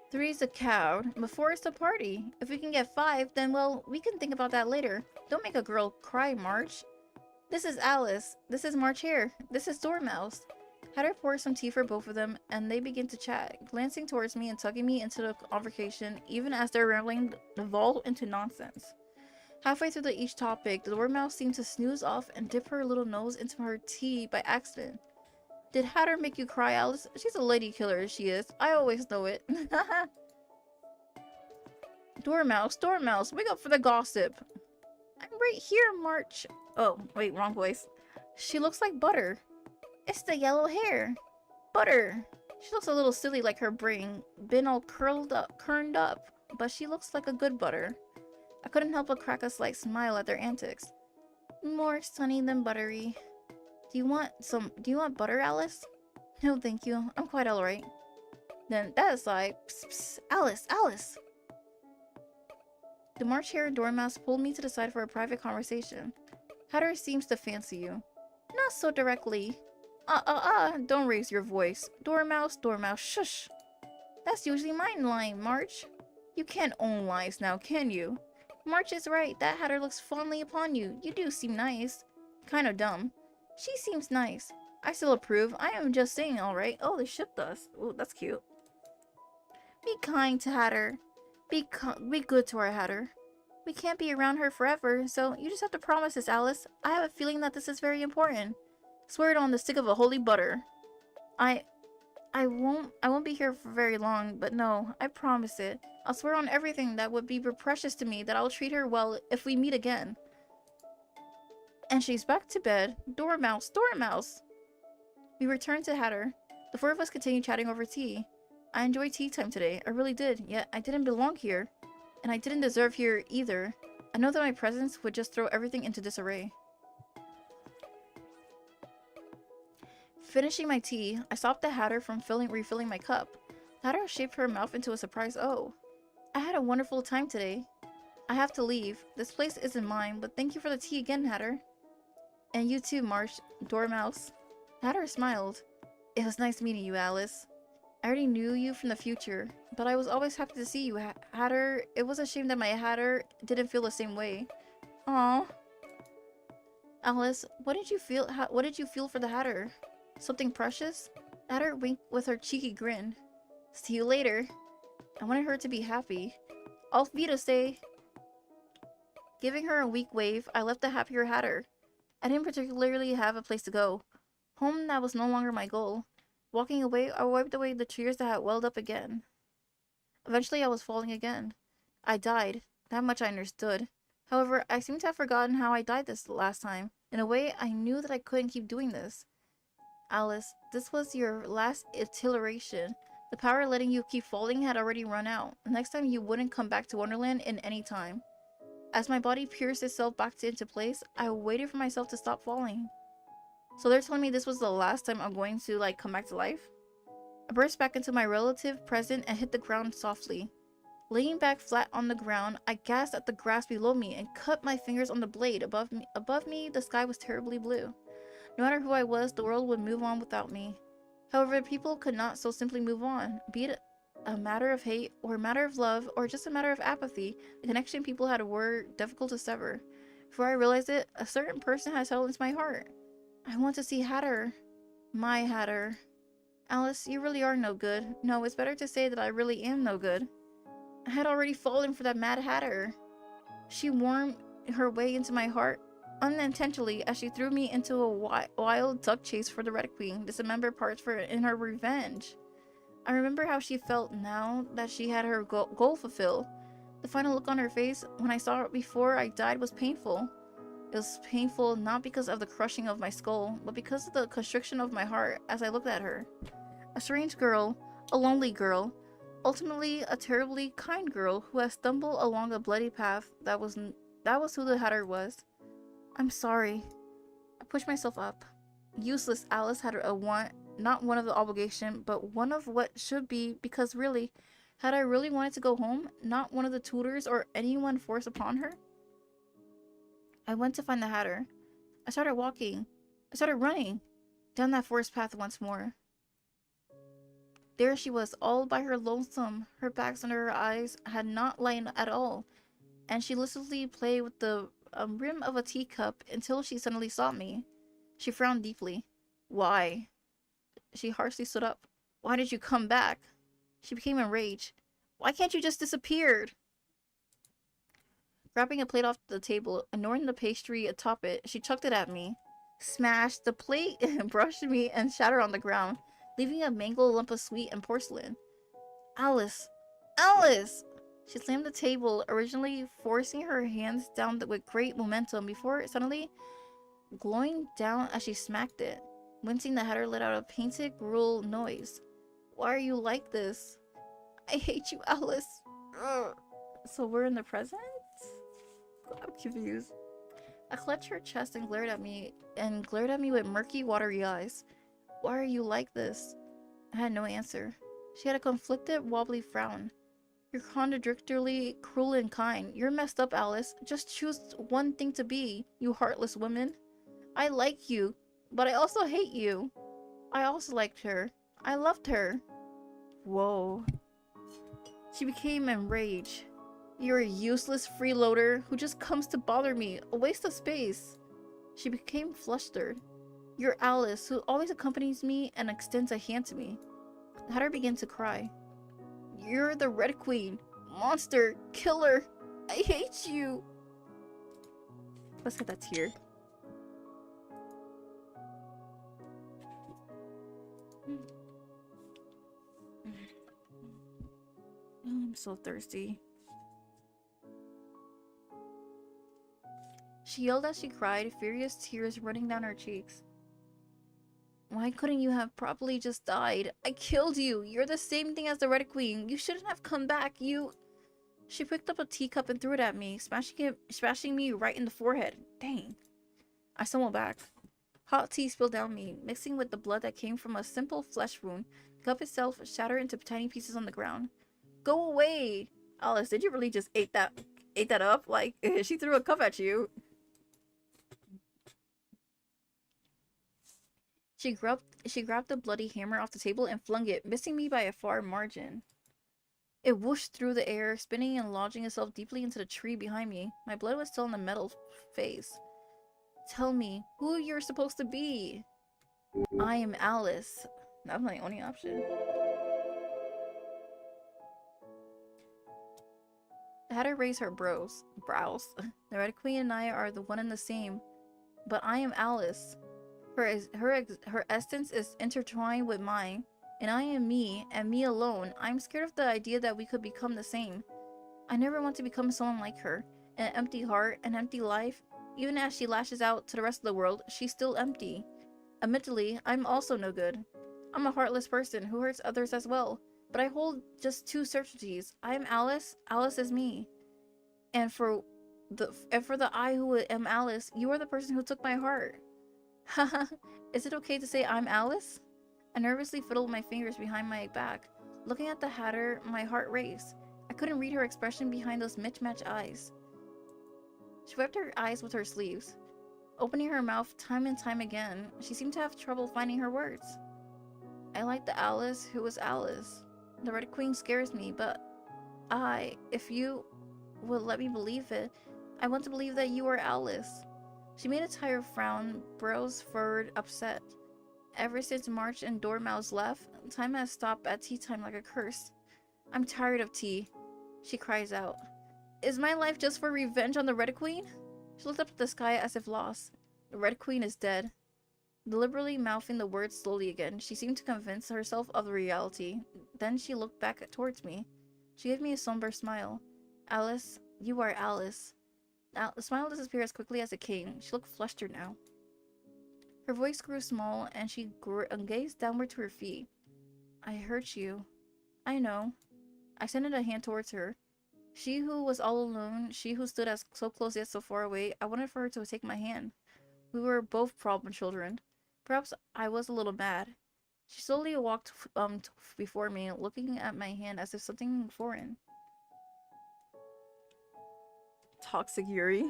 [SPEAKER 1] Three's a crowd, but 4 is a party. If we can get 5, then well, we can think about that later. Don't make a girl cry, March. This is Alice. This is March here. This is Dormouse. Hatter pours some tea for both of them, and they begin to chat, glancing towards me and tugging me into the conversation, even as their rambling devolved into nonsense. Halfway through each topic, the Dormouse seemed to snooze off and dip her little nose into her tea by accident. Did Hatter make you cry, Alice? She's a lady killer, she is. I always know it. Dormouse, wake up for the gossip. I'm right here, March. Oh, wait, wrong voice. She looks like Butter. It's the yellow hair. Butter. She looks a little silly like her brain, been all kerned up, but she looks like a good Butter. I couldn't help but crack a slight smile at their antics. More sunny than buttery. Do you want butter, Alice? No, thank you. I'm quite alright. Then, that aside, psst, psst, Alice! The March Hare and Dormouse pulled me to the side for a private conversation. Hatter seems to fancy you. Not so directly. Don't raise your voice. Dormouse, shush. That's usually my line, March. You can't own lies now, can you? March is right. That Hatter looks fondly upon you. You do seem nice. Kind of dumb. She seems nice. I still approve. I am just saying, alright. Oh, they shipped us. Ooh, that's cute. Be kind to Hatter. Be good to our Hatter. We can't be around her forever, so you just have to promise this, Alice. I have a feeling that this is very important. Swear it on the stick of a holy butter. I won't be here for very long, but no, I promise it. I'll swear on everything that would be precious to me that I'll treat her well if we meet again. And she's back to bed. Dormouse. We returned to Hatter. The four of us continued chatting over tea. I enjoyed tea time today. I really did, yet I didn't belong here. And I didn't deserve here either. I know that my presence would just throw everything into disarray. Finishing my tea, I stopped the Hatter from refilling my cup. The Hatter shaped her mouth into a surprise "oh." I had a wonderful time today. I have to leave. This place isn't mine, but thank you for the tea again, Hatter. And you too, March. Dormouse. Hatter smiled. It was nice meeting you, Alice. I already knew you from the future, but I was always happy to see you, Hatter. It was a shame that my Hatter didn't feel the same way. Aww. Alice, what did you feel for the Hatter? Something precious? Hatter winked with her cheeky grin. See you later. I wanted her to be happy. Auf Wiedersehen. Giving her a weak wave, I left the happier Hatter. I didn't particularly have a place to go. Home, that was no longer my goal. Walking away, I wiped away the tears that had welled up again. Eventually, I was falling again. I died. That much I understood. However, I seemed to have forgotten how I died this last time. In a way, I knew that I couldn't keep doing this. Alice, this was your last iteration. The power letting you keep falling had already run out. Next time you wouldn't come back to Wonderland in any time. As my body pierced itself back into place, I waited for myself to stop falling. So they're telling me this was the last time I'm going to, like, come back to life? I burst back into my relative present and hit the ground softly. Laying back flat on the ground, I gasped at the grass below me and cut my fingers on the blade. Above me, the sky was terribly blue. No matter who I was, the world would move on without me. However, people could not so simply move on. Be it a matter of hate, or a matter of love, or just a matter of apathy, the connection people had were difficult to sever. Before I realized it, a certain person had settled into my heart. I want to see Hatter. My Hatter. Alice, you really are no good. No, it's better to say that I really am no good. I had already fallen for that mad Hatter. She wormed her way into my heart unintentionally as she threw me into a wild duck chase for the Red Queen, dismembered parts in her revenge. I remember how she felt now that she had her goal fulfilled. The final look on her face when I saw her before I died was painful. It was painful not because of the crushing of my skull, but because of the constriction of my heart as I looked at her. A strange girl, a lonely girl, ultimately a terribly kind girl who had stumbled along a bloody path. That was who the Hatter was. I'm sorry. I pushed myself up. Useless. Alice had a want, not one of the obligation, but one of what should be, because really, had I really wanted to go home, not one of the tutors or anyone forced upon her? I went to find the Hatter. I started walking. I started running down that forest path once more. There she was, all by her lonesome. Her bags under her eyes had not lightened at all, and she listlessly played with the rim of a teacup until she suddenly saw me. She frowned deeply. Why? She harshly stood up. Why did you come back? She became enraged. Why can't you just disappear? Grabbing a plate off the table, ignoring the pastry atop it, she chucked it at me. Smashed the plate, brushed me, and shattered on the ground, leaving a mangled lump of sweet and porcelain. Alice! Alice! She slammed the table, originally forcing her hands down with great momentum before suddenly glowing down as she smacked it. Wincing, the Hatter let out a painted gruel noise. Why are you like this? I hate you, Alice. Ugh. So we're in the present? I'm confused. I clutched her chest and glared at me with murky, watery eyes. Why are you like this? I had no answer. She had a conflicted, wobbly frown. You're contradictorily cruel and kind. You're messed up, Alice. Just choose one thing to be, you heartless woman. I like you, but I also hate you. I also liked her. I loved her. Whoa. She became enraged. You're a useless freeloader who just comes to bother me. A waste of space. She became flustered. You're Alice, who always accompanies me and extends a hand to me. The Hatter began to cry. You're the Red Queen. Monster. Killer. I hate you. Let's get that tear. I'm so thirsty. She yelled as she cried, furious tears running down her cheeks. Why couldn't you have probably just died? I killed you! You're the same thing as the Red Queen! You shouldn't have come back! You... She picked up a teacup and threw it at me, smashing me right in the forehead. Dang. I stumbled back. Hot tea spilled down me, mixing with the blood that came from a simple flesh wound. The cup itself shattered into tiny pieces on the ground. Go away! Alice, did you really just ate that up? Like, she threw a cup at you. She grabbed the bloody hammer off the table and flung it, missing me by a far margin. It whooshed through the air, spinning and lodging itself deeply into the tree behind me. My blood was still in the metal face. Tell me, who you're supposed to be? I am Alice. That's my only option. The Hatter raised her brows. The Red Queen and I are the one and the same. But I am Alice. Her essence is intertwined with mine, and I am me, and me alone. I'm scared of the idea that we could become the same. I never want to become someone like her. An empty heart, an empty life. Even as she lashes out to the rest of the world, she's still empty. Admittedly, I'm also no good. I'm a heartless person who hurts others as well, but I hold just two certainties. I am Alice, Alice is me. And for the I who am Alice, you are the person who took my heart. Haha, is it okay to say I'm Alice? I nervously fiddled my fingers behind my back. Looking at the Hatter, my heart raced. I couldn't read her expression behind those mismatched eyes. She wiped her eyes with her sleeves. Opening her mouth time and time again, she seemed to have trouble finding her words. I like the Alice who was Alice. The Red Queen scares me, but if you would let me believe it, I want to believe that you are Alice. She made a tired frown, brows furrowed, upset. Ever since March and Dormouse left, time has stopped at tea time like a curse. I'm tired of tea, she cries out. Is my life just for revenge on the Red Queen? She looked up at the sky as if lost. The Red Queen is dead. Deliberately mouthing the words slowly again, she seemed to convince herself of the reality. Then she looked back towards me. She gave me a somber smile. Alice, you are Alice. The smile disappeared as quickly as it came. She looked flustered now. Her voice grew small, and she gazed downward to her feet. I hurt you. I know. I extended a hand towards her. She who was all alone, she who stood as so close yet so far away, I wanted for her to take my hand. We were both problem children. Perhaps I was a little mad. She slowly walked before me, looking at my hand as if something foreign. Toxic Yuri.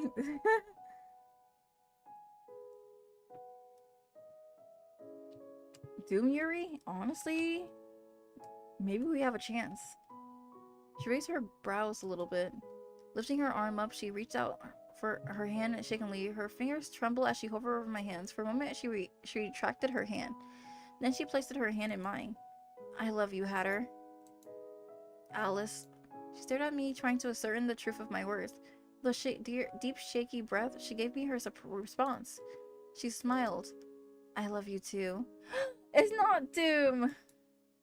[SPEAKER 1] Doom Yuri? Honestly, maybe we have a chance. She raised her brows a little bit. Lifting her arm up, she reached out for her hand shakenly. Her fingers trembled as she hovered over my hands. For a moment, she retracted her hand. Then she placed her hand in mine. I love you, Hatter. Alice. She stared at me, trying to ascertain the truth of my words. With a deep, shaky breath, she gave me her response. She smiled. I love you too. It's not Doom!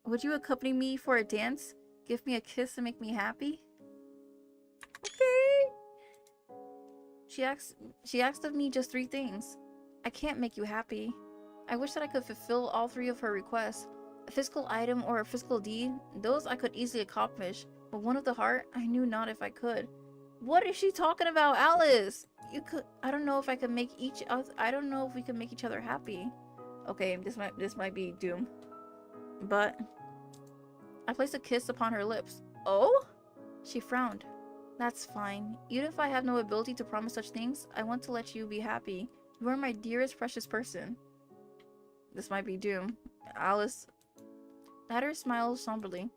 [SPEAKER 1] Would you accompany me for a dance? Give me a kiss and make me happy? Okay. She asked of me just 3 things. I can't make you happy. I wish that I could fulfill all 3 of her requests. A physical item or a physical deed, those I could easily accomplish. But one of the heart, I knew not if I could. What is she talking about, Alice? I don't know if I could make I don't know if we could make each other happy. Okay, this might be Doom. But I placed a kiss upon her lips. Oh? She frowned. That's fine. Even if I have no ability to promise such things, I want to let you be happy. You are my dearest, precious person. This might be doom. Alice. The Hatter smiled somberly.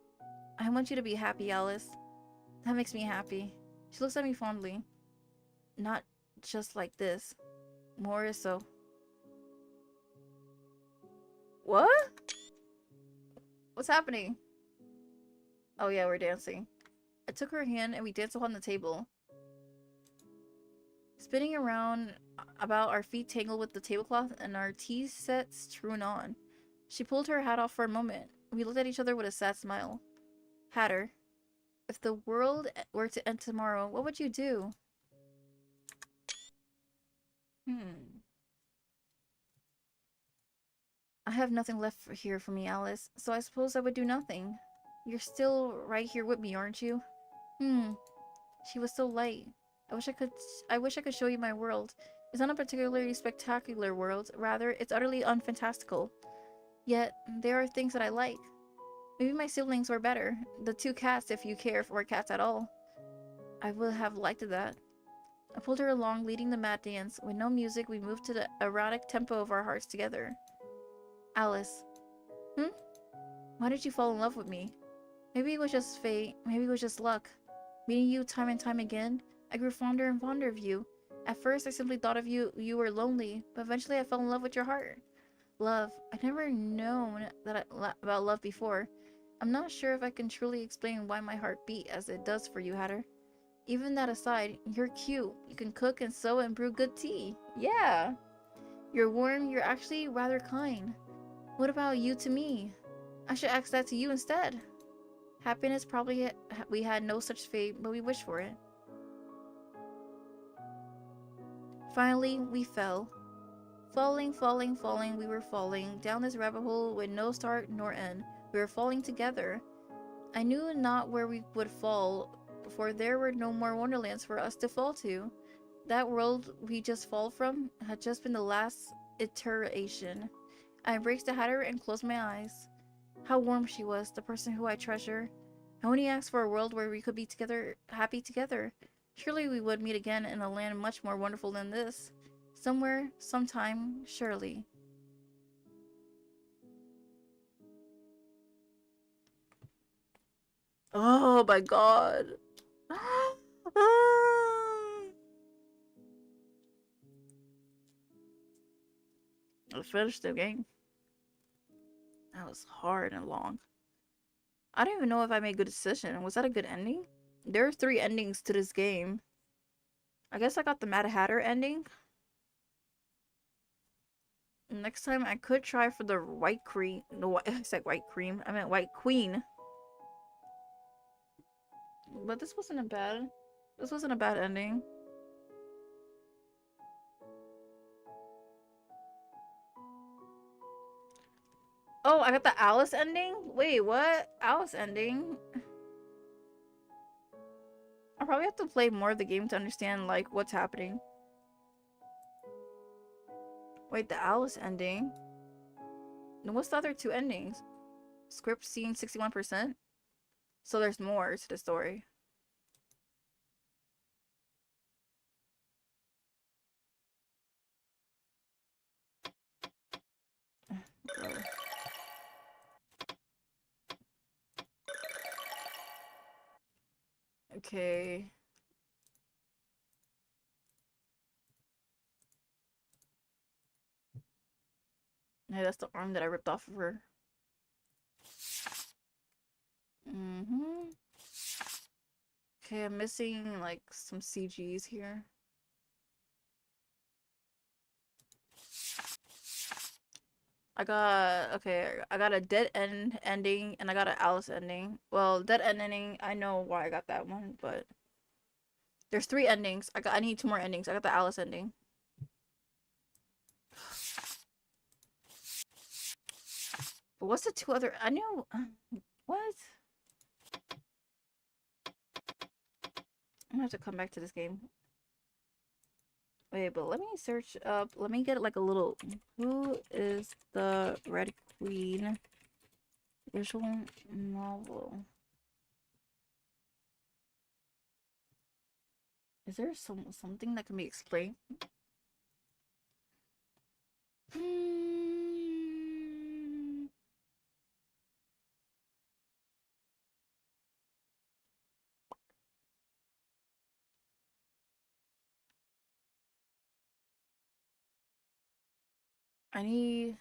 [SPEAKER 1] I want you to be happy, Alice. That makes me happy. She looks at me fondly. Not just like this. More so. What? What's happening? Oh yeah, we're dancing. I took her hand and we danced upon the table. Spinning around about, our feet tangled with the tablecloth and our tea sets strewn on. She pulled her hat off for a moment. We looked at each other with a sad smile. Hatter, if the world were to end tomorrow, what would you do? I have nothing left here for me, Alice, so I suppose I would do nothing. You're still right here with me, aren't you? She was so light. I wish I could show you my world. It's not a particularly spectacular world, rather, it's utterly unfantastical. Yet, there are things that I like. Maybe my siblings were better. The two cats, if you care for cats at all. I would have liked that. I pulled her along, leading the mad dance. With no music, we moved to the erotic tempo of our hearts together. Alice. Why did you fall in love with me? Maybe it was just fate. Maybe it was just luck. Meeting you time and time again, I grew fonder and fonder of you. At first, I simply thought of you were lonely, but eventually I fell in love with your heart. Love. I'd never known about love before. I'm not sure if I can truly explain why my heart beat as it does for you, Hatter. Even that aside, you're cute. You can cook and sew and brew good tea. Yeah. You're warm. You're actually rather kind. What about you to me? I should ask that to you instead. Happiness, probably we had no such fate, but we wished for it. Finally, we fell. Falling, falling, falling, we were falling down this rabbit hole with no start nor end. We were falling together. I knew not where we would fall, for there were no more wonderlands for us to fall to. That world we just fall from had just been the last iteration. I embraced the Hatter and closed my eyes. How warm she was, the person who I treasure. I only asked for a world where we could be together, happy together. Surely we would meet again in a land much more wonderful than this. Somewhere, sometime, surely. Oh my god. I finished the game. That was hard and long. I don't even know if I made a good decision. Was that a good ending? There are 3 endings to this game. I guess I got the Mad Hatter ending. Next time I could try for the white cream. No, I said white cream. I meant white queen. But this wasn't a bad ending. Oh, I got the Alice ending? Wait, what? Alice ending? I probably have to play more of the game to understand, like, what's happening. Wait, the Alice ending? And what's the other 2 endings? Script scene 61%? So there's more to the story. Okay. Hey, that's the arm that I ripped off of her. Okay, I'm missing, like, some CGs here. I got a dead end ending and I got an Alice ending. Well, dead end ending, I know why I got that one, but there's 3 endings. I need 2 more endings. I got the Alice ending. But what's the 2 other? I know. What? I'm gonna have to come back to this game. Wait, but let me search up. Let me get like a little. Who is the Red Queen? Visual novel. Is there something that can be explained? I need.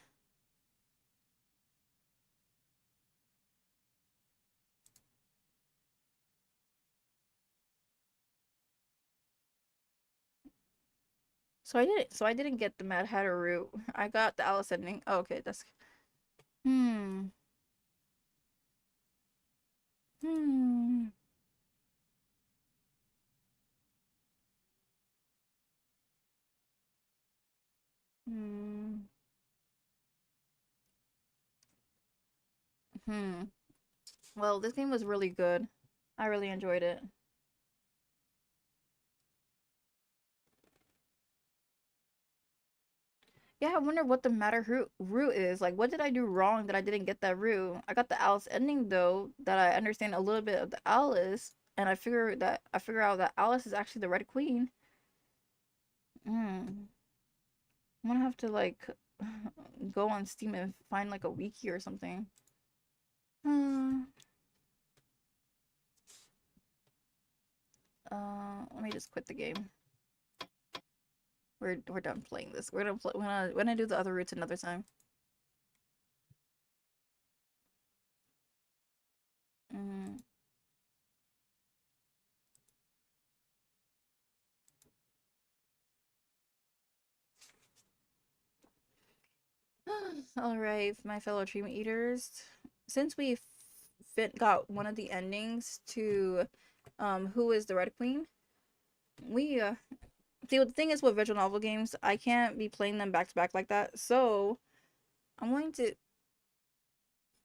[SPEAKER 1] So I didn't get the Mad Hatter route. I got the Alice ending. Oh, okay, that's. Hmm. Hmm. Hmm. Hmm. Well, this game was really good. I really enjoyed it. Yeah, I wonder what the matter route is. Like, what did I do wrong that I didn't get that route? I got the Alice ending though, that I understand a little bit of the Alice, and I figure out that Alice is actually the Red Queen. Hmm. I'm gonna have to like go on Steam and find like a wiki or something. Hmm. Let me just quit the game. We're done playing this. We're gonna play. We're gonna do the other routes another time. Mm. All right, my fellow dream eaters. Since we got one of the endings to who is the Red Queen, we see what the thing is with visual novel games, I can't be playing them back to back like that. So I'm going to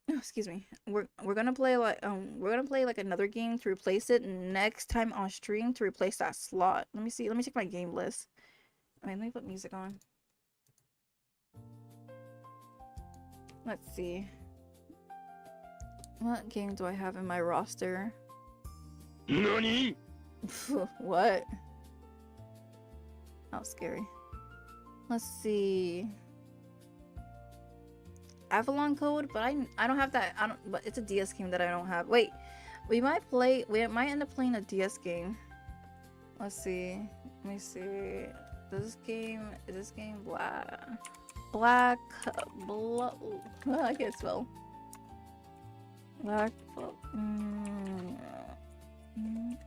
[SPEAKER 1] excuse me. We're gonna play like another game to replace it next time on stream to replace that slot. Let me see. Let me check my game list. I mean, let me put music on. Let's see. What game do I have in my roster?
[SPEAKER 2] NANI?
[SPEAKER 1] What? Oh, scary. Let's see. Avalon Code, but I don't have that. I don't. But it's a DS game that I don't have. Wait, we might end up playing a DS game. Let's see. Let me see. This game is this game black I can't spell. Black. Mm, mm,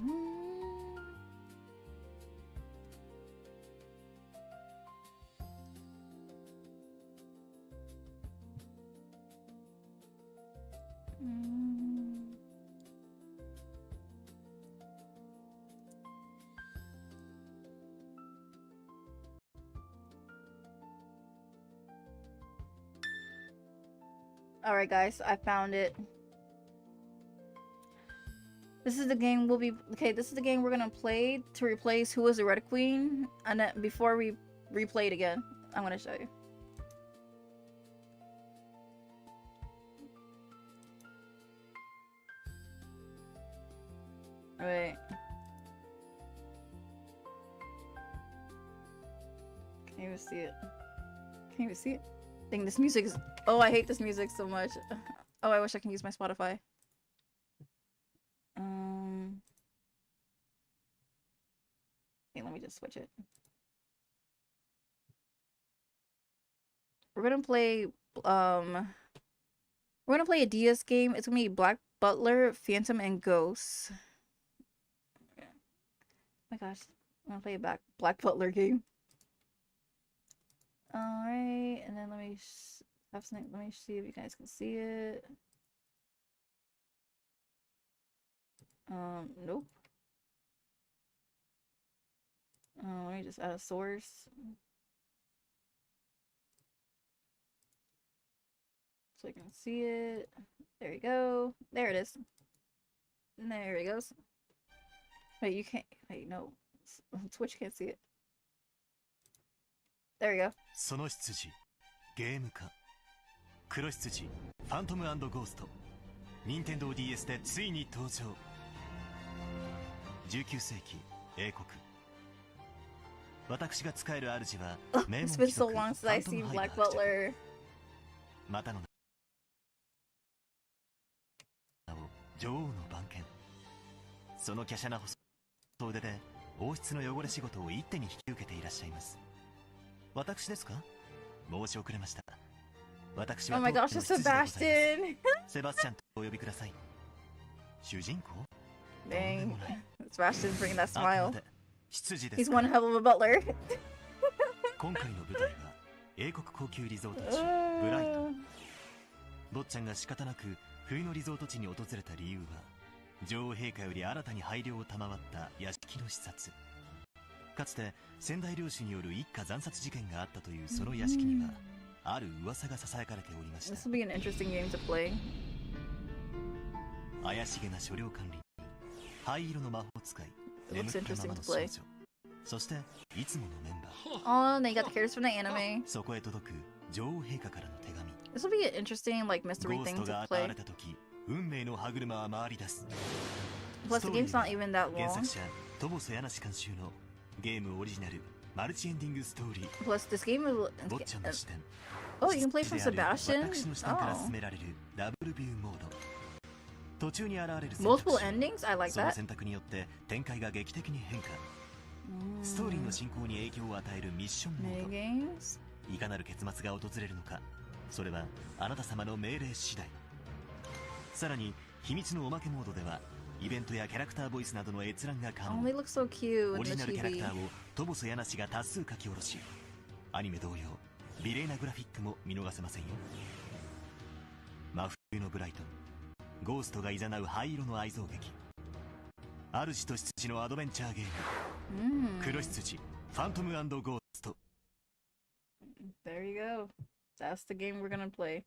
[SPEAKER 1] mm. All right, guys, I found it. This is the game we'll be This is the game we're gonna play to replace Who is the Red Queen, and then before we replay it again, I'm gonna show you. Wait. Can you even see it? Can you even see it? Dang, this music is. Oh, I hate this music so much. Oh, I wish I can use my Spotify. Okay, let me just switch it. We're gonna play we're gonna play a DS game. It's gonna be Black Butler, Phantom, and Ghosts. Oh my gosh. I'm gonna play a Black Butler game. Alright, and then let me have something. Let me see if you guys can see it. Nope. Let me just add a source. So you can see it. There you go. There it is. And there it goes. Wait, you can't. Wait, no. Twitch can't see it. There you go.
[SPEAKER 2] その執事、ゲーム化。黒執事、ファントム&ゴースト。任天堂 DS でついに登場。19世紀英国。私が仕える主は
[SPEAKER 1] Oh,
[SPEAKER 2] 名
[SPEAKER 1] it's
[SPEAKER 2] 門
[SPEAKER 1] been
[SPEAKER 2] 貴
[SPEAKER 1] so
[SPEAKER 2] 族
[SPEAKER 1] long
[SPEAKER 2] フ
[SPEAKER 1] since I
[SPEAKER 2] ァントム
[SPEAKER 1] seen
[SPEAKER 2] ハイが
[SPEAKER 1] Black
[SPEAKER 2] 伯爵。
[SPEAKER 1] Butler.
[SPEAKER 2] またの名を女王の番犬。その華奢な細腕で王室の汚れ仕事を一手に引き受けていらっしゃいます。私ですか？申し遅れました。私
[SPEAKER 1] Oh
[SPEAKER 2] は
[SPEAKER 1] my
[SPEAKER 2] 当
[SPEAKER 1] gosh,
[SPEAKER 2] 家の
[SPEAKER 1] it's
[SPEAKER 2] 執事でございます。
[SPEAKER 1] Sebastian.
[SPEAKER 2] セバスチャンとお呼びください。主人公？
[SPEAKER 1] Dang, Sebastian's bringing that
[SPEAKER 2] あくま
[SPEAKER 1] smile.
[SPEAKER 2] で執事で
[SPEAKER 1] He's
[SPEAKER 2] すか
[SPEAKER 1] one
[SPEAKER 2] ら。
[SPEAKER 1] hell of a butler.
[SPEAKER 2] 今回の舞台は英国高級リゾート地ブライトン。坊ちゃんが仕方なく冬のリゾート地に訪れた理由は、女王陛下より新たに配慮を賜った屋敷の視察。かつて先代領主による一家惨殺事件があったというその屋敷には、ある噂がささやかれておりました。
[SPEAKER 1] This will be an interesting game to play.
[SPEAKER 2] 怪しげな所領管理人、灰色の魔法使い、
[SPEAKER 1] It
[SPEAKER 2] 眠
[SPEAKER 1] looks
[SPEAKER 2] ったま
[SPEAKER 1] interesting
[SPEAKER 2] ま
[SPEAKER 1] to
[SPEAKER 2] の少
[SPEAKER 1] play.
[SPEAKER 2] 女、そしていつものメンバー。
[SPEAKER 1] Oh, and they got the characters from the anime.
[SPEAKER 2] そこへ届く女王陛下からの手紙。
[SPEAKER 1] This will be an interesting, like,
[SPEAKER 2] ゴ
[SPEAKER 1] mystery
[SPEAKER 2] ース
[SPEAKER 1] thing
[SPEAKER 2] ト
[SPEAKER 1] to
[SPEAKER 2] が現
[SPEAKER 1] play.
[SPEAKER 2] れた時、運命の歯車は回り出す。
[SPEAKER 1] Plus, the game's not even that
[SPEAKER 2] 原
[SPEAKER 1] long.
[SPEAKER 2] 作者トボソヤナシ監修のゲームオリジナルマルチエンディングストーリー。
[SPEAKER 1] Plus, this game is.
[SPEAKER 2] 坊ちゃんの視点。
[SPEAKER 1] Oh, you can play from
[SPEAKER 2] 執事である
[SPEAKER 1] Sebastian?
[SPEAKER 2] 私の視点から進
[SPEAKER 1] Oh.
[SPEAKER 2] められるダブルビューモード。途中に現れる選択肢、
[SPEAKER 1] Multiple endings? I like
[SPEAKER 2] その
[SPEAKER 1] that.
[SPEAKER 2] 選択によって展開が劇的に変化。
[SPEAKER 1] Mm.
[SPEAKER 2] ストーリーの進行に影響を与えるミッションモード。
[SPEAKER 1] Minigames?
[SPEAKER 2] いかなる結末が訪れるのか、それはあなた様の命令次第。さらに秘密のおまけモードではイベントやキャラクターボイスなどの閲覧が可
[SPEAKER 1] Oh,
[SPEAKER 2] 能。
[SPEAKER 1] they look so cute
[SPEAKER 2] オ
[SPEAKER 1] in
[SPEAKER 2] リ
[SPEAKER 1] the
[SPEAKER 2] ジナルキャラクタ
[SPEAKER 1] TV.
[SPEAKER 2] ーをトボソヤナ氏が多数書き下ろし、アニメ同様美麗なグラフィックも見逃せませんよ。真冬のブライトン、ゴーストが誘う灰色の愛憎劇、主と執事のアドベンチャーゲーム、
[SPEAKER 1] Mm.
[SPEAKER 2] 黒執事ファントム&ゴースト。
[SPEAKER 1] There you go. That's the game we're gonna play.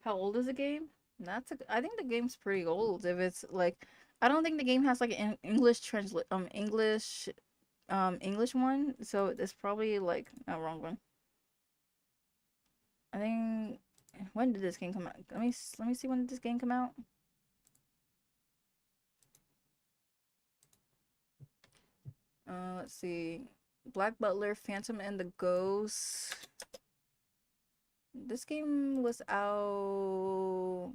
[SPEAKER 1] How old is the game? I think the game's pretty old. If it's like, I don't think the game has like an English English one. So it's probably like a wrong one. I think, when did this game come out? Let me see, when did this game come out? Let's see. Black Butler, Phantom and the Ghost. This game was out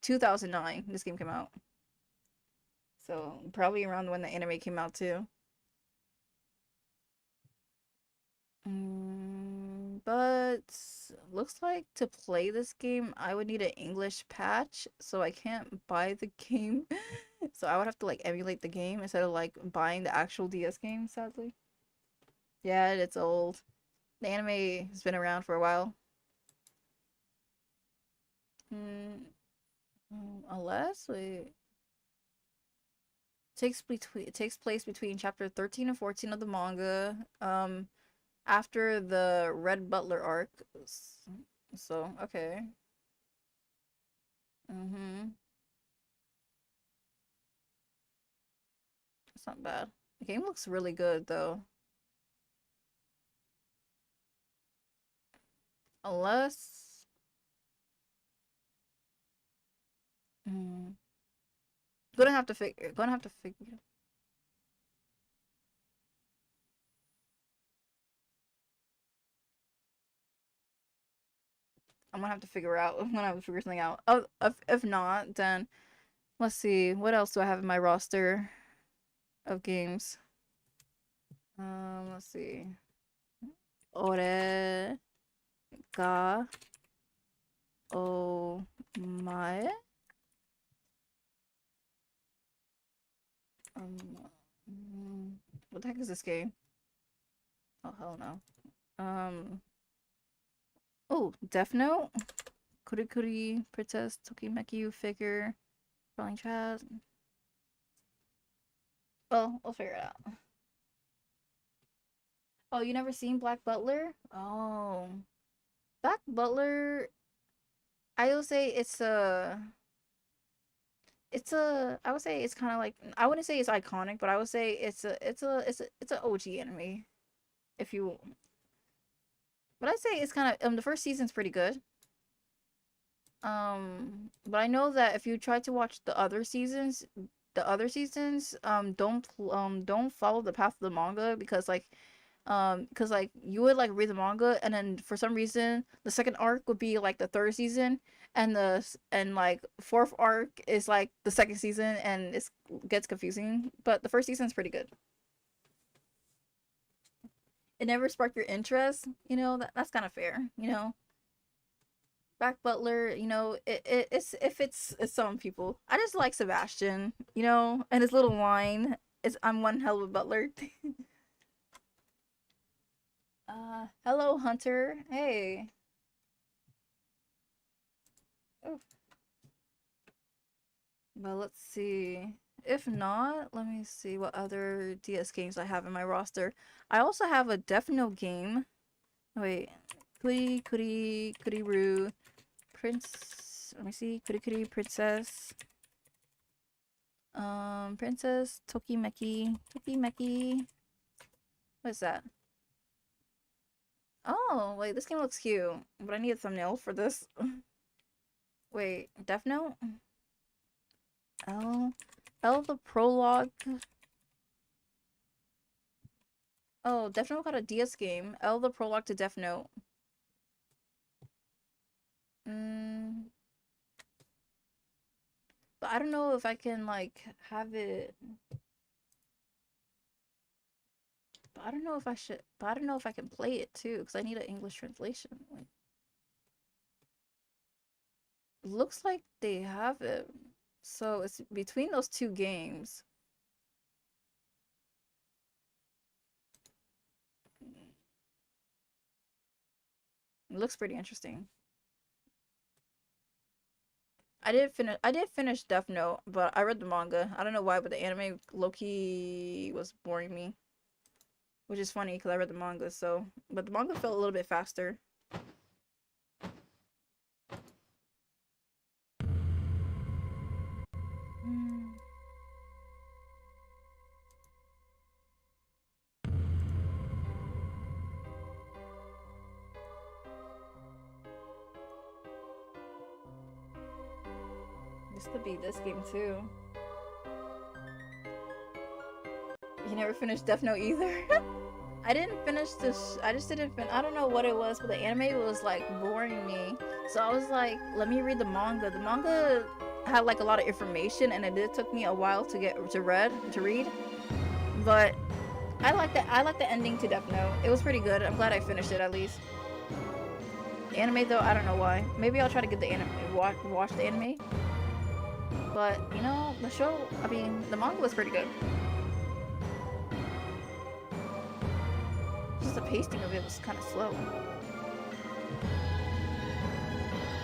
[SPEAKER 1] 2009. This game came out. So probably around when the anime came out too. But looks like to play this game I would need an English patch, so I can't buy the game. So I would have to like emulate the game instead of like buying the actual DS game, sadly. Yeah, it's old. The anime has been around for a while. Unless it takes place between chapter 13 and 14 of the manga. After the Red Butler arc. So, okay. It's not bad. The game looks really good though. Unless gonna have to figure I'm gonna have to figure out. I'm gonna have to figure something out. Oh, if not, then let's see. What else do I have in my roster of games? Let's see. Ore ga omae. What the heck is this game? Oh hell no. Oh, Death Note, Kurikuri, Princess, Tokimeki figure, Spelling Chat. Oh, we'll figure it out. Oh, you never seen Black Butler? Oh, Black Butler. I will say I would say it's kind of like, I wouldn't say it's iconic, but I would say it's an OG anime. If you, but I'd say it's kind of the first season's pretty good. But I know that if you try to watch don't follow the path of the manga because like you would like read the manga and then for some reason the second arc would be like the third season and like fourth arc is like the second season and it gets confusing. But the first season is pretty good. It never sparked your interest, that's kind of fair. Back Butler, it's some people. I just like Sebastian, and his little line is I'm one hell of a butler. Hello Hunter. Hey. Oh, but let's see. If not, let me see what other DS games I have in my roster. I also have a Death Note game. Wait. Kuri Roo. Prince. Let me see. Kuri Princess. Princess Tokimeki. What is that? Oh, wait, this game looks cute, but I need a thumbnail for this. Wait, Death Note? L the prologue. Oh, Death Note got a DS game. L the prologue to Death Note. But I don't know if I can like have it. But I don't know if I should. But I don't know if I can play it too because I need an English translation. Like, looks like they have it. So it's between those two games. It looks pretty interesting. I did finish Death Note, but I read the manga. I don't know why, but the anime low-key was boring me. Which is funny because I read the manga, so but the manga felt a little bit faster. This could be this game too. You never finished Death Note either? I didn't finish this. I just didn't I don't know what it was, but the anime was like boring me. So I was like, let me read the manga. The manga had like a lot of information, and it did took me a while to get to read. But I like the ending to Death Note. It was pretty good. I'm glad I finished it at least. The anime though, I don't know why. Maybe I'll try to get the anime watch the anime. But the show. I mean, the manga was pretty good. Just the pacing of it was kind of slow.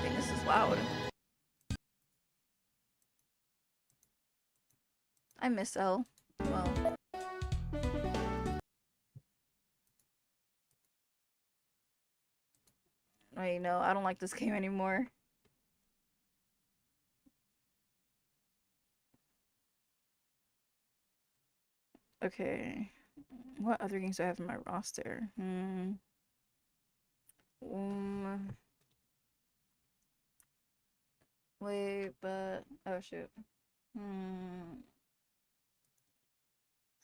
[SPEAKER 1] Dang, this is loud. I miss L. Well. Wait, no, I don't like this game anymore. Okay. What other games do I have in my roster? Wait, but oh shoot.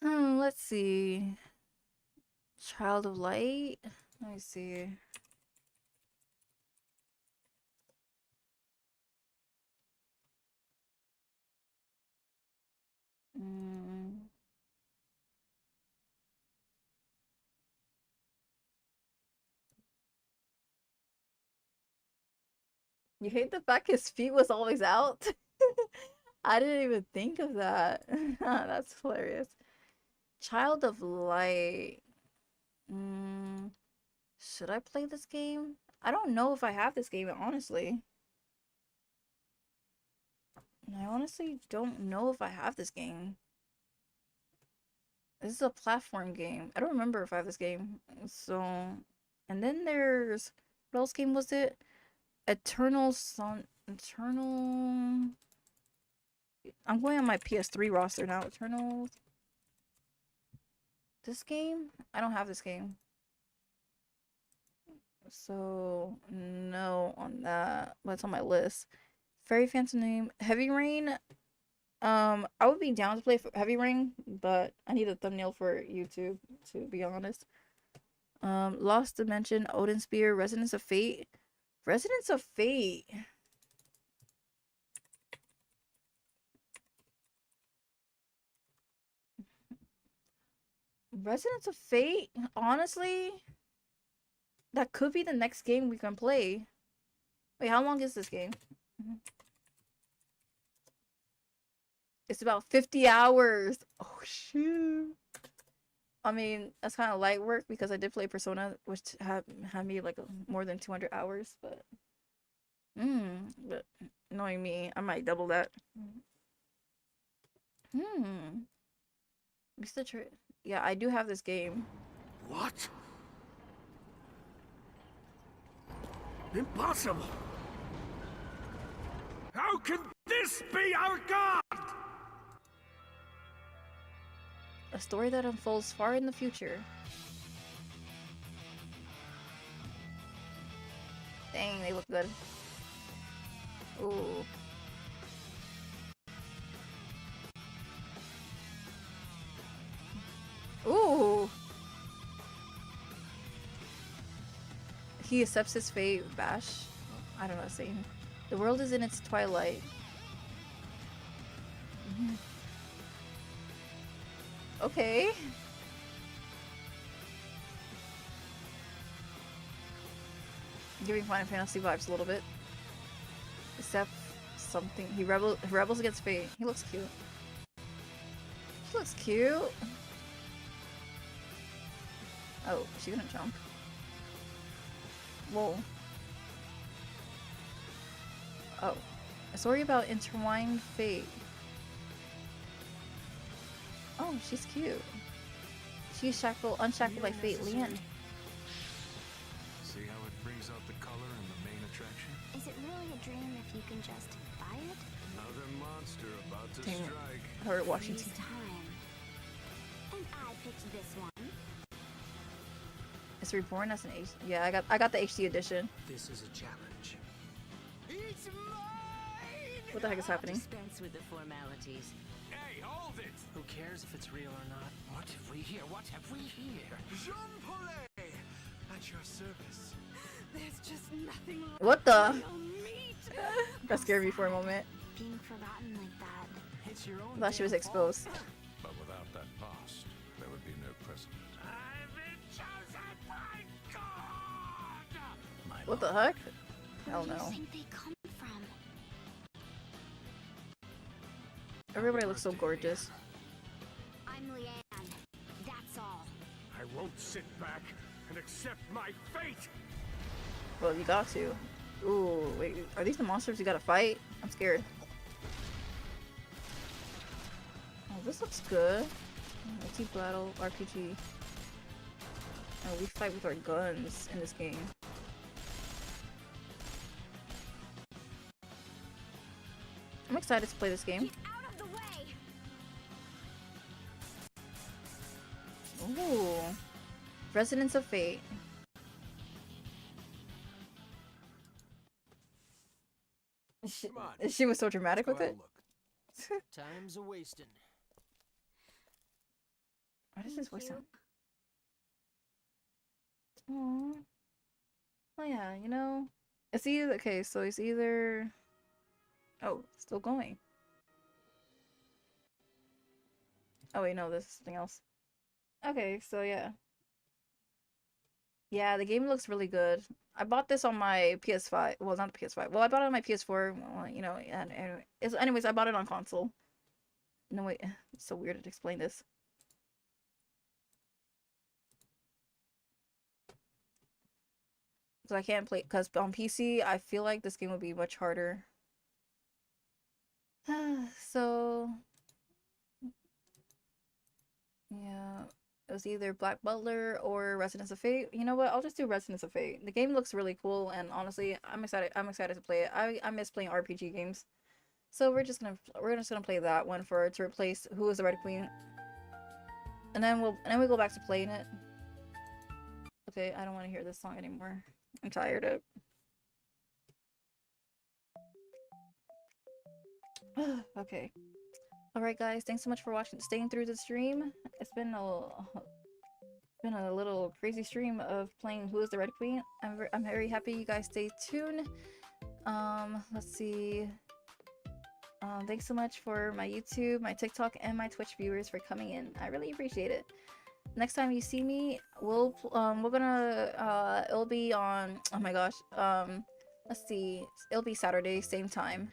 [SPEAKER 1] Let's see. Child of Light. Let me see. You hate the fact his feet was always out? I didn't even think of that. That's hilarious. Child of Light. Should I play this game? I don't know if I have this game, honestly. I honestly don't know if I have this game. This is a platform game. I don't remember if I have this game. So, and then there's, what else game was it? Eternal. I'm going on my PS3 roster now. Eternal. This game? I don't have this game. So no on that, but it's on my list. Very fancy name. Heavy Rain. I would be down to play for Heavy Rain, but I need a thumbnail for YouTube, to be honest. Lost Dimension, Odin Spear, Resonance of Fate. Resonance of Fate. Resonance of Fate, honestly, that could be the next game we can play. Wait, how long is this game? It's about 50 hours. Oh, shoot. I mean, that's kind of light work because I did play Persona, which had me like more than 200 hours, but but knowing me, I might double that. Mr. Yeah, I do have this game.
[SPEAKER 3] What? Impossible! How can this be our god?
[SPEAKER 1] A story that unfolds far in the future. Dang, they look good. Ooh. Ooh. He accepts his fate, Bash. I don't know what to say. The world is in its twilight. Okay. Giving Final Fantasy vibes a little bit. Except something. He rebels against fate. He looks cute. He looks cute. Oh, she gonna jump. Whoa. Oh. A story about intertwined fate. Oh, she's cute. She's unshackled by fate, Leanne.
[SPEAKER 3] See how it brings out the color and the main attraction?
[SPEAKER 4] Is it really a dream if you can just buy it?
[SPEAKER 3] Another monster about to
[SPEAKER 1] Dang it.
[SPEAKER 3] strike.
[SPEAKER 1] Her Washington.
[SPEAKER 4] Freeze time. And I picked this one.
[SPEAKER 1] It's reborn as an H. Yeah, I got the HD edition.
[SPEAKER 3] This is a challenge.
[SPEAKER 5] It's mine!
[SPEAKER 1] What the heck is happening?
[SPEAKER 6] Dispense with the formalities.
[SPEAKER 3] Hey, hold it!
[SPEAKER 5] Who cares if it's real or not?
[SPEAKER 3] What have we here? What have we here?
[SPEAKER 5] Jean-Paul! At your service.
[SPEAKER 4] There's just nothing like
[SPEAKER 1] What the?
[SPEAKER 4] real meat.
[SPEAKER 1] That scared me for a moment.
[SPEAKER 4] Being forgotten like that.
[SPEAKER 5] It's your own
[SPEAKER 1] I thought she was
[SPEAKER 5] damn fault.
[SPEAKER 1] exposed.
[SPEAKER 3] But without that past, there would be no present.
[SPEAKER 5] I've been chosen by God!
[SPEAKER 1] What the heck?
[SPEAKER 4] Where
[SPEAKER 1] Hell
[SPEAKER 4] do you
[SPEAKER 1] no.
[SPEAKER 4] think they come from?
[SPEAKER 1] Everybody looks so gorgeous.
[SPEAKER 4] I'm Leanne. That's all.
[SPEAKER 3] I won't sit back and accept my fate!
[SPEAKER 1] Well, you got to. Ooh, wait. Are these the monsters you gotta fight? I'm scared. Oh, this looks good. Multi-battle RPG. Oh, we fight with our guns in this game. I'm excited to play this game.
[SPEAKER 4] Get out of the way!
[SPEAKER 1] Ooh. Resonance of Fate.
[SPEAKER 5] Come on.
[SPEAKER 1] She was so dramatic
[SPEAKER 5] Let's
[SPEAKER 1] with
[SPEAKER 5] go
[SPEAKER 1] it.
[SPEAKER 5] have a look. Time's a wasting.
[SPEAKER 1] What does this voice
[SPEAKER 4] Thank
[SPEAKER 1] sound? Aww. Oh yeah, you know, it's either okay. So it's either. Oh, still going. Oh wait, no, this is something else. Okay, so yeah. Yeah, the game looks really good. I bought this on my PS5. Well, not the PS5. Well, I bought it on my PS4. Well, you know, and anyways, I bought it on console. No wait, it's so weird to explain this. So I can't play because on PC I feel like this game would be much harder. So yeah, it was either Black Butler or Resonance of Fate. You know what? I'll just do Resonance of Fate. The game looks really cool, and honestly, I'm excited. I'm excited to play it. I miss playing RPG games, so we're just gonna play that one to replace Who is the Red Queen, and then we go back to playing it. Okay, I don't want to hear this song anymore. I'm tired of. Okay. Alright guys, thanks so much for watching, staying through the stream. It's been a little crazy stream of playing Who is the Red Queen. I'm very happy you guys stay tuned. Let's see. Thanks so much for my YouTube, my TikTok, and my Twitch viewers for coming in. I really appreciate it. Next time you see me, we're gonna it'll be on, oh my gosh, let's see, it'll be Saturday, same time.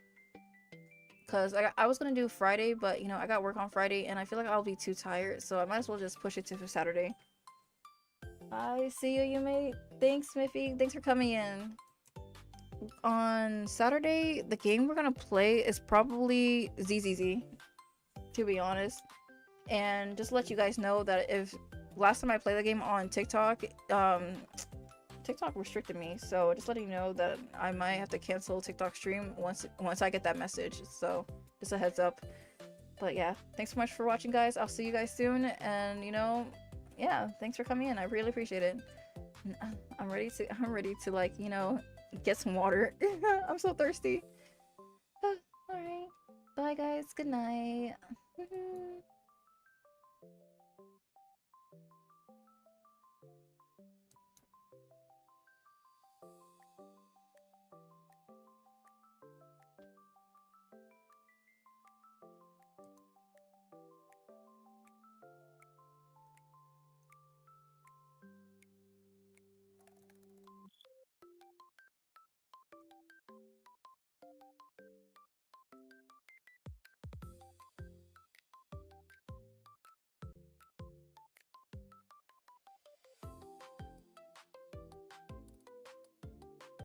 [SPEAKER 1] Cause I was gonna do Friday, but you know, I got work on Friday and I feel like I'll be too tired, so I might as well just push it to Saturday. I see you, Yume. Thanks, Smithy. Thanks for coming in. On Saturday, the game we're gonna play is probably ZZZ, to be honest. And just to let you guys know that if last time I played the game on TikTok, TikTok restricted me, so just letting you know that I might have to cancel TikTok stream once I get that message. So just a heads up. But yeah, thanks so much for watching, guys. I'll see you guys soon, and you know, yeah, thanks for coming in. I really appreciate it. I'm ready to like, you know, get some water. I'm so thirsty. All right, bye guys. Good night.